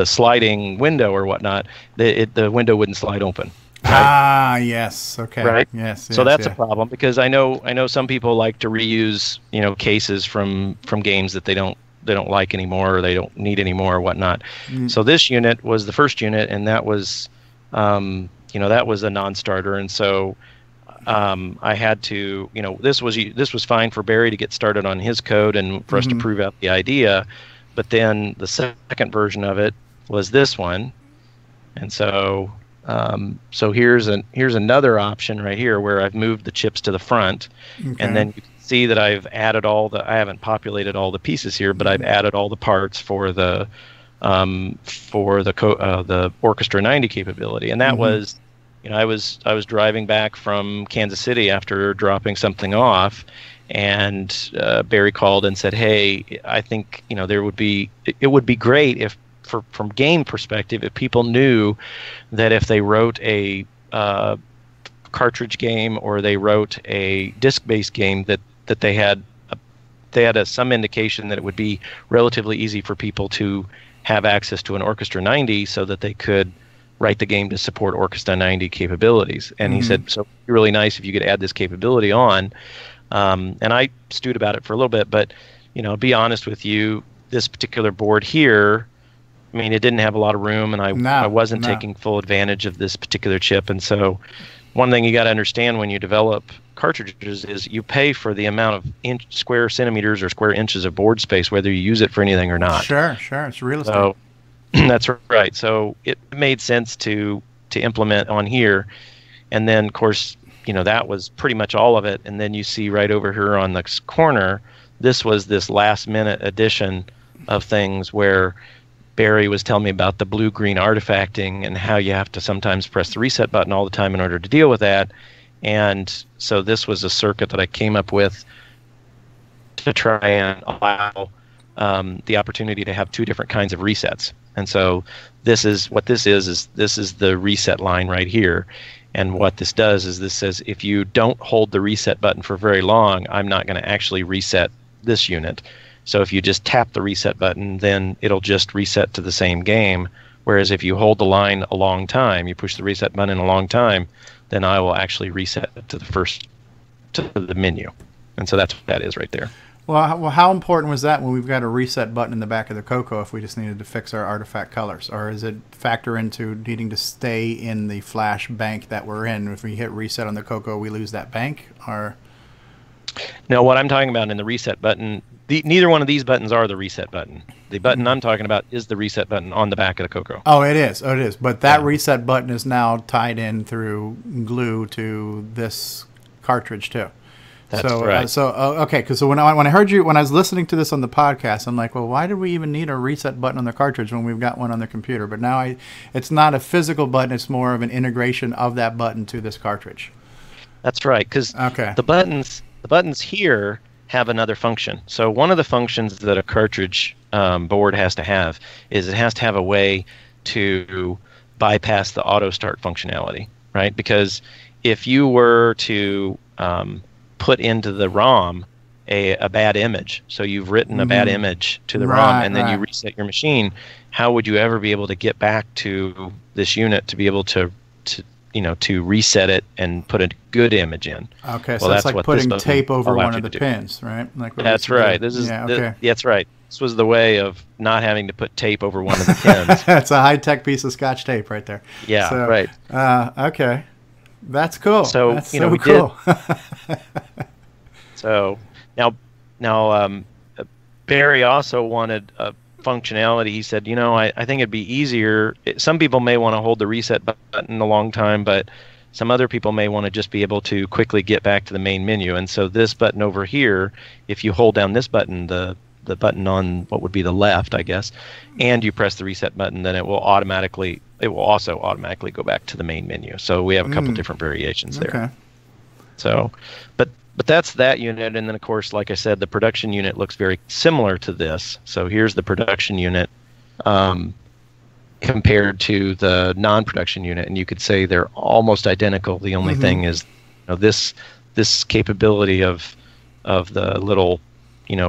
sliding window or whatnot, the window wouldn't slide open. Right? Yes. Okay. Right. Yes. So that's a problem, because I know some people like to reuse cases from games that they don't like anymore, or they don't need anymore, or whatnot. So this unit was the first unit, and that was that was a non-starter, and so I had to, this was fine for Barry to get started on his code and for us to prove out the idea, but then the second version of it was this one, and so here's another option right here where I've moved the chips to the front, and then you can see that I've added I haven't populated all the pieces here, but I've added all the parts for the Orchestra 90 capability, and that was, I was driving back from Kansas City after dropping something off, and Barry called and said, hey, I think it would be great if, from game perspective, if people knew that if they wrote a cartridge game or they wrote a disc-based game, that they had some indication that it would be relatively easy for people to have access to an Orchestra 90 so that they could write the game to support Orchestra 90 capabilities. And he said, so it'd be really nice if you could add this capability on. And I stewed about it for a little bit, but to be honest with you, this particular board here, I mean, it didn't have a lot of room, and I wasn't taking full advantage of this particular chip. And so one thing you got to understand when you develop cartridges is you pay for the amount of square centimeters or square inches of board space, whether you use it for anything or not. Sure. It's real estate. That's right. So it made sense to implement on here, and then of course, that was pretty much all of it. And then you see right over here on the corner, this was this last minute addition of things where Barry was telling me about the blue-green artifacting and how you have to sometimes press the reset button all the time in order to deal with that. And so this was a circuit that I came up with to try and allow the opportunity to have two different kinds of resets. And so this is the reset line right here. And what this does is this says if you don't hold the reset button for very long, I'm not going to actually reset this unit. So if you just tap the reset button, then it'll just reset to the same game. Whereas if you hold the line a long time, you push the reset button a long time, then I will actually reset to the menu. And so that's what that is right there. Well, how important was that when we've got a reset button in the back of the CoCo if we just needed to fix our artifact colors? Or is it factor into needing to stay in the flash bank that we're in? If we hit reset on the CoCo, we lose that bank? Or no, what I'm talking about in the reset button, neither one of these buttons are the reset button. The button I'm talking about is the reset button on the back of the CoCo. Oh, it is. Oh, it is. But that reset button is now tied in through glue to this cartridge too. That's right. Okay, because when I heard you, when I was listening to this on the podcast, I'm like, well, why did we even need a reset button on the cartridge when we've got one on the computer? But now it's not a physical button; it's more of an integration of that button to this cartridge. That's right, because the buttons here have another function. So one of the functions that a cartridge board has to have is it has to have a way to bypass the auto start functionality, right? Because if you were to put into the ROM a bad image, so you've written a bad image to the ROM and then you reset your machine, how would you ever be able to get back to this unit to be able to reset it and put a good image in? Okay, so that's like putting tape over one of the pins, right? Like that's right. That's right. This was the way of not having to put tape over one of the pins. That's a high-tech piece of Scotch tape right there. Yeah, right. Okay. That's cool. So that's we cool. did. So now Barry also wanted a functionality. He said, I think it'd be easier. Some people may want to hold the reset button a long time, but some other people may want to just be able to quickly get back to the main menu. And so this button over here, if you hold down this button, the button on what would be the left, I guess, and you press the reset button, then it will also automatically go back to the main menu. So we have a couple different variations there. Okay. So, but that's that unit, and then of course, like I said, the production unit looks very similar to this. So here's the production unit compared to the non-production unit, and you could say they're almost identical. The only thing is, this capability of the little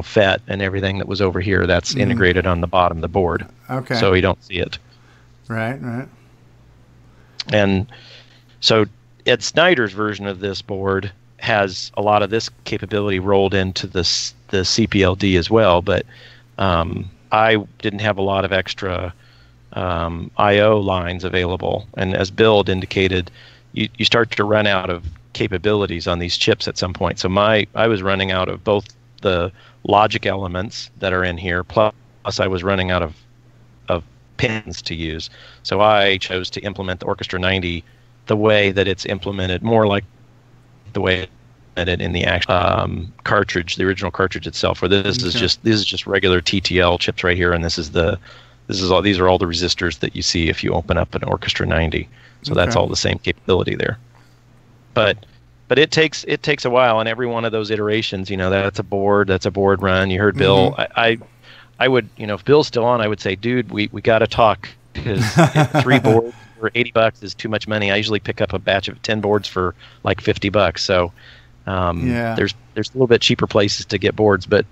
FET and everything that was over here, that's integrated on the bottom of the board. Okay. So you don't see it. Right. And so Ed Snyder's version of this board has a lot of this capability rolled into the CPLD as well, but I didn't have a lot of extra I/O lines available. And as Bill had indicated, you start to run out of capabilities on these chips at some point. So I was running out of both the logic elements that are in here, plus I was running out of pins to use. So I chose to implement the Orchestra 90 the way that it's implemented, more like the way it in the actual cartridge, the original cartridge itself. Where this is just regular TTL chips right here, and these are all the resistors that you see if you open up an Orchestra 90. So that's all the same capability there. But it takes a while, and every one of those iterations, that's a board run. You heard Bill. I would, if Bill's still on, I would say, dude, we got to talk, because 3 boards for $80 is too much money. I usually pick up a batch of 10 boards for like $50. So there's a little bit cheaper places to get boards, but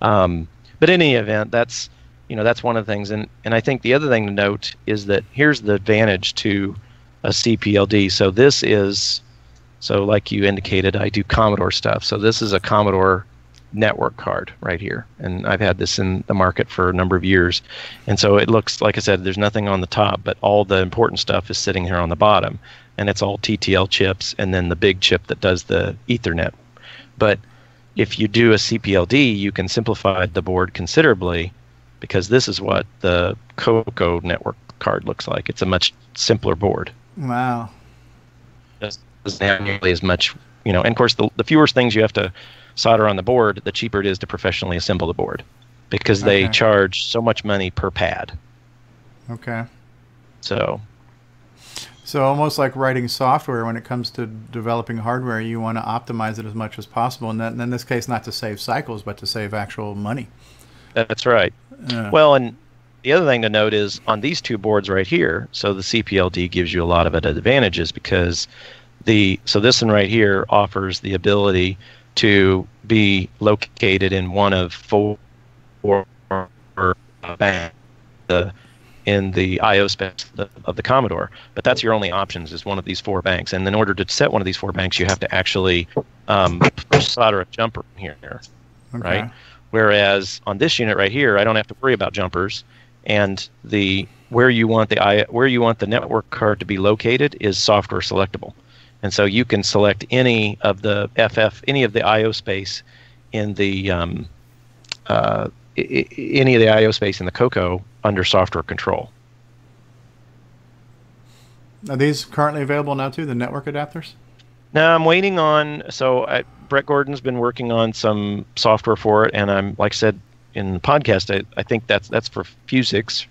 in any event, that's one of the things. And I think the other thing to note is that here's the advantage to a CPLD. So like you indicated, I do Commodore stuff. So this is a Commodore network card right here, and I've had this in the market for a number of years. And so it looks, like I said, there's nothing on the top, but all the important stuff is sitting here on the bottom, and it's all TTL chips and then the big chip that does the Ethernet. But if you do a CPLD, you can simplify the board considerably, because this is what the CoCo network card looks like. It's a much simpler board. Wow. It doesn't have nearly as much, and of course, the fewer things you have to solder on the board, the cheaper it is to professionally assemble the board, because they charge so much money per pad. Okay. So almost like writing software, when it comes to developing hardware, you want to optimize it as much as possible, and then in this case, not to save cycles, but to save actual money. That's right. Well, and the other thing to note is on these two boards right here, so the CPLD gives you a lot of advantages, because so this one right here offers the ability to be located in one of four banks in the I/O specs of the Commodore, but that's your only options, is one of these 4 banks. And in order to set one of these 4 banks, you have to actually solder a jumper in here, right? Whereas on this unit right here, I don't have to worry about jumpers, and where you want the network card to be located is software selectable, and so you can select any of the I/O space in the any of the I/O space in the CoCo under software control. Are these currently available now too, the network adapters? No, I'm waiting on. Brett Gordon's been working on some software for it, and I'm, like I said in the podcast, I think that's for Fuzzix.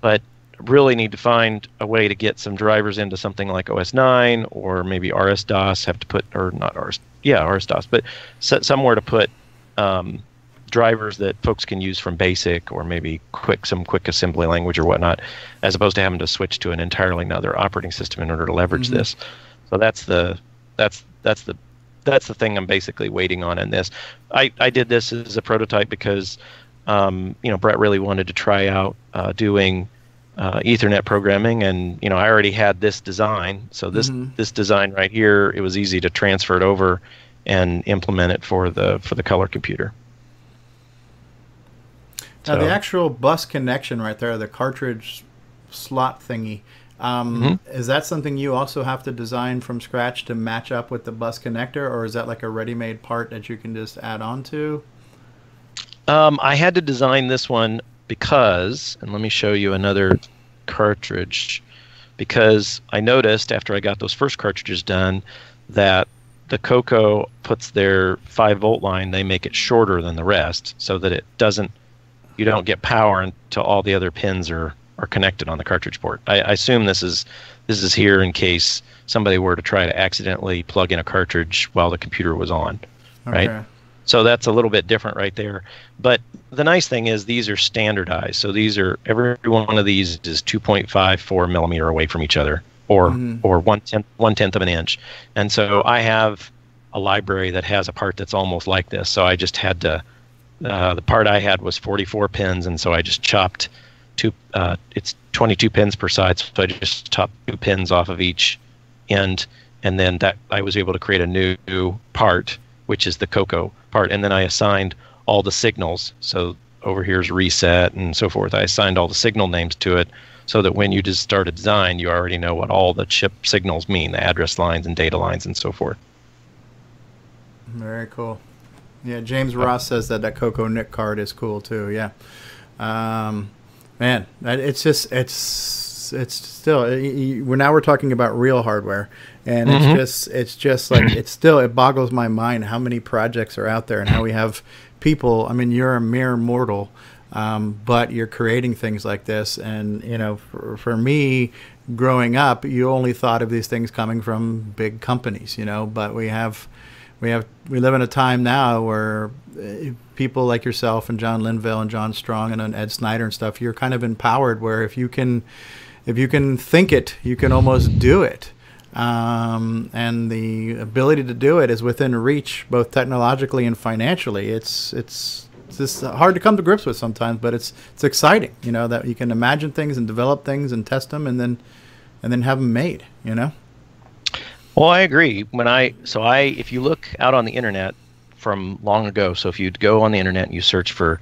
But really need to find a way to get some drivers into something like OS 9 or maybe RS-DOS. RS-DOS, but somewhere to put drivers that folks can use from BASIC, or maybe some quick assembly language or whatnot, as opposed to having to switch to an entirely another operating system in order to leverage this. So that's the thing I'm basically waiting on in this. I did this as a prototype because Brett really wanted to try out doing Ethernet programming, and I already had this design. So this design right here, it was easy to transfer it over and implement it for the color computer. Now, the actual bus connection right there, the cartridge slot thingy, is that something you also have to design from scratch to match up with the bus connector, or is that like a ready-made part that you can just add on to? I had to design this one because, and let me show you another cartridge, because I noticed after I got those first cartridges done that the CoCo puts their 5-volt line, they make it shorter than the rest so that you don't get power until all the other pins are connected on the cartridge port. I assume this is here in case somebody were to try to accidentally plug in a cartridge while the computer was on, right? So that's a little bit different right there. But the nice thing is these are standardized. So every one of these is 2.54 millimeter away from each other, or 1/10 of an inch. And so I have a library that has a part that's almost like this. So I just had to. The part I had was 44 pins, and so I just chopped it's 22 pins per side, so I just chopped 2 pins off of each end, and then that I was able to create a new part, which is the CoCo part, and then I assigned all the signals. So over here's reset and so forth. I assigned all the signal names to it, so that when you just start a design, you already know what all the chip signals mean, the address lines and data lines and so forth. Very cool. Yeah, James Ross says that CoCo NIC card is cool too. Yeah, man, it's still. We're talking about real hardware, and it's just like it boggles my mind how many projects are out there and how we have people. I mean, you're a mere mortal, but you're creating things like this, and for me, growing up, you only thought of these things coming from big companies, but we live in a time now where people like yourself and John Linville and John Strong and Ed Snyder and stuff, you're kind of empowered where if you can think it, you can almost do it. And the ability to do it is within reach, both technologically and financially. It's just hard to come to grips with sometimes, but it's exciting, that you can imagine things and develop things and test them and then have them made, Well, I agree. If you look out on the internet from long ago, so if you go on the internet and you search for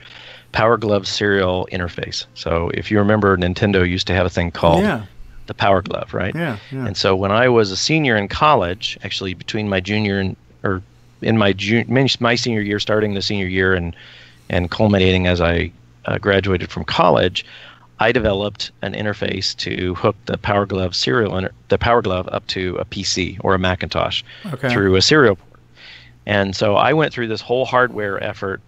Power Glove serial interface. So if you remember, Nintendo used to have a thing called the Power Glove, right? Yeah. And so when I was a senior in college, actually between my junior my senior year, starting the senior year, and and culminating as I graduated from college, I developed an interface to hook the Power Glove up to a PC or a Macintosh through a serial port. And so I went through this whole hardware effort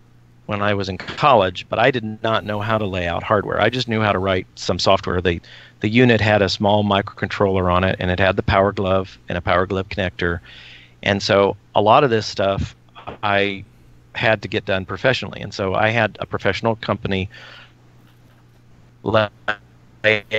when I was in college, but I did not know how to lay out hardware. I just knew how to write some software. The unit had a small microcontroller on it, and it had the Power Glove and a Power Glove connector. And so a lot of this stuff I had to get done professionally. And so I had a professional company lay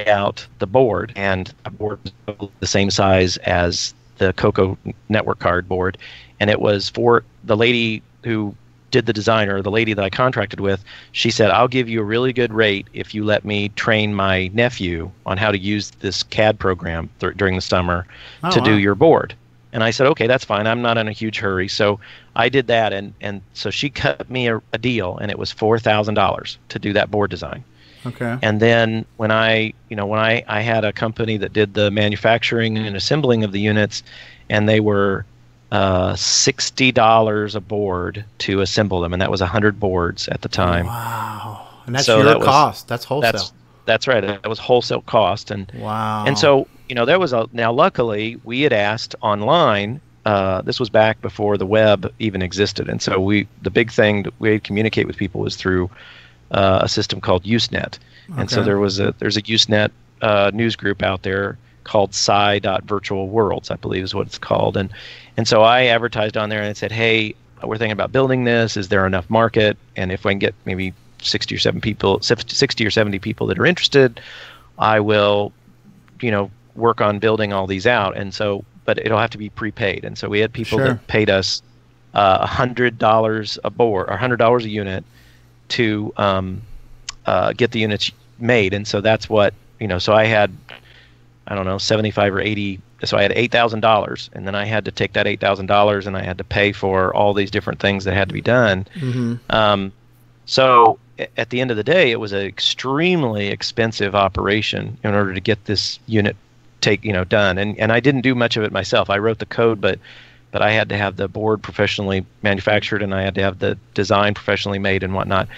out the board, and a board was the same size as the CoCo network card board. And it was for the lady who did the design, or the lady that I contracted with. She said, I'll give you a really good rate if you let me train my nephew on how to use this CAD program during the summer to do your board. And I said, okay, that's fine. I'm not in a huge hurry. So I did that. And so she cut me a deal, and it was $4,000 to do that board design. Okay. And then when I had a company that did the manufacturing and assembling of the units, and they were $60 a board to assemble them, and that was 100 boards at the time. Wow. And that's your cost. That's wholesale. That's right. That was wholesale cost. And wow. And so, there was now luckily we had asked online, this was back before the web even existed. And so the big thing that we communicate with people was through a system called Usenet. And so there's a Usenet news group out there called Sci.virtualworlds, I believe is what it's called. And so I advertised on there and it said, hey, we're thinking about building this. Is there enough market? And if I can get maybe 60 or 70 people that are interested, I will, work on building all these out. And so, but it'll have to be prepaid. And so we had people that paid us $100 a board, or $100 a unit to get the units made. And so that's what, so I had, I don't know, 75 or 80. So I had $8,000, and then I had to take that $8,000 and I had to pay for all these different things that had to be done. Mm-hmm. So at the end of the day, it was an extremely expensive operation in order to get this unit done. And I didn't do much of it myself. I wrote the code, but I had to have the board professionally manufactured, and I had to have the design professionally made and whatnot.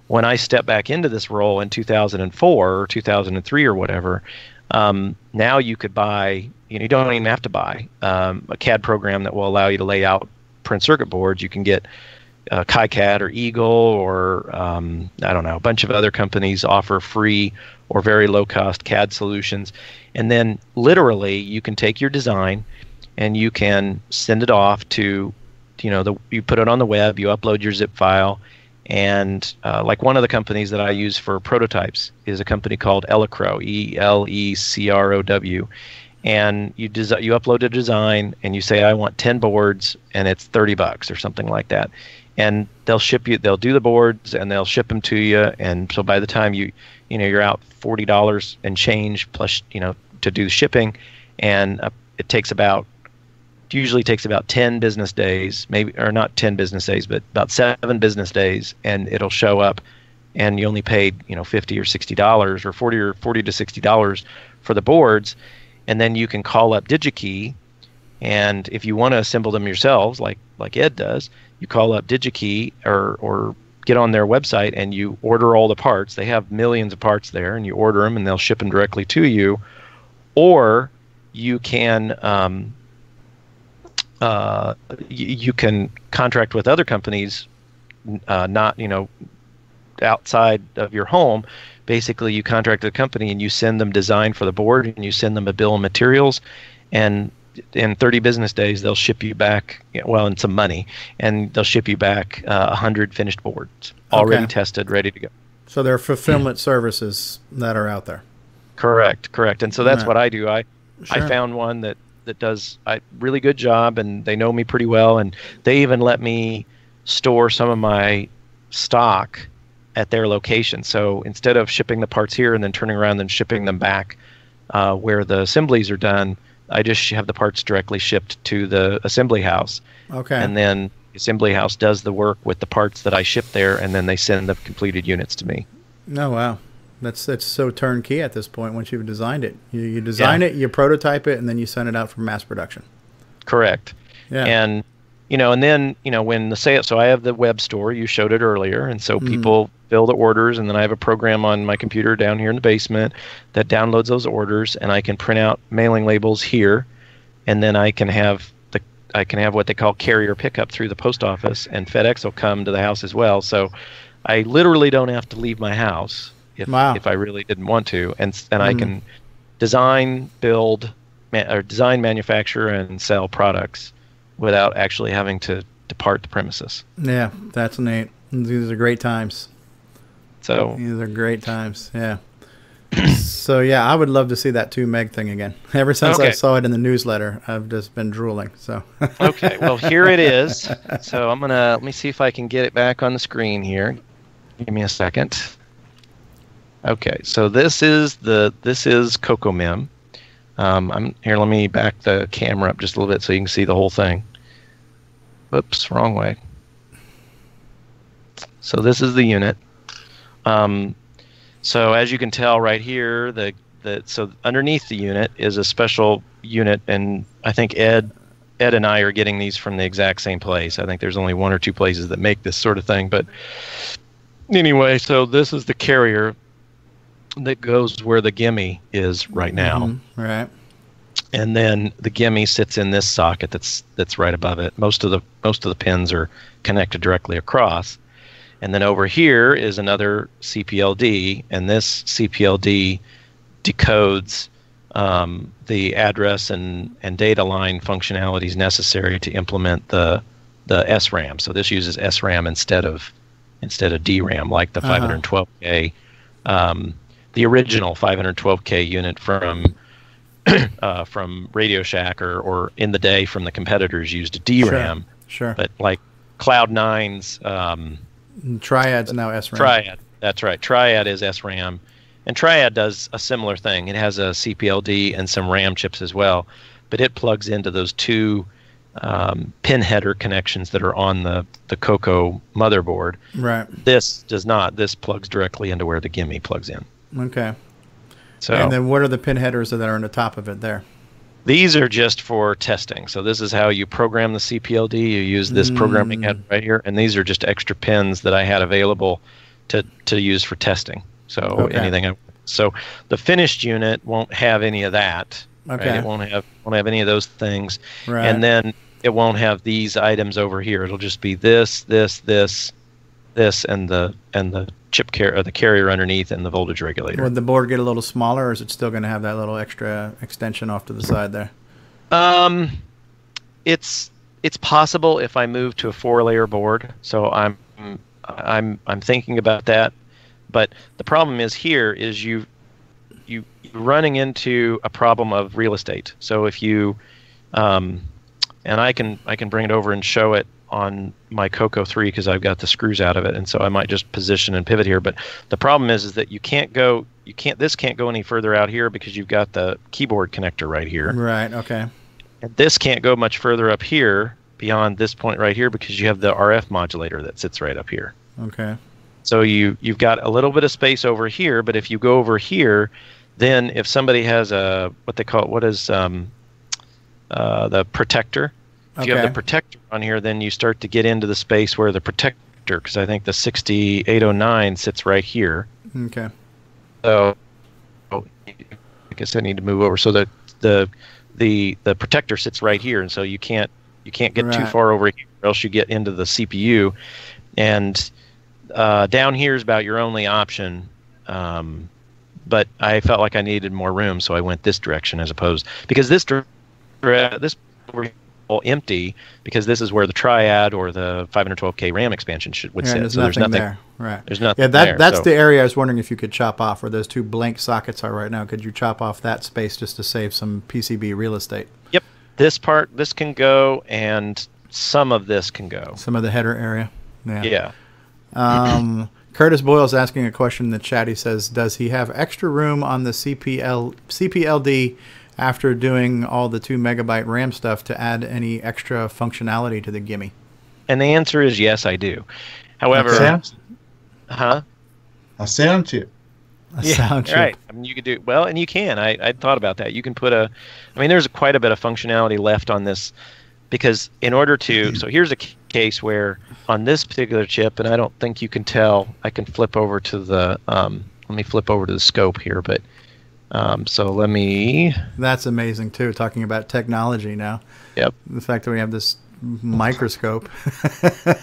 When I stepped back into this role in 2004 or 2003 or whatever, now you could buy, you don't even have to buy a CAD program that will allow you to lay out print circuit boards. You can get KiCad or Eagle or I don't know, a bunch of other companies offer free or very low cost CAD solutions. And then literally you can take your design and you can send it off to, you put it on the web, you upload your zip file. And like one of the companies that I use for prototypes is a company called Elecrow, ELECROW. And you upload a design and you say, I want 10 boards, and it's $30 or something like that. And they'll do the boards and they'll ship them to you. And so by the time you're out $40 and change plus, to do shipping, and usually takes about 10 business days, maybe, or not 10 business days, but about 7 business days, and it'll show up, and you only paid, $50 or $60 or $40 to $60 for the boards. And then you can call up DigiKey, and if you want to assemble them yourselves, like Ed does, you call up DigiKey or get on their website and you order all the parts. They have millions of parts there, and you order them and they'll ship them directly to you. Or you can you can contract with other companies, not outside of your home. Basically, you contract a company and you send them design for the board, and you send them a bill of materials, and in 30 business days they'll ship you back, and some money, and they'll ship you back 100 finished boards, already tested, ready to go. So there are fulfillment services that are out there. Correct. And so that's what I do. I found one that does a really good job, and they know me pretty well, and they even let me store some of my stock at their location. So instead of shipping the parts here and then turning around and shipping them back where the assemblies are done, I just have the parts directly shipped to the assembly house. Okay. And then the assembly house does the work with the parts that I ship there, and then they send the completed units to me. Oh, wow. That's so turnkey at this point once you've designed it. You design it, you prototype it, and then you send it out for mass production. Correct. Yeah. and then, when the sale, so I have the web store, you showed it earlier, and so people fill the orders, and then I have a program on my computer down here in the basement that downloads those orders, and I can print out mailing labels here, and then I can have what they call carrier pickup through the post office, and FedEx will come to the house as well. So I literally don't have to leave my house if I really didn't want to, and I can design, build, design, manufacture, and sell products without actually having to depart the premises. Yeah, that's neat. These are great times. So these are great times. Yeah. So yeah, I would love to see that 2 meg thing again. Ever since I saw it in the newsletter, I've just been drooling. So okay, well here it is. So let me see if I can get it back on the screen here. Give me a second. Okay, so this is CoCoMem. Here, let me back the camera up just a little bit so you can see the whole thing. Oops, wrong way. So this is the unit. So as you can tell right here, so underneath the unit is a special unit, and I think Ed and I are getting these from the exact same place. I think there's only 1 or 2 places that make this sort of thing. But anyway, so this is the carrier that goes where the gimme is right now. Right. And then the gimme sits in this socket that's right above it. Most of the pins are connected directly across. And then over here is another CPLD, and this CPLD decodes the address and data line functionalities necessary to implement the SRAM. So this uses SRAM instead of DRAM, like the 512K, the original 512K unit from Radio Shack or in the day from the competitors used DRAM. Sure. But like Cloud9's Triad's now SRAM. Triad, that's right. Triad is SRAM, and Triad does a similar thing. It has a CPLD and some RAM chips as well, but it plugs into those 2 pin header connections that are on the CoCo motherboard. Right. This does not. This plugs directly into where the gimme plugs in. Okay. So, and then what are the pin headers that are on the top of it there? These are just for testing. So this is how you program the CPLD. You use this programming head right here, and these are just extra pins that I had available to use for testing. So so the finished unit won't have any of that. Okay. Right? It won't have any of those things. Right. And then it won't have these items over here. It'll just be this, and the chip the carrier underneath, and the voltage regulator. Would the board get a little smaller, or is it still going to have that little extra extension off to the side there? It's possible if I move to a 4-layer board. So I'm thinking about that. But the problem is here is you're running into a problem of real estate. So if you and I can bring it over and show it on my CoCo 3 because I've got the screws out of it, and so I might just position and pivot here. But the problem is that this can't go any further out here because you've got the keyboard connector right here. Right. Okay. And this can't go much further up here beyond this point right here because you have the RF modulator that sits right up here. Okay. So you've got a little bit of space over here, but if you go over here, then if somebody has the protector. If you have the protector on here, then you start to get into the space where the protector, because I think the 6809 sits right here. Okay. So I guess I need to move over. So the protector sits right here, and so you can't get too far over here, or else you get into the CPU. And down here is about your only option. But I felt like I needed more room, so I went this direction as opposed because this all empty because this is where the Triad or the 512K RAM expansion would sit. So there's nothing there. Right. There's nothing. Yeah, that's the area I was wondering if you could chop off where those 2 blank sockets are right now. Could you chop off that space just to save some PCB real estate? Yep. This can go, and some of this can go. Some of the header area. Yeah. Curtis Boyle's asking a question in the chat. He says, does he have extra room on the CPLD after doing all the 2 megabyte RAM stuff to add any extra functionality to the gimme? And the answer is yes, I do. However, a sound chip. A sound chip. Right. I mean, you could do and you can. I thought about that. You can put there's quite a bit of functionality left on this because in order to, so here's a case where on this particular chip, and I don't think you can tell, I can flip over to the, let me flip over to the scope here, but so let me. That's amazing too, talking about technology now. Yep. The fact that we have this microscope.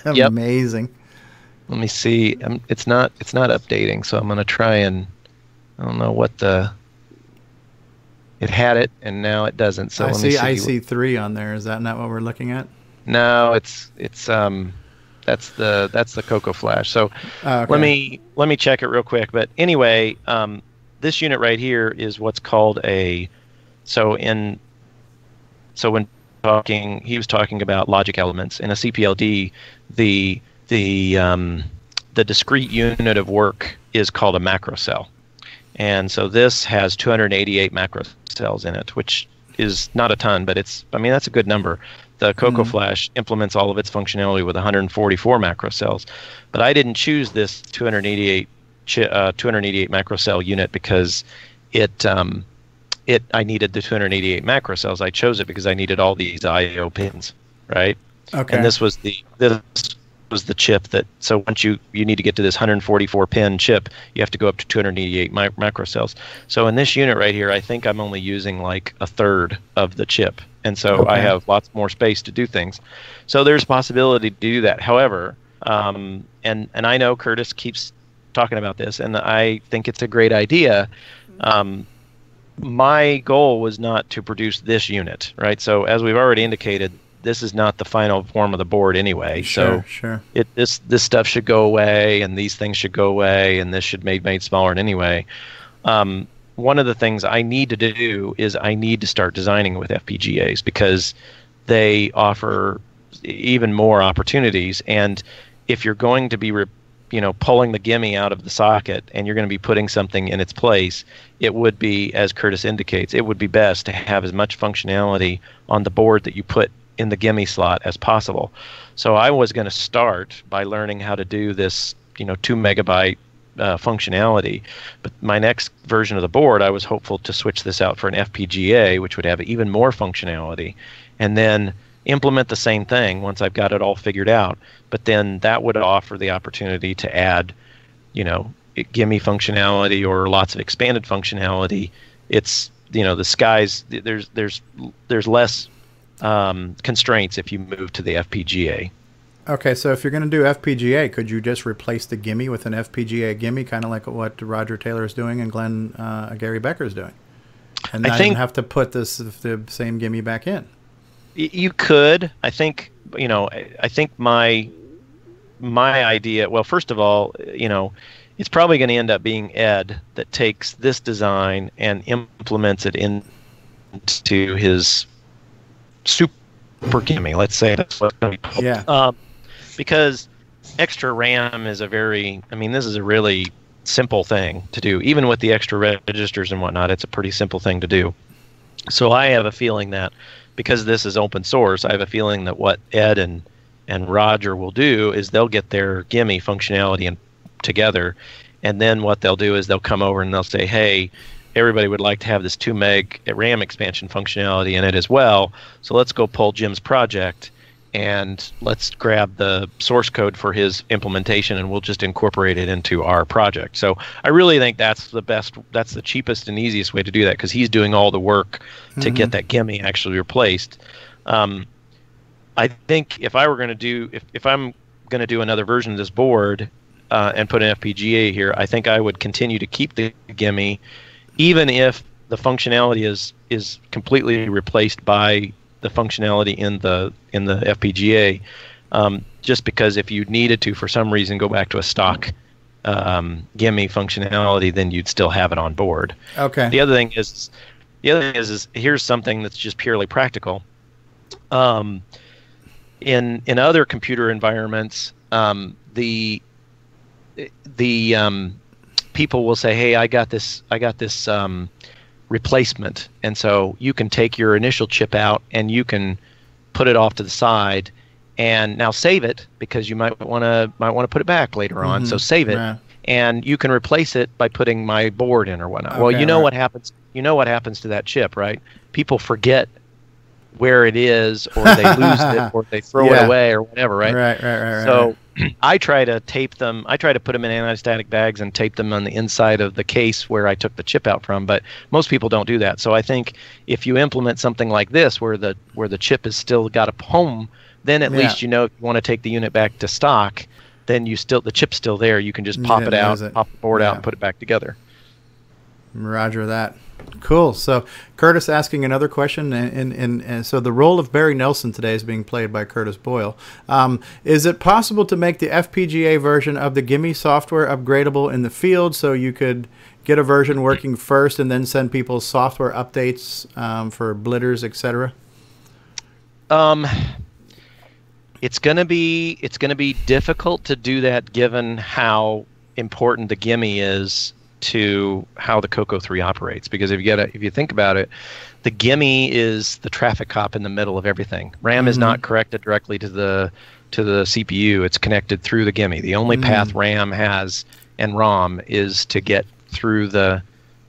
Yep. Amazing. Let me see. It's not updating, so I'm going to try and, I don't know what it had it, and now it doesn't. So I let see me see. IC3 on there. Is that not what we're looking at? No, that's the CoCo Flash. So okay. let me check it real quick. But anyway, this unit right here is what's called a. So when talking, he was talking about logic elements in a CPLD. The discrete unit of work is called a macro cell, and so this has 288 macro cells in it, which is not a ton, but that's a good number. The CoCo Flash implements all of its functionality with 144 macro cells, but I didn't choose this 288 macro cell unit because I needed the 288 macro cells. I chose it because I needed all these I/O pins, right? Okay. And this was the chip that, so once you need to get to this 144 pin chip, you have to go up to 288 macro cells. So in this unit right here, I think I'm only using like a third of the chip, and so I have lots more space to do things. So there's a possibility to do that. However, and I know Curtis keeps talking about this, and I think it's a great idea. My goal was not to produce this unit, right? So as we've already indicated, this is not the final form of the board anyway. Sure, so sure. This stuff should go away, and these things should go away, and this should be made smaller anyway. One of the things I need to do is I need to start designing with FPGAs because they offer even more opportunities. And if you're going to be pulling the gimme out of the socket and you're going to be putting something in its place, it would be, as Curtis indicates, it would be best to have as much functionality on the board that you put in the gimme slot as possible. So I was going to start by learning how to do this 2 megabyte functionality, but my next version of the board, I was hopeful to switch this out for an FPGA, which would have even more functionality, and then implement the same thing once I've got it all figured out. But then that would offer the opportunity to add, gimme functionality or lots of expanded functionality. It's the skies. There's less constraints if you move to the FPGA. Okay, so if you're going to do FPGA, could you just replace the gimme with an FPGA gimme, kind of like what Roger Taylor is doing and Gary Becker is doing, and not even have to put the same gimme back in? You could. I think my idea. Well, first of all, it's probably going to end up being Ed that takes this design and implements it into his super gimme. Let's say that's what's going to be called. Yeah. Because extra RAM is this is a really simple thing to do. Even with the extra registers and whatnot, it's a pretty simple thing to do. So I have a feeling that because this is open source, I have a feeling that what Ed and Roger will do is they'll get their gimme functionality together, and then what they'll do is they'll come over and they'll say, hey, everybody would like to have this 2 meg RAM expansion functionality in it as well, so let's go pull Jim's project and let's grab the source code for his implementation and we'll just incorporate it into our project. So I really think that's the cheapest and easiest way to do that, because he's doing all the work to get that gimme actually replaced. I think if I'm going to do another version of this board and put an FPGA here, I think I would continue to keep the gimme, even if the functionality is completely replaced by the functionality in the FPGA, just because if you needed to for some reason go back to a stock gimme functionality, then you'd still have it on board. Okay. The other thing is here's something that's just purely practical. In other computer environments, the people will say, hey, I got this replacement, and so you can take your initial chip out and you can put it off to the side and now save it, because you might want to put it back later on. So save it, and you can replace it by putting my board in or whatnot. Okay, well, what happens to that chip, right? People forget where it is, or they lose it, or they throw it away, or whatever, right? Right. So I try to tape them. I try to put them in anti-static bags and tape them on the inside of the case where I took the chip out from. But most people don't do that. So I think if you implement something like this, where the chip is still got a home, then at least you know if you want to take the unit back to stock, then the chip's still there. You can just pop it out, pop the board out, and put it back together. Roger that. Cool. So Curtis asking another question, and so the role of Barry Nelson today is being played by Curtis Boyle. Is it possible to make the FPGA version of the Gimme software upgradable in the field, so you could get a version working first and then send people software updates for blitters, etc.? It's gonna be difficult to do that, given how important the Gimme is to how the CoCo 3 operates. Because if you think about it, the Gimme is the traffic cop in the middle of everything. RAM is not connected directly to the CPU. It's connected through the Gimme. The only path RAM has and ROM is to get through the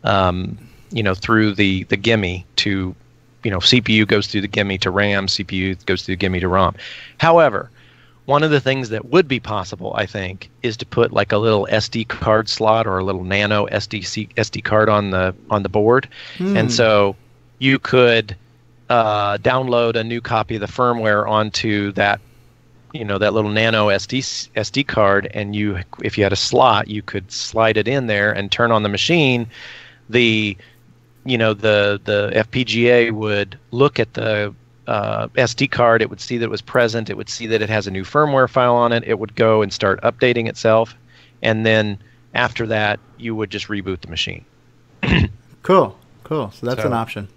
through the Gimme to, CPU goes through the Gimme to RAM, CPU goes through the Gimme to ROM. However, one of the things that would be possible, I think, is to put like a little SD card slot or a little nano SD card on the board, and so you could download a new copy of the firmware onto that, that little nano SD card, and if you had a slot, you could slide it in there and turn on the machine. The FPGA would look at the SD card, it would see that it was present, it would see that it has a new firmware file on it, it would go and start updating itself, and then after that you would just reboot the machine. Cool. So that's an option.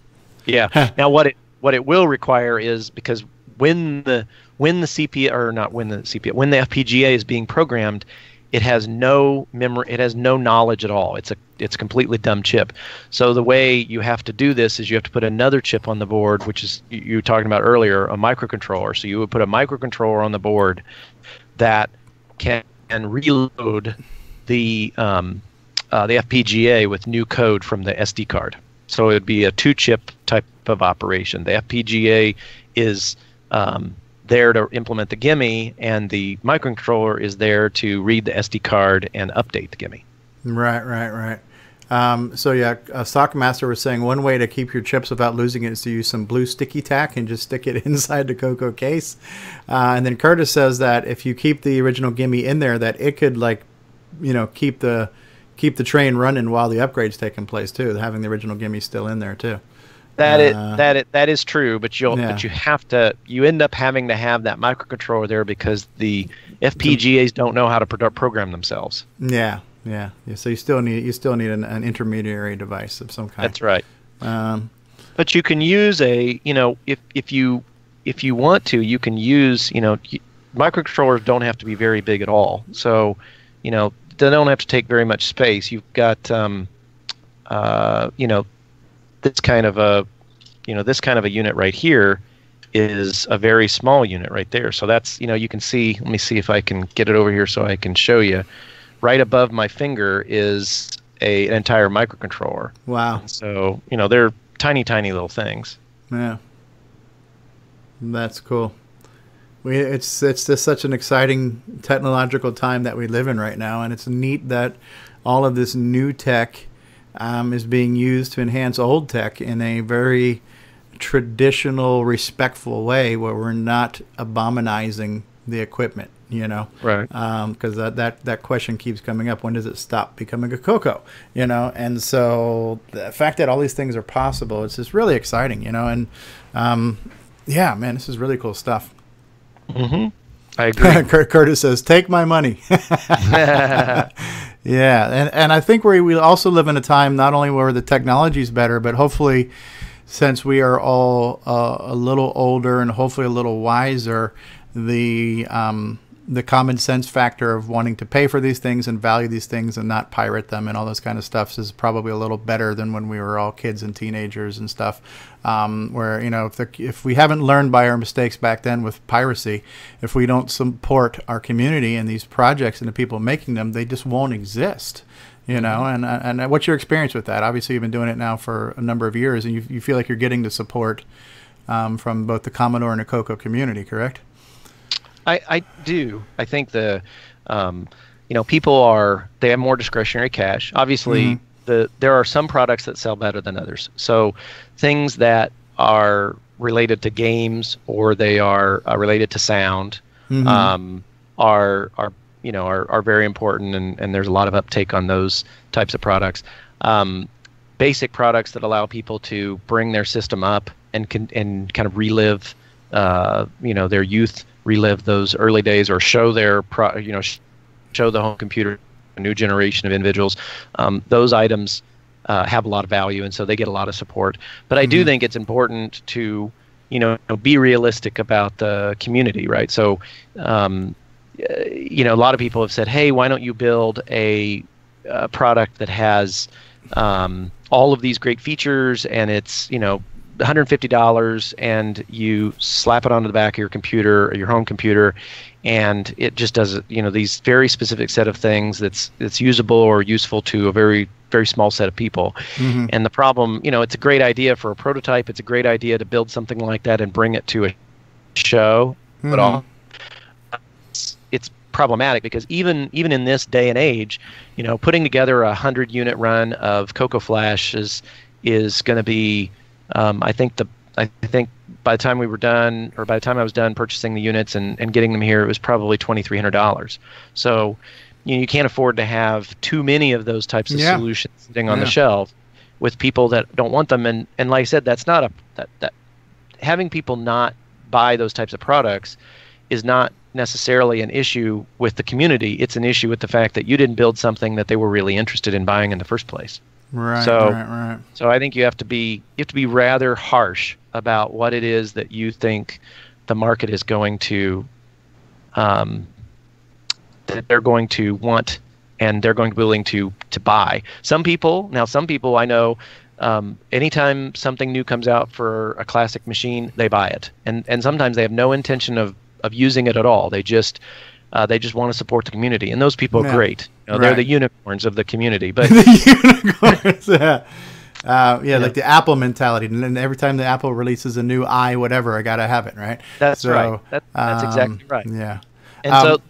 Yeah. Now what it will require is, because when the CPU, or not when the CPU, when the FPGA is being programmed, it has no memory, it has no knowledge at all. It's a completely dumb chip. So the way you have to do this is you have to put another chip on the board, which is, you were talking about earlier, a microcontroller. So you would put a microcontroller on the board that can reload the FPGA with new code from the SD card. So it would be a two-chip type of operation. The FPGA is there to implement the Gimme, and the microcontroller is there to read the SD card and update the Gimme. Right. So yeah, Stockmaster was saying one way to keep your chips without losing it is to use some blue sticky tack and just stick it inside the CoCo case. And then Curtis says that if you keep the original Gimme in there, that it could keep the train running while the upgrade's taking place too, having the original Gimme still in there too. That is true, but you end up having to have that microcontroller there because the FPGAs don't know how to program themselves. Yeah. So you still need an intermediary device of some kind. That's right. But you can use if you want to, you can use, microcontrollers don't have to be very big at all. So, they don't have to take very much space. You've got this kind of a unit right here is a very small unit right there. So that's, you can see, let me see if I can get it over here so I can show you. Right above my finger is an entire microcontroller. Wow. So, they're tiny little things. Yeah. That's cool. It's just such an exciting technological time that we live in right now, and it's neat that all of this new tech is being used to enhance old tech in a very traditional, respectful way, where we're not abominizing the equipment, right? Because that question keeps coming up: when does it stop becoming a CoCo? And so the fact that all these things are possible, it's just really exciting, and yeah, man, this is really cool stuff. Mm-hmm. I agree. Curtis says, "Take my money." Yeah, and I think we also live in a time not only where the technology is better, but hopefully, since we are all a little older and hopefully a little wiser, the common sense factor of wanting to pay for these things and value these things and not pirate them and all those kind of stuff is probably a little better than when we were all kids and teenagers and stuff. Where if we haven't learned by our mistakes back then with piracy, if we don't support our community and these projects and the people making them, they just won't exist. And what's your experience with that? Obviously, you've been doing it now for a number of years, and you feel like you're getting the support from both the Commodore and the CoCo community, correct? I do. I think people they have more discretionary cash. Obviously, there are some products that sell better than others. So things that are related to games or they are related to sound are very important, and there's a lot of uptake on those types of products. Basic products that allow people to bring their system up and kind of relive their youth, relive those early days, or show show the home computer a new generation of individuals. Those items have a lot of value, and so they get a lot of support. But I do think it's important to be realistic about the community, right? So a lot of people have said, hey, why don't you build a product that has all of these great features, and it's $150, and you slap it onto the back of your computer or your home computer, and it just does these very specific set of things that's usable or useful to a very, very small set of people. And the problem, it's a great idea for a prototype. It's a great idea to build something like that and bring it to a show, but it's problematic because even in this day and age, putting together a 100-unit run of CoCo Flash is going to be, I think by the time we were done, or by the time I was done purchasing the units and getting them here, it was probably $2,300. So you can't afford to have too many of those types of solutions sitting on the shelf with people that don't want them. And like I said, that's not that having people not buy those types of products is not necessarily an issue with the community. It's an issue with the fact that you didn't build something that they were really interested in buying in the first place. Right. So I think you have to be rather harsh about what it is that you think the market is going to that they're going to want and they're going to be willing to buy. Some people I know, anytime something new comes out for a classic machine, they buy it, and sometimes they have no intention of using it at all. They just want to support the community, and those people are great. They're the unicorns of the community. But the unicorns, like the Apple mentality. And every time the Apple releases a new whatever, I gotta have it, right? That's right. That's exactly right. Yeah, and so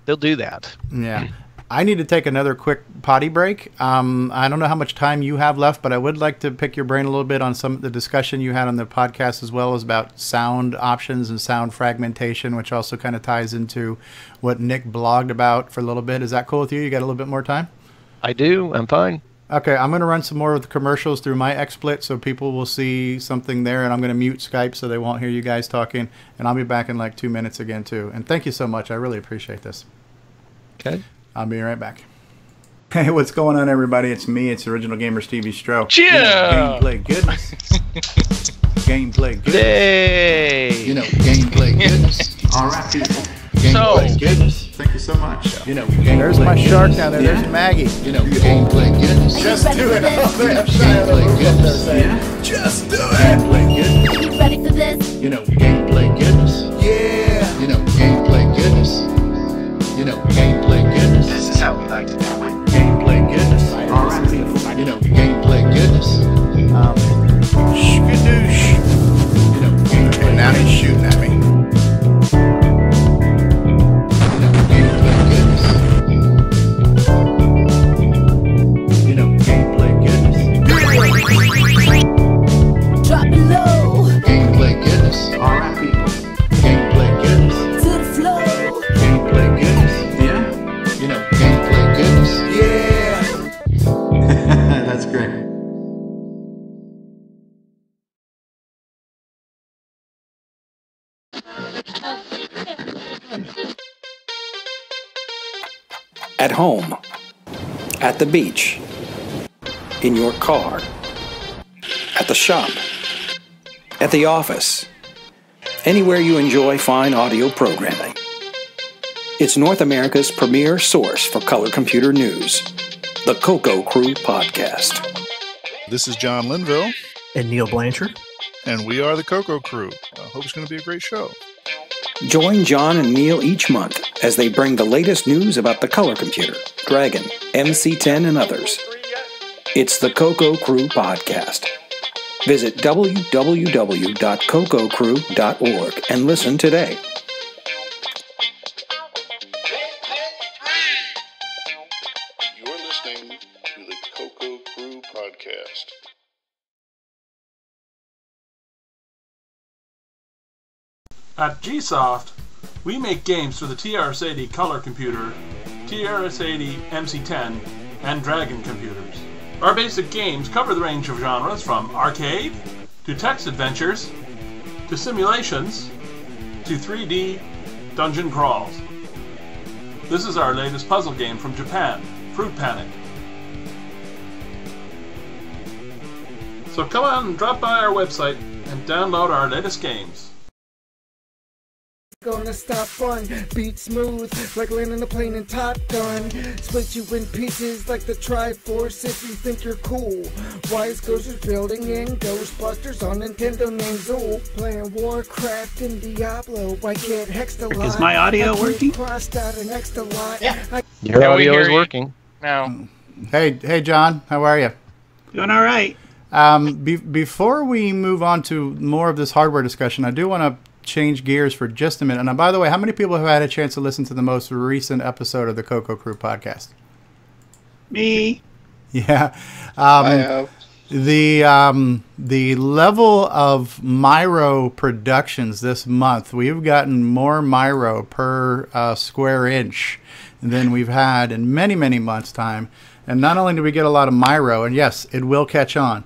they'll do that. Yeah. I need to take another quick potty break. I don't know how much time you have left, but I would like to pick your brain a little bit on some of the discussion you had on the podcast, as well as about sound options and sound fragmentation, which also kind of ties into what Nick blogged about for a little bit. Is that cool with you? You got a little bit more time? I do. I'm fine. Okay, I'm going to run some more of the commercials through my XSplit so people will see something there, and I'm going to mute Skype so they won't hear you guys talking, and I'll be back in like 2 minutes again, too. And thank you so much. I really appreciate this. Okay. I'll be right back. Hey, what's going on, everybody? It's me. It's Original Gamer Stevie Stroh. Gameplay goodness. Gameplay goodness. Hey. Gameplay goodness. All right, people. Gameplay goodness. Thank you so much. There's my shark down there. There's Maggie. Gameplay goodness. Just do it. Gameplay goodness. Yeah. Just do it. Gameplay goodness. Are you ready for this? Gameplay goodness. Yeah. Gameplay goodness. Gameplay goodness. This is how we like to do it. Gameplay goodness. All right. Gameplay goodness. Skadoosh. And now he's shooting at me. Gameplay goodness. Gameplay goodness. Drop it low. Gameplay goodness. All right, people. Gameplay goodness. To the floor. Gameplay goodness. Yeah. Gameplay goodness. Yeah. That's great. At home, at the beach, in your car, at the shop, at the office, anywhere you enjoy fine audio programming. It's North America's premier source for color computer news, the CoCo Crew Podcast. This is John Linville. And Neil Blanchard. And we are the CoCo Crew. I hope it's going to be a great show. Join John and Neil each month as they bring the latest news about the color computer, Dragon, MC10, and others. It's the CoCo Crew Podcast. Visit www.cococrew.org and listen today. You're listening to the CoCo Crew podcast. At Gsoft, we make games for the TRS-80 Color Computer, TRS-80 MC10, and Dragon computers. Our basic games cover the range of genres from arcade, to text adventures, to simulations, to 3D dungeon crawls. This is our latest puzzle game from Japan, Fruit Panic. So come on and drop by our website and download our latest games. Gonna stop fun, beat smooth, like landing a plane in Top Gun. Split you in pieces like the Triforce if you think you're cool. Wise Ghosters building in Ghostbusters on Nintendo names. Ooh, playing Warcraft and Diablo. I get hexed a lot. Is my audio working? Crossed out an extra lot. Yeah. Your audio is working. Now. Hey, John, how are you? Doing all right. Before we move on to more of this hardware discussion, I do want to change gears for just a minute. And by the way, how many people have had a chance to listen to the most recent episode of the CoCo Crew podcast? Me. Yeah. I have. The level of Myro productions this month, we've gotten more Myro per square inch than we've had in many, many months' time. And not only do we get a lot of Myro, and yes, it will catch on,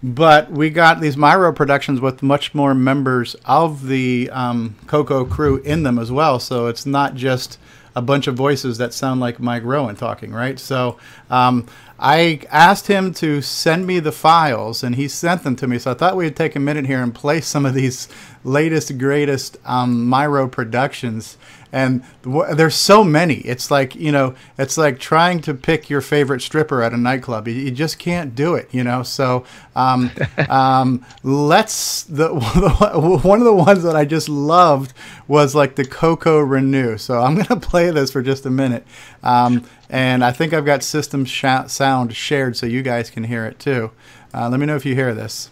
but we got these Myro productions with much more members of the CoCo Crew in them as well. So it's not just a bunch of voices that sound like Mike Rowan talking, right? So I asked him to send me the files, and he sent them to me. So I thought we'd take a minute here and play some of these latest, greatest Myro productions. And there's so many. It's like, it's like trying to pick your favorite stripper at a nightclub. You just can't do it, So one of the ones that I just loved was like the CoCo Renew. So I'm going to play this for just a minute. And I think I've got system sound shared so you guys can hear it too. Let me know if you hear this.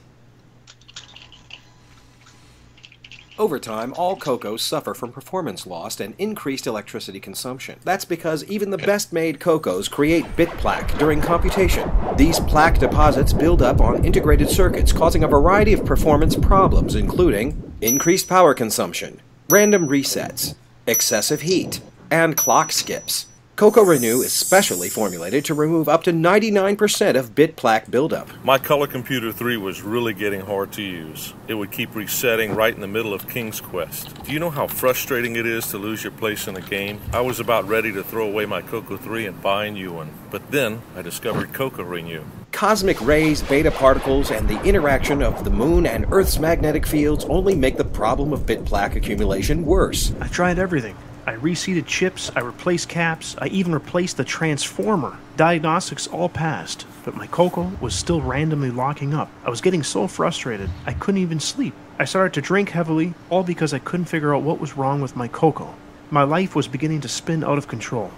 Over time, all CoCos suffer from performance loss and increased electricity consumption. That's because even the best-made CoCos create bit plaque during computation. These plaque deposits build up on integrated circuits, causing a variety of performance problems, including increased power consumption, random resets, excessive heat, and clock skips. CoCo Renew is specially formulated to remove up to 99% of bit plaque buildup. My Color Computer 3 was really getting hard to use. It would keep resetting right in the middle of King's Quest. Do you know how frustrating it is to lose your place in a game? I was about ready to throw away my CoCo 3 and buy a new one. But then I discovered CoCo Renew. Cosmic rays, beta particles, and the interaction of the moon and Earth's magnetic fields only make the problem of bit plaque accumulation worse. I tried everything. I reseated chips, I replaced caps, I even replaced the transformer. Diagnostics all passed, but my CoCo was still randomly locking up. I was getting so frustrated, I couldn't even sleep. I started to drink heavily, all because I couldn't figure out what was wrong with my CoCo. My life was beginning to spin out of control.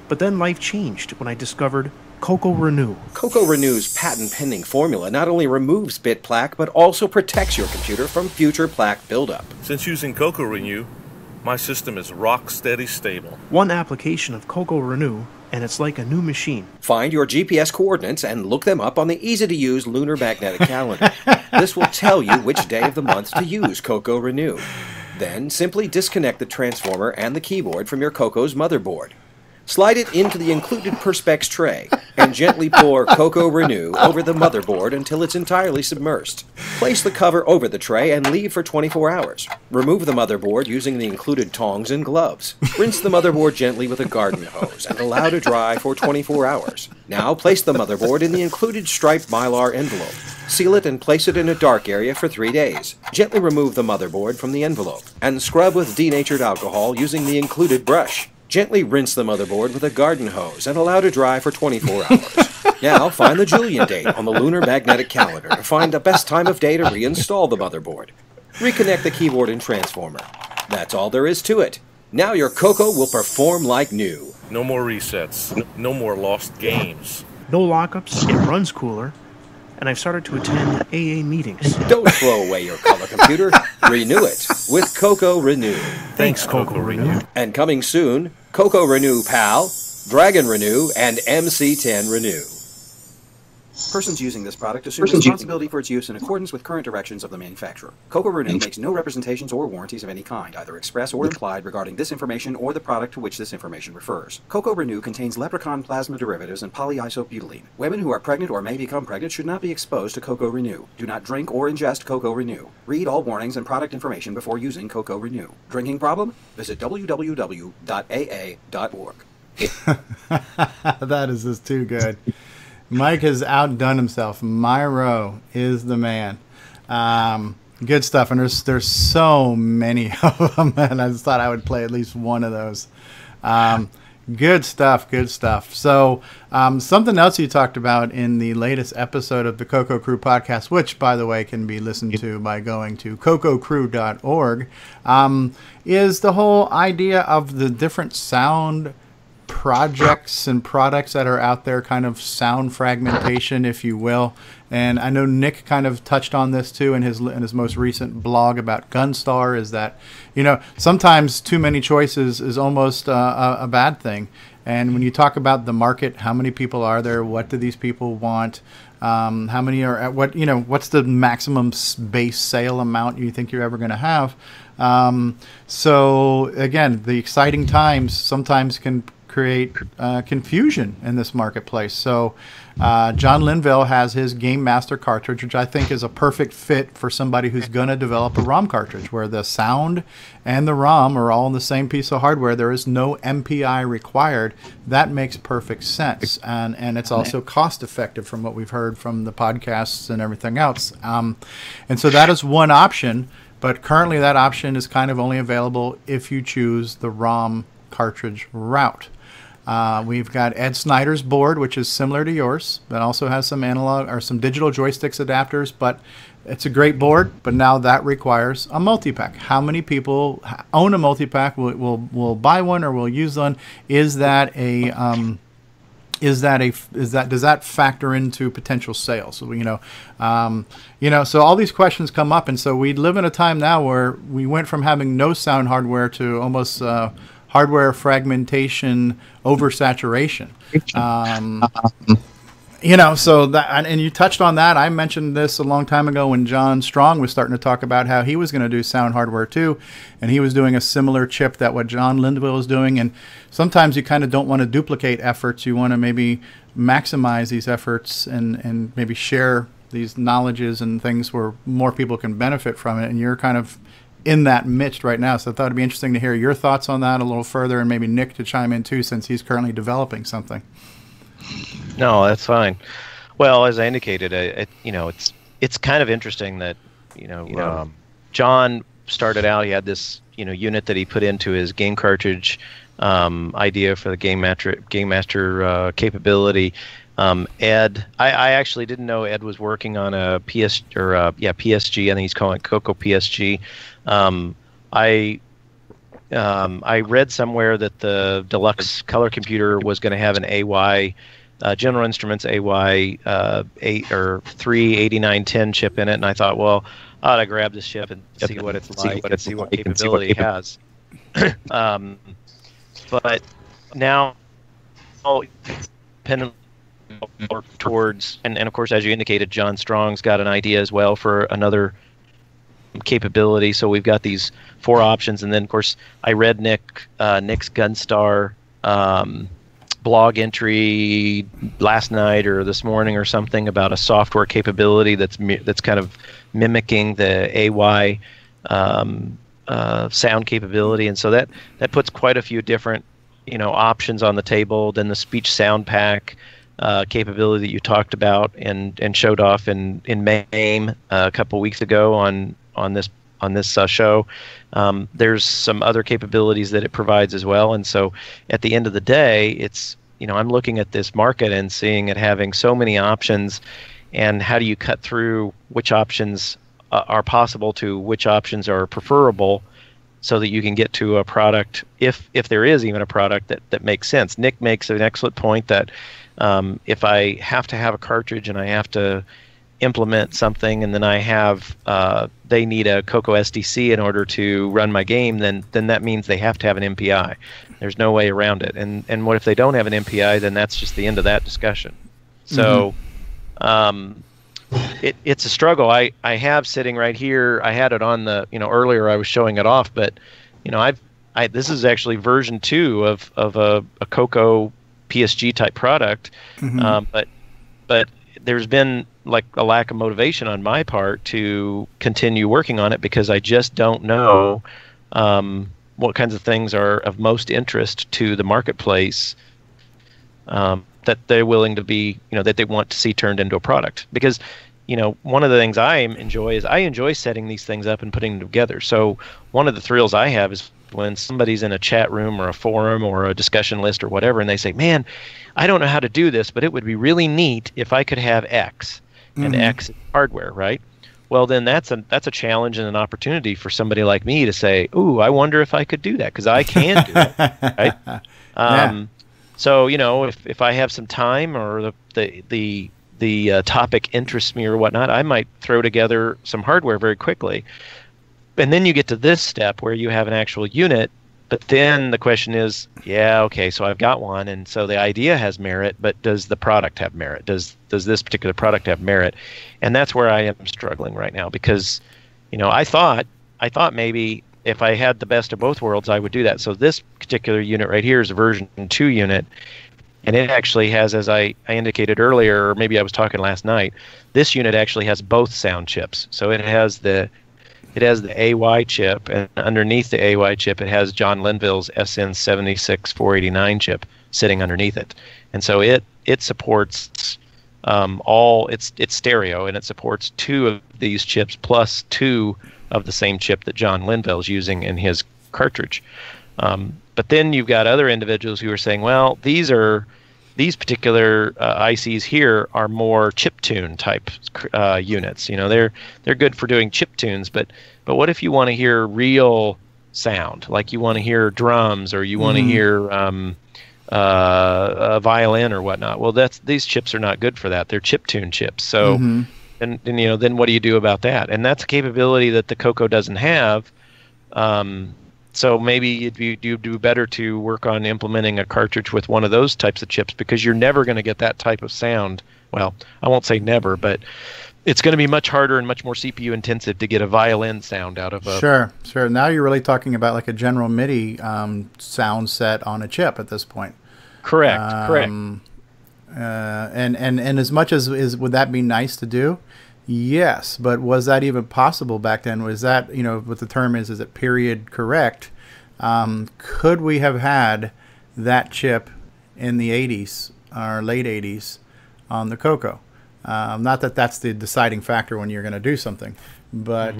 But then life changed when I discovered CoCo Renew. CoCo Renew's patent-pending formula not only removes bit plaque, but also protects your computer from future plaque buildup. Since using CoCo Renew, my system is rock-steady stable. One application of CoCo Renew, and it's like a new machine. Find your GPS coordinates and look them up on the easy-to-use Lunar Magnetic Calendar. This will tell you which day of the month to use CoCo Renew. Then simply disconnect the transformer and the keyboard from your CoCo's motherboard. Slide it into the included Perspex tray and gently pour CoCo Renew over the motherboard until it's entirely submersed. Place the cover over the tray and leave for 24 hours. Remove the motherboard using the included tongs and gloves. Rinse the motherboard gently with a garden hose and allow to dry for 24 hours. Now place the motherboard in the included striped Mylar envelope. Seal it and place it in a dark area for 3 days. Gently remove the motherboard from the envelope and scrub with denatured alcohol using the included brush. Gently rinse the motherboard with a garden hose and allow to dry for 24 hours. Now find the Julian date on the Lunar Magnetic Calendar to find the best time of day to reinstall the motherboard. Reconnect the keyboard and transformer. That's all there is to it. Now your CoCo will perform like new. No more resets. No more lost games. No lockups, it runs cooler. and I've started to attend AA meetings. Don't throw away your color computer. Renew it with CoCo Renew. Thanks, CoCo Renew. And coming soon, CoCo Renew PAL, Dragon Renew, and MC10 Renew. Persons using this product assume responsibility for its use in accordance with current directions of the manufacturer. CoCo Renew makes no representations or warranties of any kind, either express or implied, regarding this information or the product to which this information refers. CoCo Renew contains leprechaun plasma derivatives and polyisobutylene. Women who are pregnant or may become pregnant should not be exposed to CoCo Renew. Do not drink or ingest CoCo Renew. Read all warnings and product information before using CoCo Renew. Drinking problem? Visit www.aa.org. That is just too good. Mike has outdone himself. Myro is the man. Good stuff, and there's so many of them, and I just thought I would play at least one of those. Good stuff, good stuff. So something else you talked about in the latest episode of the CoCo Crew podcast, which, by the way, can be listened to by going to cococrew.org, is the whole idea of the different sound projects and products that are out there, kind of sound fragmentation, if you will. And I know Nick kind of touched on this too in his most recent blog about Gunstar, is that, you know, sometimes too many choices is almost a bad thing. And when you talk about the market, how many people are there? What do these people want? How many are at what, you know, what's the maximum base sale amount you think you're ever going to have? So again, the exciting times sometimes can create confusion in this marketplace. So John Linville has his Game Master cartridge, which I think is a perfect fit for somebody who's going to develop a ROM cartridge where the sound and the ROM are all in the same piece of hardware. There is no MPI required. That makes perfect sense. And it's also cost effective from what we've heard from the podcasts and everything else. And so that is one option, but currently that option is kind of only available if you choose the ROM cartridge route. We've got Ed Snyder's board, which is similar to yours, but also has some analog or some digital joysticks adapters, but it's a great board, but now that requires a multi-pack. How many people own a multi-pack, will buy one or will use one? Does that factor into potential sales? So, so all these questions come up, and so we live in a time now where we went from having no sound hardware to almost hardware fragmentation, oversaturation. So that, and you touched on that. I mentioned this a long time ago when John Strong was starting to talk about how he was going to do sound hardware too, and he was doing a similar chip that what John Linville is doing. And sometimes you kind of don't want to duplicate efforts. You want to maybe maximize these efforts and maybe share these knowledges and things where more people can benefit from it. And you're kind of in that midst right now. So I thought it'd be interesting to hear your thoughts on that a little further, and maybe Nick to chime in too, since he's currently developing something. No, that's fine. Well, as I indicated, it's kind of interesting that John started out. He had this unit that he put into his game cartridge idea for the Game Master capability. Ed, I actually didn't know Ed was working on a PSG. I think he's calling it CoCo PSG. I read somewhere that the deluxe color computer was going to have an AY, General Instruments AY 38910 chip in it, and I thought, well, I ought to grab this chip and see what it's like and see what capability it has. But now, dependent towards, and of course, as you indicated, John Strong's got an idea as well for another capability. So we've got these 4 options, and then of course I read Nick's Gunstar blog entry last night or this morning or something about a software capability that's kind of mimicking the AY sound capability, and so that puts quite a few different options on the table. Then the speech sound pack capability that you talked about and showed off in MAME a couple weeks ago on this show. There's some other capabilities that it provides as well, and so at the end of the day, it's I'm looking at this market and seeing it having so many options, and how do you cut through which options are possible to which options are preferable, so that you can get to a product, if there is even a product that makes sense. Nick makes an excellent point that if I have to have a cartridge and I have to implement something, and then I have they need a CoCo SDC in order to run my game, then that means they have to have an MPI. There's no way around it. And what if they don't have an MPI? Then that's just the end of that discussion. So it's a struggle. I have sitting right here. I had it on the earlier. I was showing it off, but this is actually version 2 of a CoCo PSG type product. But there's been like a lack of motivation on my part to continue working on it because I just don't know what kinds of things are of most interest to the marketplace that they're willing to be, that they want to see turned into a product. Because, one of the things I enjoy setting these things up and putting them together. So one of the thrills I have is when somebody's in a chat room or a forum or a discussion list or whatever, and they say, man, I don't know how to do this, but it would be really neat if I could have X, and X is hardware, right? Well, then that's a challenge and an opportunity for somebody like me to say, ooh, I wonder if I could do that, because I can do it, right? So, if I have some time or the topic interests me or whatnot, I might throw together some hardware very quickly. And then you get to this step where you have an actual unit, but then the question is, okay, so I've got one, and so the idea has merit, but does the product have merit? Does this particular product have merit? And that's where I am struggling right now, because, I thought maybe if I had the best of both worlds, I would do that. So this particular unit right here is a version 2 unit, and it actually has, as I indicated earlier, or maybe I was talking last night, this unit actually has both sound chips. So it has the AY chip, and underneath the AY chip, it has John Linville's SN76489 chip sitting underneath it. And so it supports it's stereo, and it supports 2 of these chips plus 2 of the same chip that John Linville's using in his cartridge. But then you've got other individuals who are saying, well, these particular ICs here are more chiptune type units. They're good for doing chiptunes, but what if you want to hear real sound, like you want to hear drums or you want to hear a violin or whatnot? Well, these chips are not good for that. They're chiptune chips. So, and then what do you do about that? And that's a capability that the CoCo doesn't have. So maybe you do better to work on implementing a cartridge with one of those types of chips, because you're never going to get that type of sound. Well, I won't say never, but it's going to be much harder and much more CPU intensive to get a violin sound out of a... Sure. Now you're really talking about like a general MIDI sound set on a chip at this point. Correct. And as much as would that be nice to do? Yes, but was that even possible back then? Was that, what the term is it period correct? Could we have had that chip in the 80s or late 80s on the CoCo? Not that that's the deciding factor when you're going to do something, but,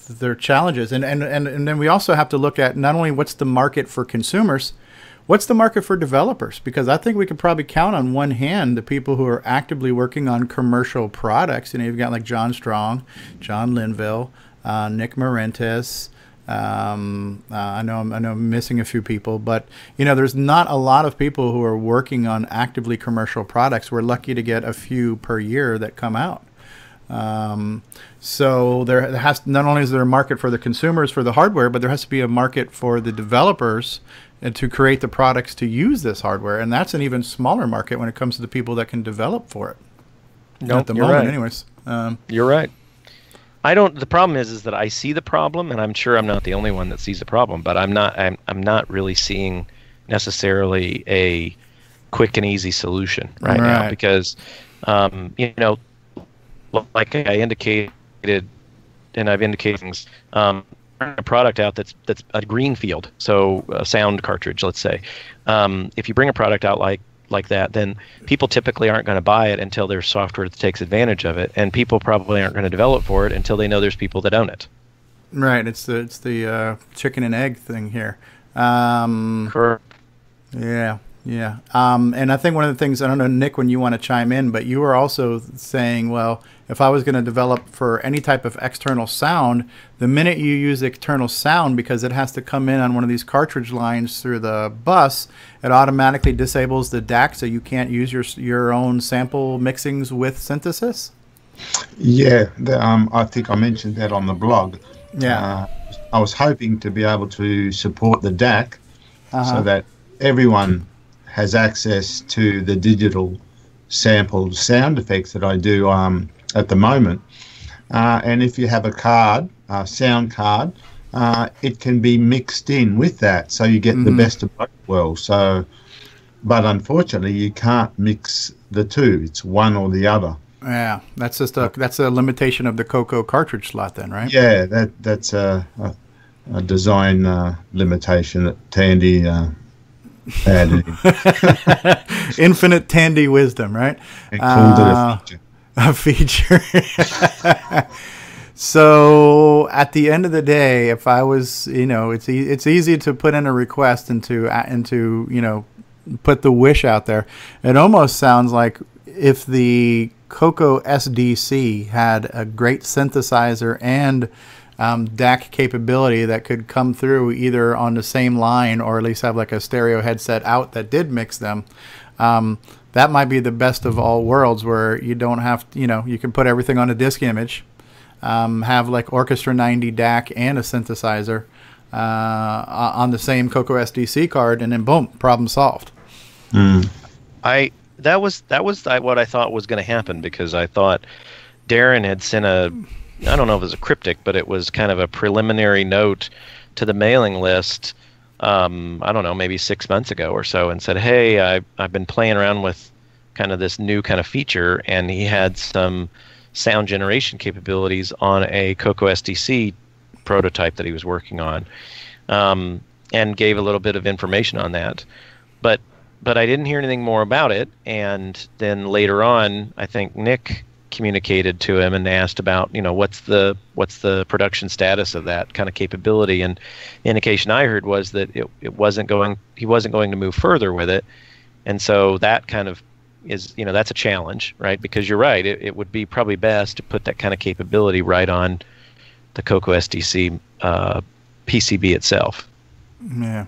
they're challenges. And then we also have to look at not only what's the market for consumers, what's the market for developers? Because I think we could probably count on one hand the people who are actively working on commercial products. You've got like John Strong, John Linville, Nick Marentes. I know I'm missing a few people, but there's not a lot of people who are working on actively commercial products. We're lucky to get a few per year that come out. So there has, not only is there a market for the consumers for the hardware, but there has to be a market for the developers and to create the products to use this hardware, and that's an even smaller market when it comes to the people that can develop for it. No, at the moment, anyways. You're right. The problem is that I see the problem, and I'm sure I'm not the only one that sees the problem, but I'm not really seeing necessarily a quick and easy solution right now, because like I indicated, and I've indicated things, a product out that's a greenfield, so a sound cartridge, let's say. If you bring a product out like that, then people typically aren't going to buy it until there's software that takes advantage of it, and people probably aren't going to develop for it until they know there's people that own it. Right. It's the chicken and egg thing here. Correct. Yeah. Yeah. And I think one of the things, I don't know, Nick, when you want to chime in, but you were also saying, well, if I was going to develop for any type of external sound, the minute you use external sound, because it has to come in on one of these cartridge lines through the bus, it automatically disables the DAC, so you can't use your own sample mixings with synthesis? Yeah, I think I mentioned that on the blog. Yeah. I was hoping to be able to support the DAC so that everyone has access to the digital sampled sound effects that I do at the moment. And if you have a card, a sound card, it can be mixed in with that, so you get the best of both worlds. So, but unfortunately, you can't mix the two. It's one or the other. Yeah, that's just that's a limitation of the CoCo cartridge slot, then, right? Yeah, that's a design limitation that Tandy added. Infinite Tandy wisdom, right? It called it a feature. So at the end of the day, if I was, it's easy to put in a request and to put the wish out there. It almost sounds like if the CoCo SDC had a great synthesizer and DAC capability that could come through either on the same line or at least have like a stereo headset out that did mix them. That might be the best of all worlds, where you don't have, you can put everything on a disk image, have like Orchestra 90 DAC and a synthesizer on the same CoCo SDC card, and then boom, problem solved. That was what I thought was going to happen, because I thought Darren had sent I don't know if it was a cryptic, but it was kind of a preliminary note to the mailing list, I don't know, maybe 6 months ago or so, and said, hey, I've been playing around with kind of this new kind of feature, and he had some sound generation capabilities on a CoCo SDC prototype that he was working on, and gave a little bit of information on that. But I didn't hear anything more about it, and then later on, I think Nick communicated to him and asked about, what's the production status of that kind of capability, and the indication I heard was that he wasn't going to move further with it. And so that kind of is, that's a challenge, right? Because you're right, it would be probably best to put that kind of capability right on the CoCo SDC PCB itself. Yeah.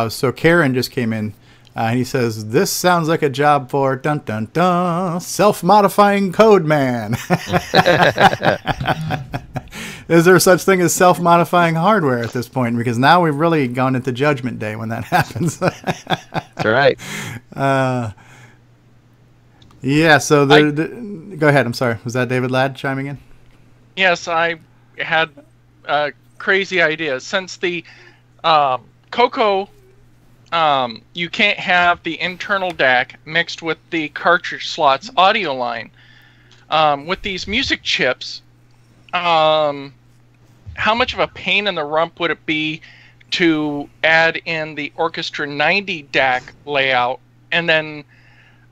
So Karen just came in. And he says, this sounds like a job for self-modifying code man. Is there such thing as self-modifying hardware at this point? Because now we've really gone into Judgment Day when that happens. That's right. Yeah, so go ahead. I'm sorry. Was that David Ladd chiming in? Yes, I had a crazy idea. Since the CoCo... you can't have the internal DAC mixed with the cartridge slot's audio line. With these music chips, how much of a pain in the rump would it be to add in the Orchestra 90 DAC layout, and then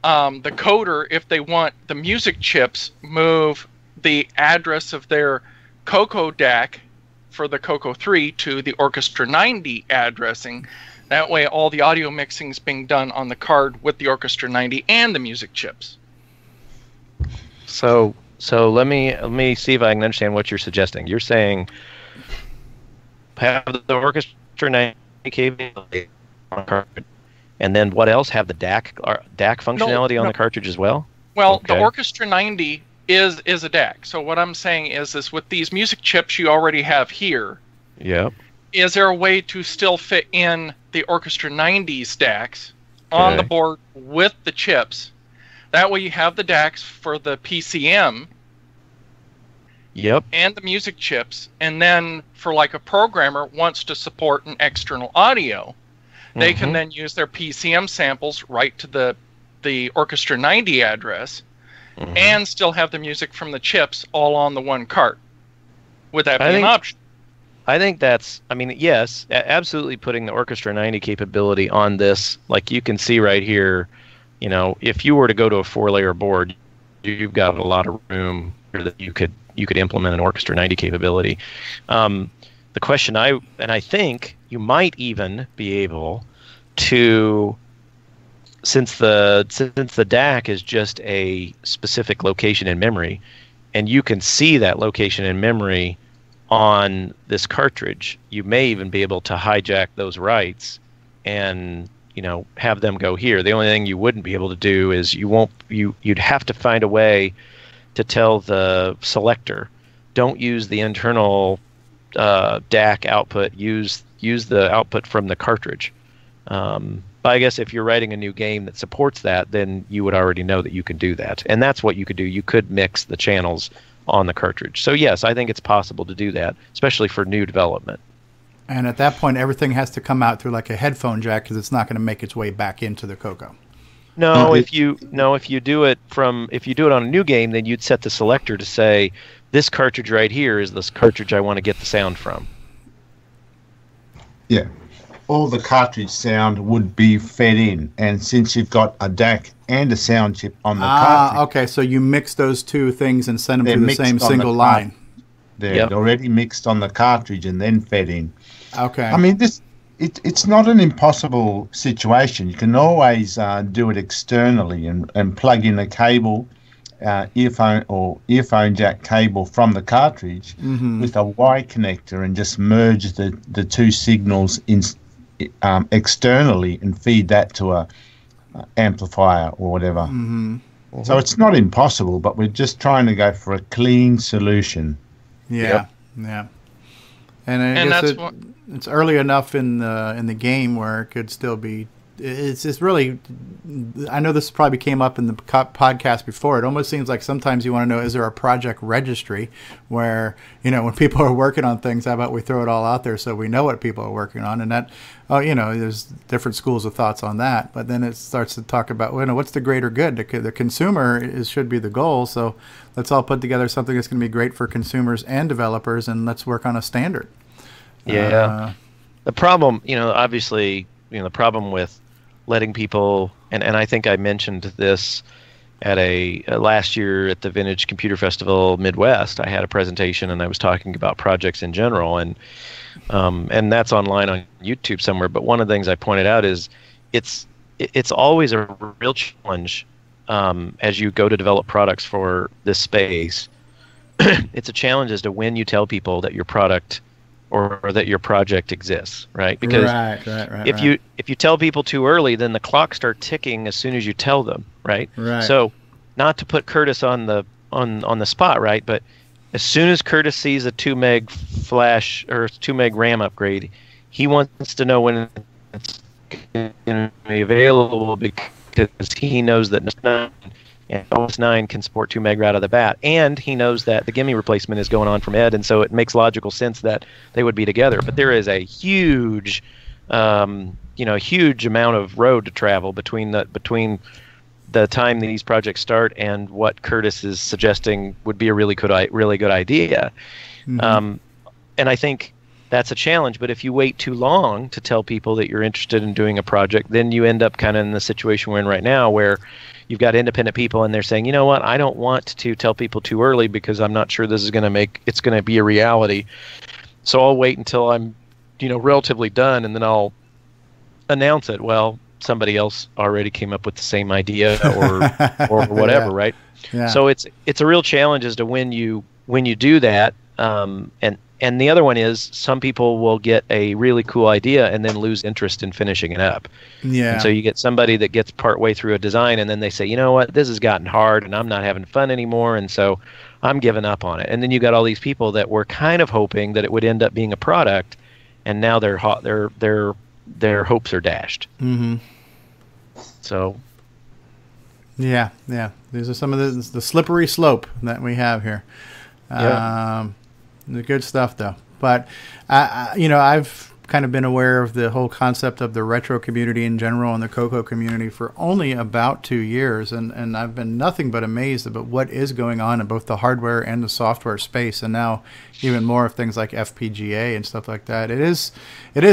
the coder, if they want the music chips, move the address of their CoCo DAC for the CoCo 3 to the Orchestra 90 addressing. That way, all the audio mixing is being done on the card with the Orchestra 90 and the music chips. So let me see if I can understand what you're suggesting. You're saying have the Orchestra 90 capability on the card, and then what else? Have the DAC functionality on the cartridge as well? Well, okay. The Orchestra 90 is a DAC. So what I'm saying is with these music chips you already have here. Yep. Is there a way to still fit in the Orchestra 90's DACs on the board with the chips? That way you have the DACs for the PCM. Yep. And the music chips. And then for like a programmer wants to support an external audio, they can then use their PCM samples right to the Orchestra 90 address and still have the music from the chips all on the one cart. Would that be an option? I think that's, yes, absolutely putting the Orchestra 90 capability on this. Like you can see right here, if you were to go to a 4-layer board, you've got a lot of room that you could implement an Orchestra 90 capability. The question I think you might even be able to since the DAC is just a specific location in memory, and you can see that location in memory on this cartridge, you may even be able to hijack those writes and have them go here. The only thing you wouldn't be able to do is you'd have to find a way to tell the selector, don't use the internal DAC output, use the output from the cartridge. But I guess if you're writing a new game that supports that, then you would already know that you can do that. And that's what you could do. You could mix the channels on the cartridge. So yes, I think it's possible to do that, especially for new development. And at that point, everything has to come out through like a headphone jack because it's not going to make its way back into the CoCo. No, if you do it on a new game, then you'd set the selector to say, this cartridge right here is this cartridge I want to get the sound from. Yeah. All the cartridge sound would be fed in, and since you've got a DAC and a sound chip on the cartridge... okay, so you mix those two things and send them through the same single line. They're already mixed on the cartridge and then fed in. Okay. I mean, it's not an impossible situation. You can always do it externally and plug in a cable, earphone jack cable from the cartridge with a Y connector and just merge the two signals in externally and feed that to a amplifier or whatever. So it's not impossible, but we're just trying to go for a clean solution. Yeah. And I guess it's early enough in the game where it could still be. It's just really. I know this probably came up in the podcast before. It almost seems like sometimes you want to know, is there a project registry where when people are working on things, how about we throw it all out there so we know what people are working on, and that there's different schools of thoughts on that. But then it starts to talk about what's the greater good. The consumer should be the goal. So let's all put together something that's going to be great for consumers and developers, and let's work on a standard. Yeah. The problem, obviously, the problem with letting people, and I think I mentioned this at last year at the Vintage Computer Festival Midwest. I had a presentation and I was talking about projects in general, and that's online on YouTube somewhere. But one of the things I pointed out is it's always a real challenge as you go to develop products for this space. It's a challenge as to when you tell people that your product or that your project exists, right? Because if you tell people too early, then the clock starts ticking as soon as you tell them, right? So, not to put Curtis on the spot, right? But as soon as Curtis sees a 2 meg flash or 2 meg RAM upgrade, he wants to know when it's going to be available because he knows that OS 9 can support 2 meg right out of the bat, and he knows that the Gimme replacement is going on from Ed, and so it makes logical sense that they would be together. But there is a huge, huge amount of road to travel between the time that these projects start and what Curtis is suggesting would be a really good idea. And I think that's a challenge. But if you wait too long to tell people that you're interested in doing a project, then you end up kind of in the situation we're in right now, where you've got independent people and they're saying, you know what, I don't want to tell people too early because I'm not sure this is going to be a reality. So I'll wait until I'm, relatively done, and then I'll announce it. Well, somebody else already came up with the same idea or whatever, right? Yeah. So it's a real challenge as to when you do that. And the other one is some people will get a really cool idea and then lose interest in finishing it up. Yeah. And so you get somebody that gets partway through a design and then they say, you know what, this has gotten hard and I'm not having fun anymore, and so I'm giving up on it. And then you got all these people that were kind of hoping that it would end up being a product, and now their hopes are dashed. So. Yeah. These are some of the slippery slope that we have here. The good stuff, though. But, I've kind of been aware of the whole concept of the retro community in general and the CoCo community for only about 2 years. And I've been nothing but amazed about what is going on in both the hardware and the software space. And now even more of things like FPGA and stuff like that. It is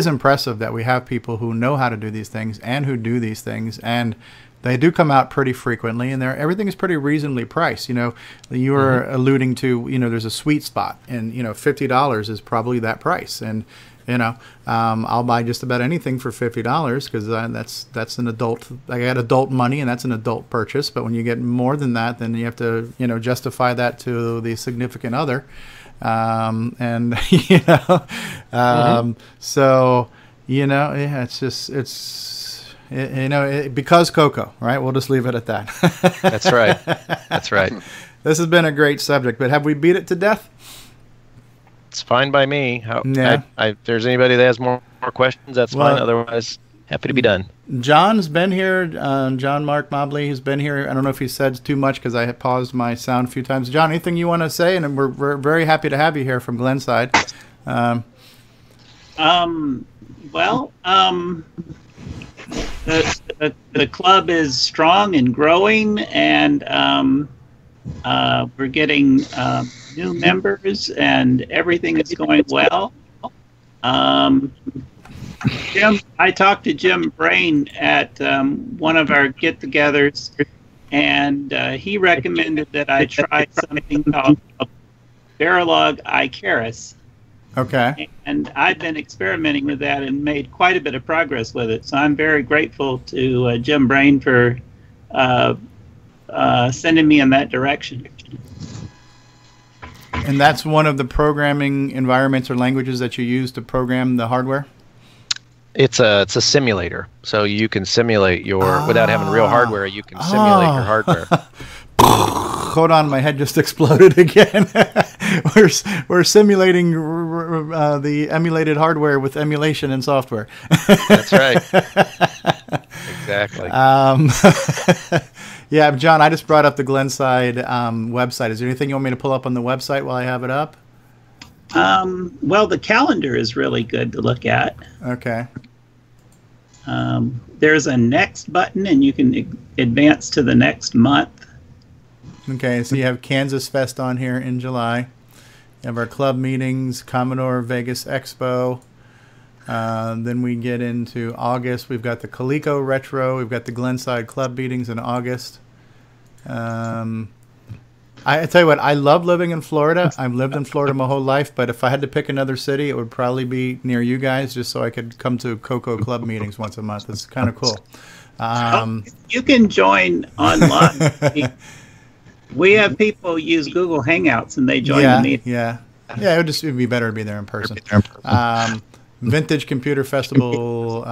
impressive that we have people who know how to do these things and who do these things. And They do come out pretty frequently, and everything is pretty reasonably priced. You know, you were alluding to, you know, there's a sweet spot, and you know, $50 is probably that price. And you know, I'll buy just about anything for $50 because that's an adult. I got adult money, and that's an adult purchase. But when you get more than that, then you have to, you know, justify that to the significant other, and you know, so you know, yeah, you know, because CoCo, right? We'll just leave it at that. That's right. That's right. This has been a great subject, but have we beat it to death? It's fine by me. Yeah. If there's anybody that has more questions, that's fine. Otherwise, happy to be done. John's been here. John Mark Mobley has been here. I don't know if he said too much because I had paused my sound a few times. John, anything you want to say? And we're very happy to have you here from Glenside. The club is strong and growing, and we're getting new members, and everything is going well. Jim, I talked to Jim Brain at one of our get-togethers, and he recommended that I try something called Verilog Icarus. Okay. And I've been experimenting with that and made quite a bit of progress with it. So I'm very grateful to Jim Brain for sending me in that direction. And that's one of the programming environments or languages that you use to program the hardware? It's a simulator, so you can simulate your without having real hardware. You can simulate your hardware. Hold on, my head just exploded again. we're simulating the emulated hardware with emulation and software. That's right. Exactly. Yeah, John, I just brought up the Glenside website. Is there anything you want me to pull up on the website while I have it up? Well, the calendar is really good to look at. Okay. There's a next button, and you can advance to the next month. Okay, so you have Kansas Fest on here in July. You have our club meetings, Commodore Vegas Expo. Then we get into August. We've got the Coleco Retro. We've got the Glenside Club meetings in August. I tell you what, I love living in Florida. I've lived in Florida my whole life, but if I had to pick another city, it would probably be near you guys, just so I could come to CoCo Club meetings once a month. It's kind of cool. You can join online. We have people use Google Hangouts, and they join the meeting. Yeah, it'd be better to be there in person. Vintage Computer Festival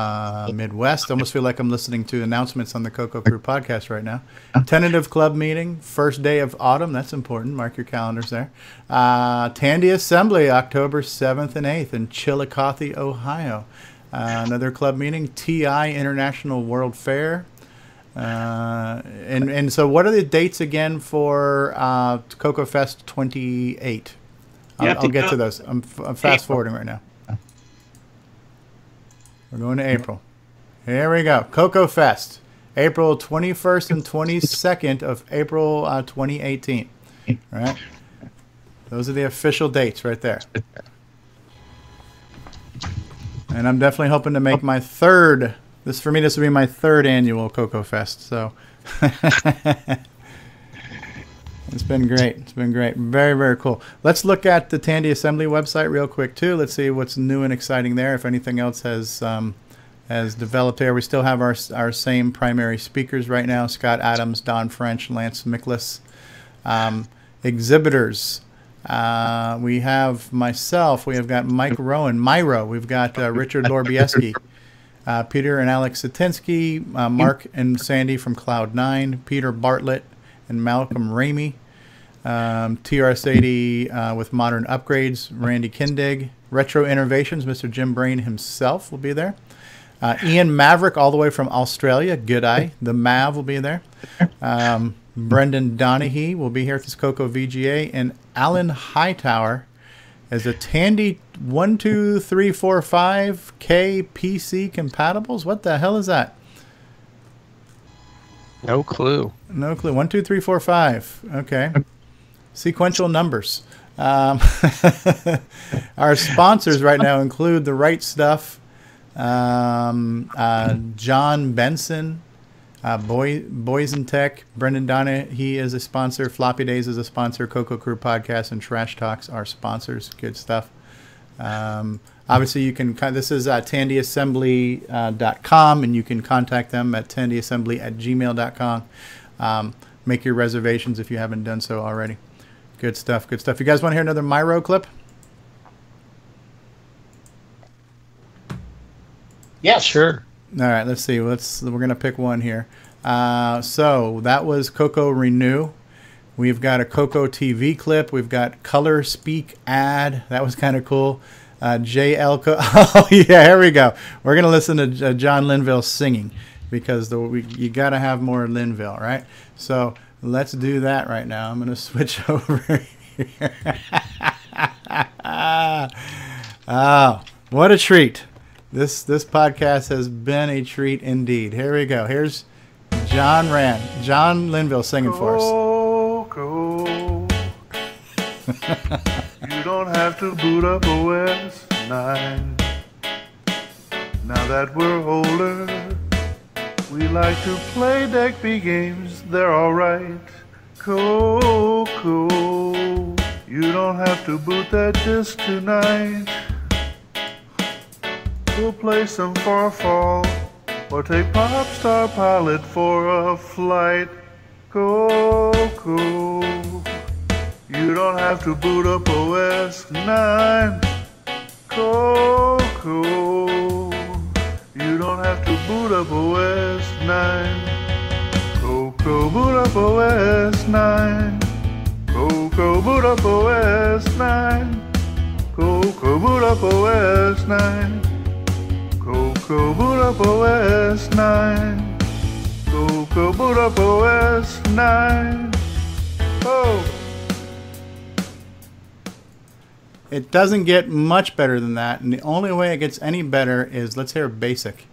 Midwest. I almost feel like I'm listening to announcements on the CoCo Crew podcast right now. Tentative club meeting, first day of autumn. That's important. Mark your calendars there. Tandy Assembly, October 7th and 8th in Chillicothe, Ohio. Another club meeting. TI International World Fair. And so what are the dates again for CoCo Fest 28? I'll get to those. I'm fast forwarding right now. We're going to April. Here we go. CoCo Fest, April 21st and 22nd of April 2018. All right. Those are the official dates right there. And I'm definitely hoping to make my third. This will be my third annual CoCo Fest. So it's been great. It's been great. Very, very cool. Let's look at the Tandy Assembly website real quick too. Let's see what's new and exciting there. If anything else has developed there. We still have our same primary speakers right now: Scott Adams, Don French, Lance Miklas. Exhibitors. We have myself. We have got Mike Rowan, Myro. We've got Richard Lorbieski. Peter and Alex Satinsky, Mark and Sandy from Cloud9, Peter Bartlett and Malcolm Ramey, TRS-80 with modern upgrades, Randy Kindig, Retro Innovations, Mr. Jim Brain himself will be there. Ian Maverick all the way from Australia, good eye, the Mav will be there. Brendan Donahue will be here at this CoCo VGA, and Alan Hightower as a Tandy 12345K PC compatibles. What the hell is that? No clue. No clue. 1, 2, 3, 4, 5. Okay. Sequential numbers. Our sponsors right now include The Right Stuff, John Benson, Boys in Tech, Brendan Donna, he is a sponsor. Floppy Days is a sponsor. CoCo Crew Podcast and Trash Talks are sponsors. Good stuff. Obviously, you can. This is tandyassembly.com, and you can contact them at tandyassembly@gmail.com. Make your reservations if you haven't done so already. Good stuff. Good stuff. You guys want to hear another Myro clip? Yes. Sure. All right, let's see. We're going to pick one here. So that was CoCo Renew. We've got a CoCo TV clip. We've got Color Speak ad. That was kind of cool. JL. Oh, yeah, here we go. We're going to listen to John Linville singing because you got to have more Linville, right? So let's do that right now. I'm going to switch over here. Oh, what a treat. This podcast has been a treat indeed. Here we go. Here's John Linville singing for us. CoCo. You don't have to boot up OS 9. Now that we're older, we like to play deck B games. They're alright. CoCo. You don't have to boot that disc tonight. We'll play some Farfall or take Popstar Pilot for a flight. CoCo. You don't have to boot up OS 9. CoCo. You don't have to boot up OS 9. CoCo boot up OS 9. CoCo boot up OS 9. CoCo boot up OS 9. CoCo boot up OS 9. CoCo boot up OS 9. Oh. It doesn't get much better than that, and the only way it gets any better is let's hear Basic.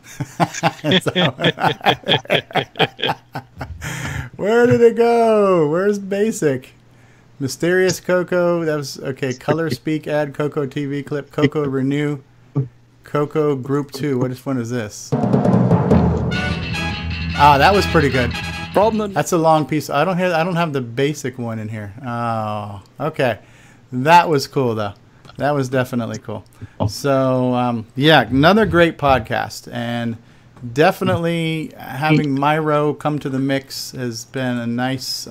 Where did it go? Where's Basic? Mysterious CoCo. That was okay. Color Speak ad. CoCo TV clip. CoCo Renew. CoCo Group 2. Which one is this? Ah, that was pretty good. That's a long piece. I don't have the Basic one in here. Oh, okay. That was cool though. That was definitely cool. So yeah, another great podcast, and definitely having Myro come to the mix has been a nice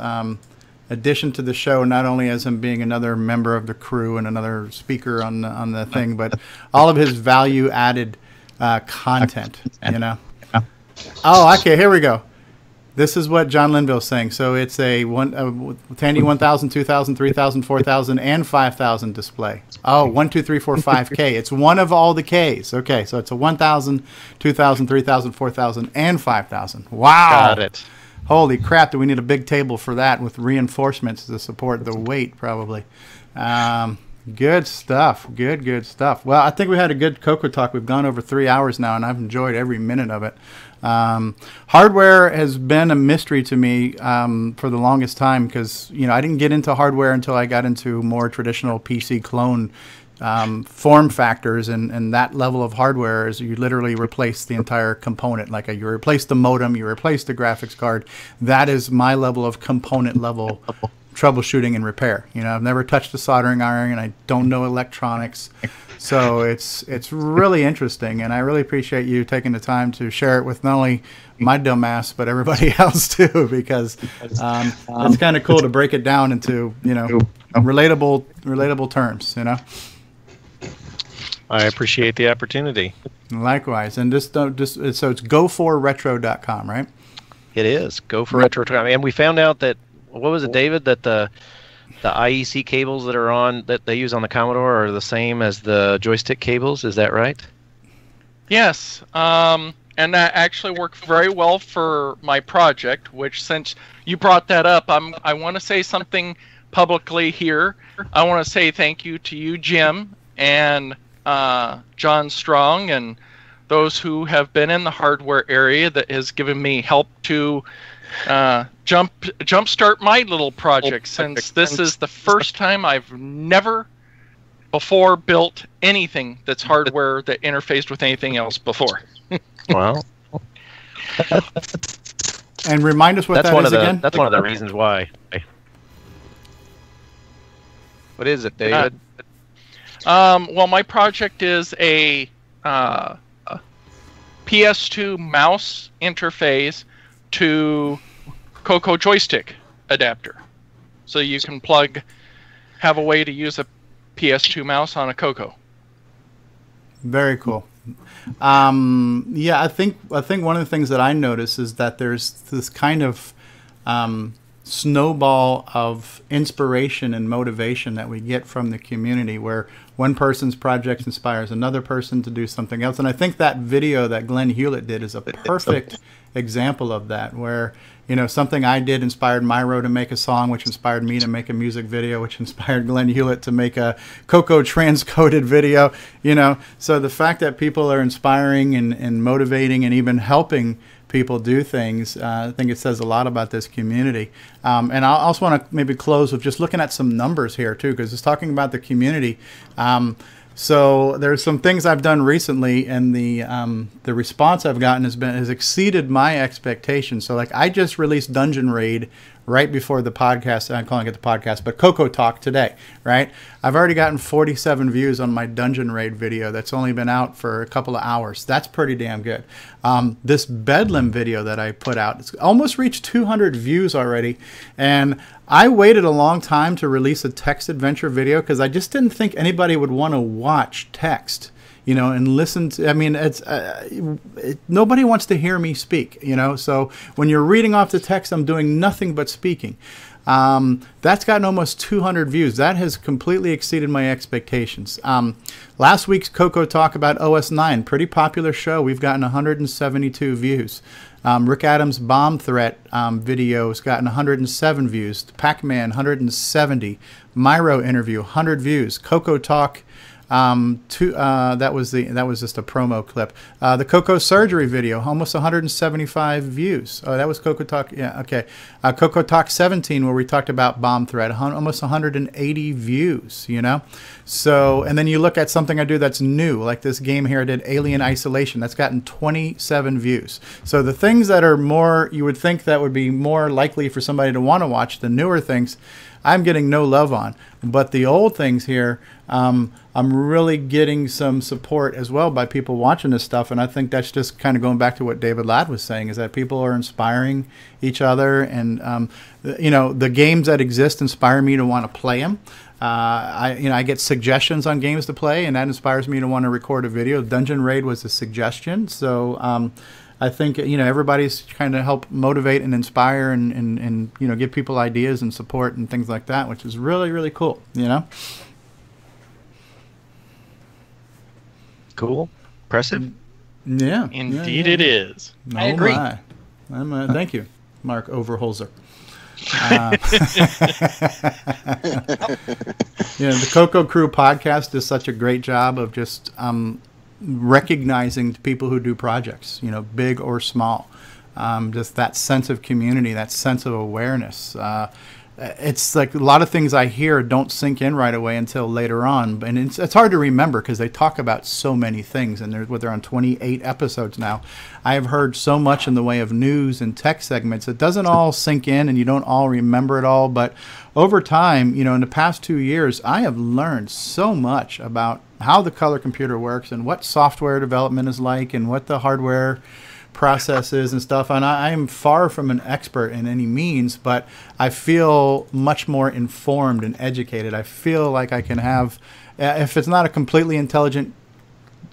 addition to the show. Not only as him being another member of the crew and another speaker on the thing, but all of his value added content. You know. Oh, okay. Here we go. This is what John Linville's saying. So it's a Tandy 1000, 2000, 3000, 4000, and 5000 display. Oh, 1, 2, 3, 4, 5K. It's one of all the Ks. Okay, so it's a 1000, 2000, 3000, 4000, and 5000. Wow. Got it. Holy crap, do we need a big table for that with reinforcements to support the weight, probably. Good stuff. Good stuff. Well, I think we had a good CoCo talk. We've gone over 3 hours now, and I've enjoyed every minute of it. Hardware has been a mystery to me for the longest time because I didn't get into hardware until I got into more traditional PC clone form factors, and that level of hardware is you literally replace the entire component. Like you replace the modem, you replace the graphics card. That is my level of component level troubleshooting and repair. I've never touched a soldering iron, and I don't know electronics. So it's really interesting, and I really appreciate you taking the time to share it with not only my dumb ass, but everybody else too, because it's kind of cool to break it down into relatable terms. I appreciate the opportunity. Likewise, and so it's go4retro.com, right? It is go4retro.com, and we found out that what was it, David? That the IEC cables that they use on the Commodore are the same as the joystick cables. Is that right? Yes, and that actually worked very well for my project. Which, since you brought that up, I want to say something publicly here. I want to say thank you to you, Jim, and John Strong, and those who have been in the hardware area that has given me help to jumpstart my little project, since this is the first time I've never before built anything that's hardware that interfaced with anything else before. Wow. And remind us what that's that one is of the again. that's one of the reasons why. What is it, David? Well, my project is a PS2 mouse interface to CoCo joystick adapter. So you can have a way to use a PS2 mouse on a CoCo. Very cool. Yeah, I think one of the things that I notice is that there's this kind of snowball of inspiration and motivation that we get from the community, where one person's project inspires another person to do something else. And I think that video that Glenn Hewlett did is a perfect example of that, where, you know, something I did inspired Myro to make a song, which inspired me to make a music video, which inspired Glenn Hewlett to make a CoCo transcoded video, you know. So the fact that people are inspiring and motivating and even helping people do things, I think it says a lot about this community. And I also want to maybe close with just looking at some numbers here too, because it's talking about the community. So there's some things I've done recently, and the response I've gotten has exceeded my expectations. So like I just released Dungeon Raid right before the podcast. I'm calling it the podcast, but CoCo TALK today, right? I've already gotten 47 views on my Dungeon Raid video that's only been out for a couple of hours. That's pretty damn good. This Bedlam video that I put out, it's almost reached 200 views already, and I waited a long time to release a text adventure video because I just didn't think anybody would want to watch text, you know, and listen to, I mean, nobody wants to hear me speak, you know, so when you're reading off the text, I'm doing nothing but speaking. That's gotten almost 200 views. That has completely exceeded my expectations. Last week's CoCo Talk about OS 9, pretty popular show. We've gotten 172 views. Rick Adams' bomb threat video has gotten 107 views. Pac-Man, 170. Myro interview, 100 views. CoCo Talk, that was just a promo clip. The CoCo surgery video, almost 175 views. Oh, that was CoCo Talk. Yeah, okay. CoCo Talk 17, where we talked about bomb threat, almost 180 views. You know, so and then you look at something I do that's new, like this game here I did, Alien Isolation. That's gotten 27 views. So the things that are more, you would think that would be more likely for somebody to want to watch, the newer things, I'm getting no love on. But the old things here, I'm really getting some support as well by people watching this stuff. And I think that's just kind of going back to what David Ladd was saying, is that people are inspiring each other. And, you know, the games that exist inspire me to want to play them. I get suggestions on games to play, and that inspires me to want to record a video. Dungeon Raid was a suggestion. So I think, you know, everybody's trying to help motivate and inspire and you know, give people ideas and support and things like that, which is really, really cool, you know? Cool. Impressive. Yeah. Indeed it is. I agree. Thank you, Mark Overholzer. You know, the CoCo Crew podcast does such a great job of just recognizing people who do projects, you know, big or small. Just that sense of community, that sense of awareness. It's like a lot of things I hear don't sink in right away until later on. And it's hard to remember because they talk about so many things. And they're on 28 episodes now. I have heard so much in the way of news and tech segments. It doesn't all sink in and you don't all remember it all. But over time, you know, in the past 2 years, I have learned so much about how the color computer works and what software development is like and what the hardware processes and stuff. And I am far from an expert in any means, but I feel much more informed and educated. I feel like I can have, if it's not a completely intelligent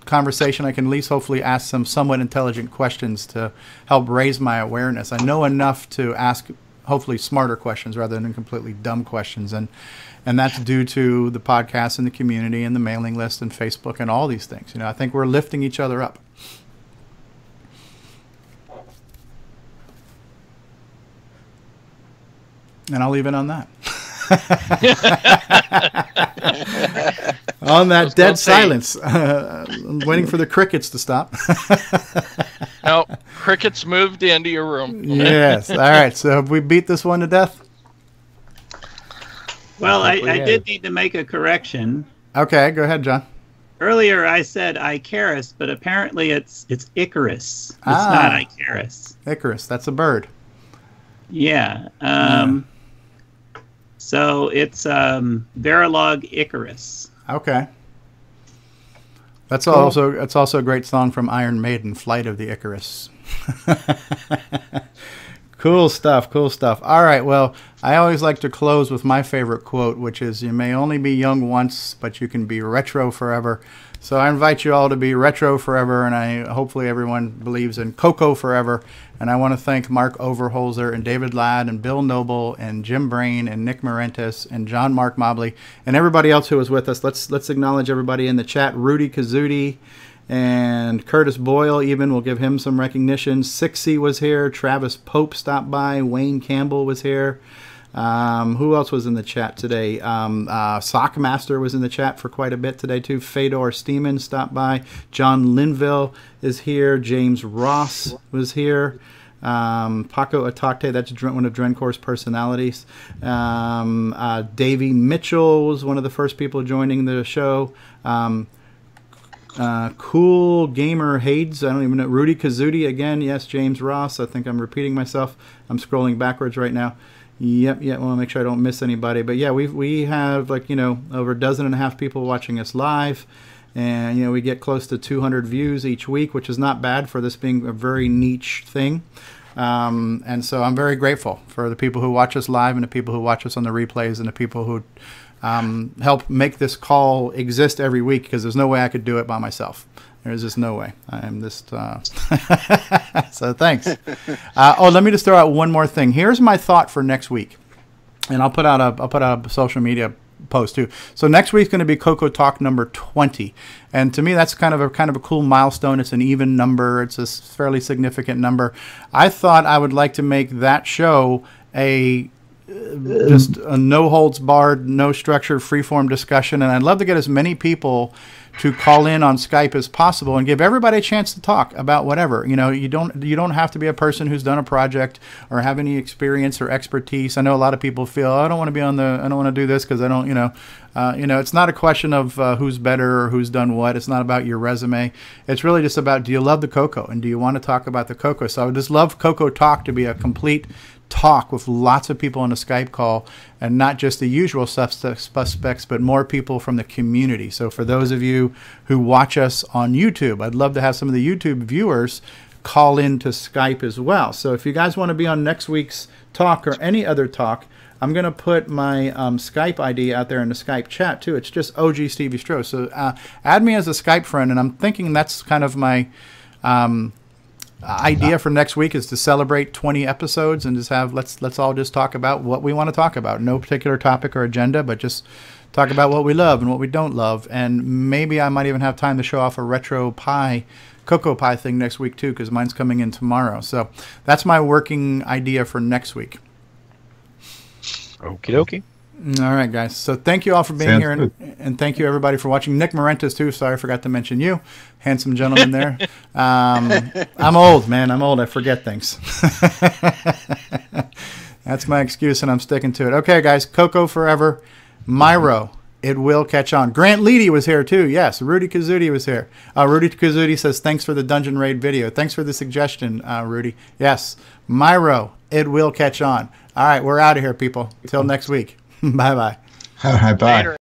conversation, I can at least hopefully ask some somewhat intelligent questions to help raise my awareness. I know enough to ask hopefully smarter questions rather than completely dumb questions. And that's due to the podcast and the community and the mailing list and Facebook and all these things. You know, I think we're lifting each other up. And I'll leave it on that. On that dead silence. I'm waiting for the crickets to stop. No, crickets moved into your room. Yes. All right. So have we beat this one to death? Well, I did need to make a correction. Okay. Go ahead, John. Earlier I said Icarus, but apparently it's Icarus. It's not Icarus. Icarus. That's a bird. Yeah. So it's Verilog Icarus. Okay. That's also a great song from Iron Maiden, Flight of the Icarus. Cool stuff, cool stuff. All right, well, I always like to close with my favorite quote, which is, you may only be young once, but you can be retro forever. So I invite you all to be retro forever, and hopefully everyone believes in CoCo forever. And I want to thank Mark Overholzer and David Ladd and Bill Nobel and Jim Brain and Nick Marentis and John Mark Mobley and everybody else who was with us. Let's acknowledge everybody in the chat. Rudy Kazuti and Curtis Boyle, even, we'll give him some recognition. Sixy was here. Travis Pope stopped by. Wayne Campbell was here. Who else was in the chat today? Sockmaster was in the chat for quite a bit today too. Fedor Steeman stopped by. John Linville is here. James Ross was here. Paco Atakte, that's one of Drencor's personalities. Davey Mitchell was one of the first people joining the show. Cool Gamer Hades, I don't even know. Rudy Kazuti again, yes. James Ross, I think I'm repeating myself. I'm scrolling backwards right now. Yep, I want to make sure I don't miss anybody. But yeah, we have, like, over 12.5 people watching us live. And, we get close to 200 views each week, which is not bad for this being a very niche thing. And so I'm very grateful for the people who watch us live and the people who watch us on the replays and the people who help make this call exist every week, because there's no way I could do it by myself. There's just no way. I am just so thanks. Let me just throw out one more thing. Here's my thought for next week, and I'll put out a social media post too. So next week's going to be CoCo Talk number 20, and to me that's kind of a cool milestone. It's an even number. It's a fairly significant number. I thought I would like to make that show just a no holds barred, no structured, freeform discussion, and I'd love to get as many people to call in on Skype as possible and give everybody a chance to talk about whatever. You don't have to be a person who's done a project or have any experience or expertise. I know a lot of people feel, I don't want to do this because I don't, it's not a question of who's better or who's done what. It's not about your resume. It's really just about, do you love the CoCo and do you want to talk about the CoCo? So I would just love CoCo Talk to be a complete talk with lots of people on a Skype call, and not just the usual suspects, but more people from the community. So for those of you who watch us on YouTube, I'd love to have some of the YouTube viewers call into Skype as well. So if you guys want to be on next week's talk or any other talk, I'm going to put my Skype ID out there in the Skype chat too. It's just OG Stevie Stroh. So add me as a Skype friend, and I'm thinking that's kind of my idea for next week is to celebrate 20 episodes and just have let's all just talk about what we want to talk about. No particular topic or agenda, but just talk about what we love and what we don't love. And maybe I might even have time to show off a retro Pi, CoCo Pi thing next week too, because mine's coming in tomorrow. So that's my working idea for next week. Okie dokie. All right, guys. So thank you all for being here, and thank you everybody for watching. Nick Marentis too. Sorry, I forgot to mention you, handsome gentleman there. I'm old, man. I'm old. I forget things. That's my excuse, and I'm sticking to it. Okay, guys. CoCo forever. Myro. It will catch on. Grant Leedy was here too. Yes, Rudy Kazuti was here. Rudy Kazuti says, thanks for the Dungeon Raid video. Thanks for the suggestion, Rudy. Yes, Myro. It will catch on. All right, we're out of here, people. Till next week. Bye-bye. Bye. Later.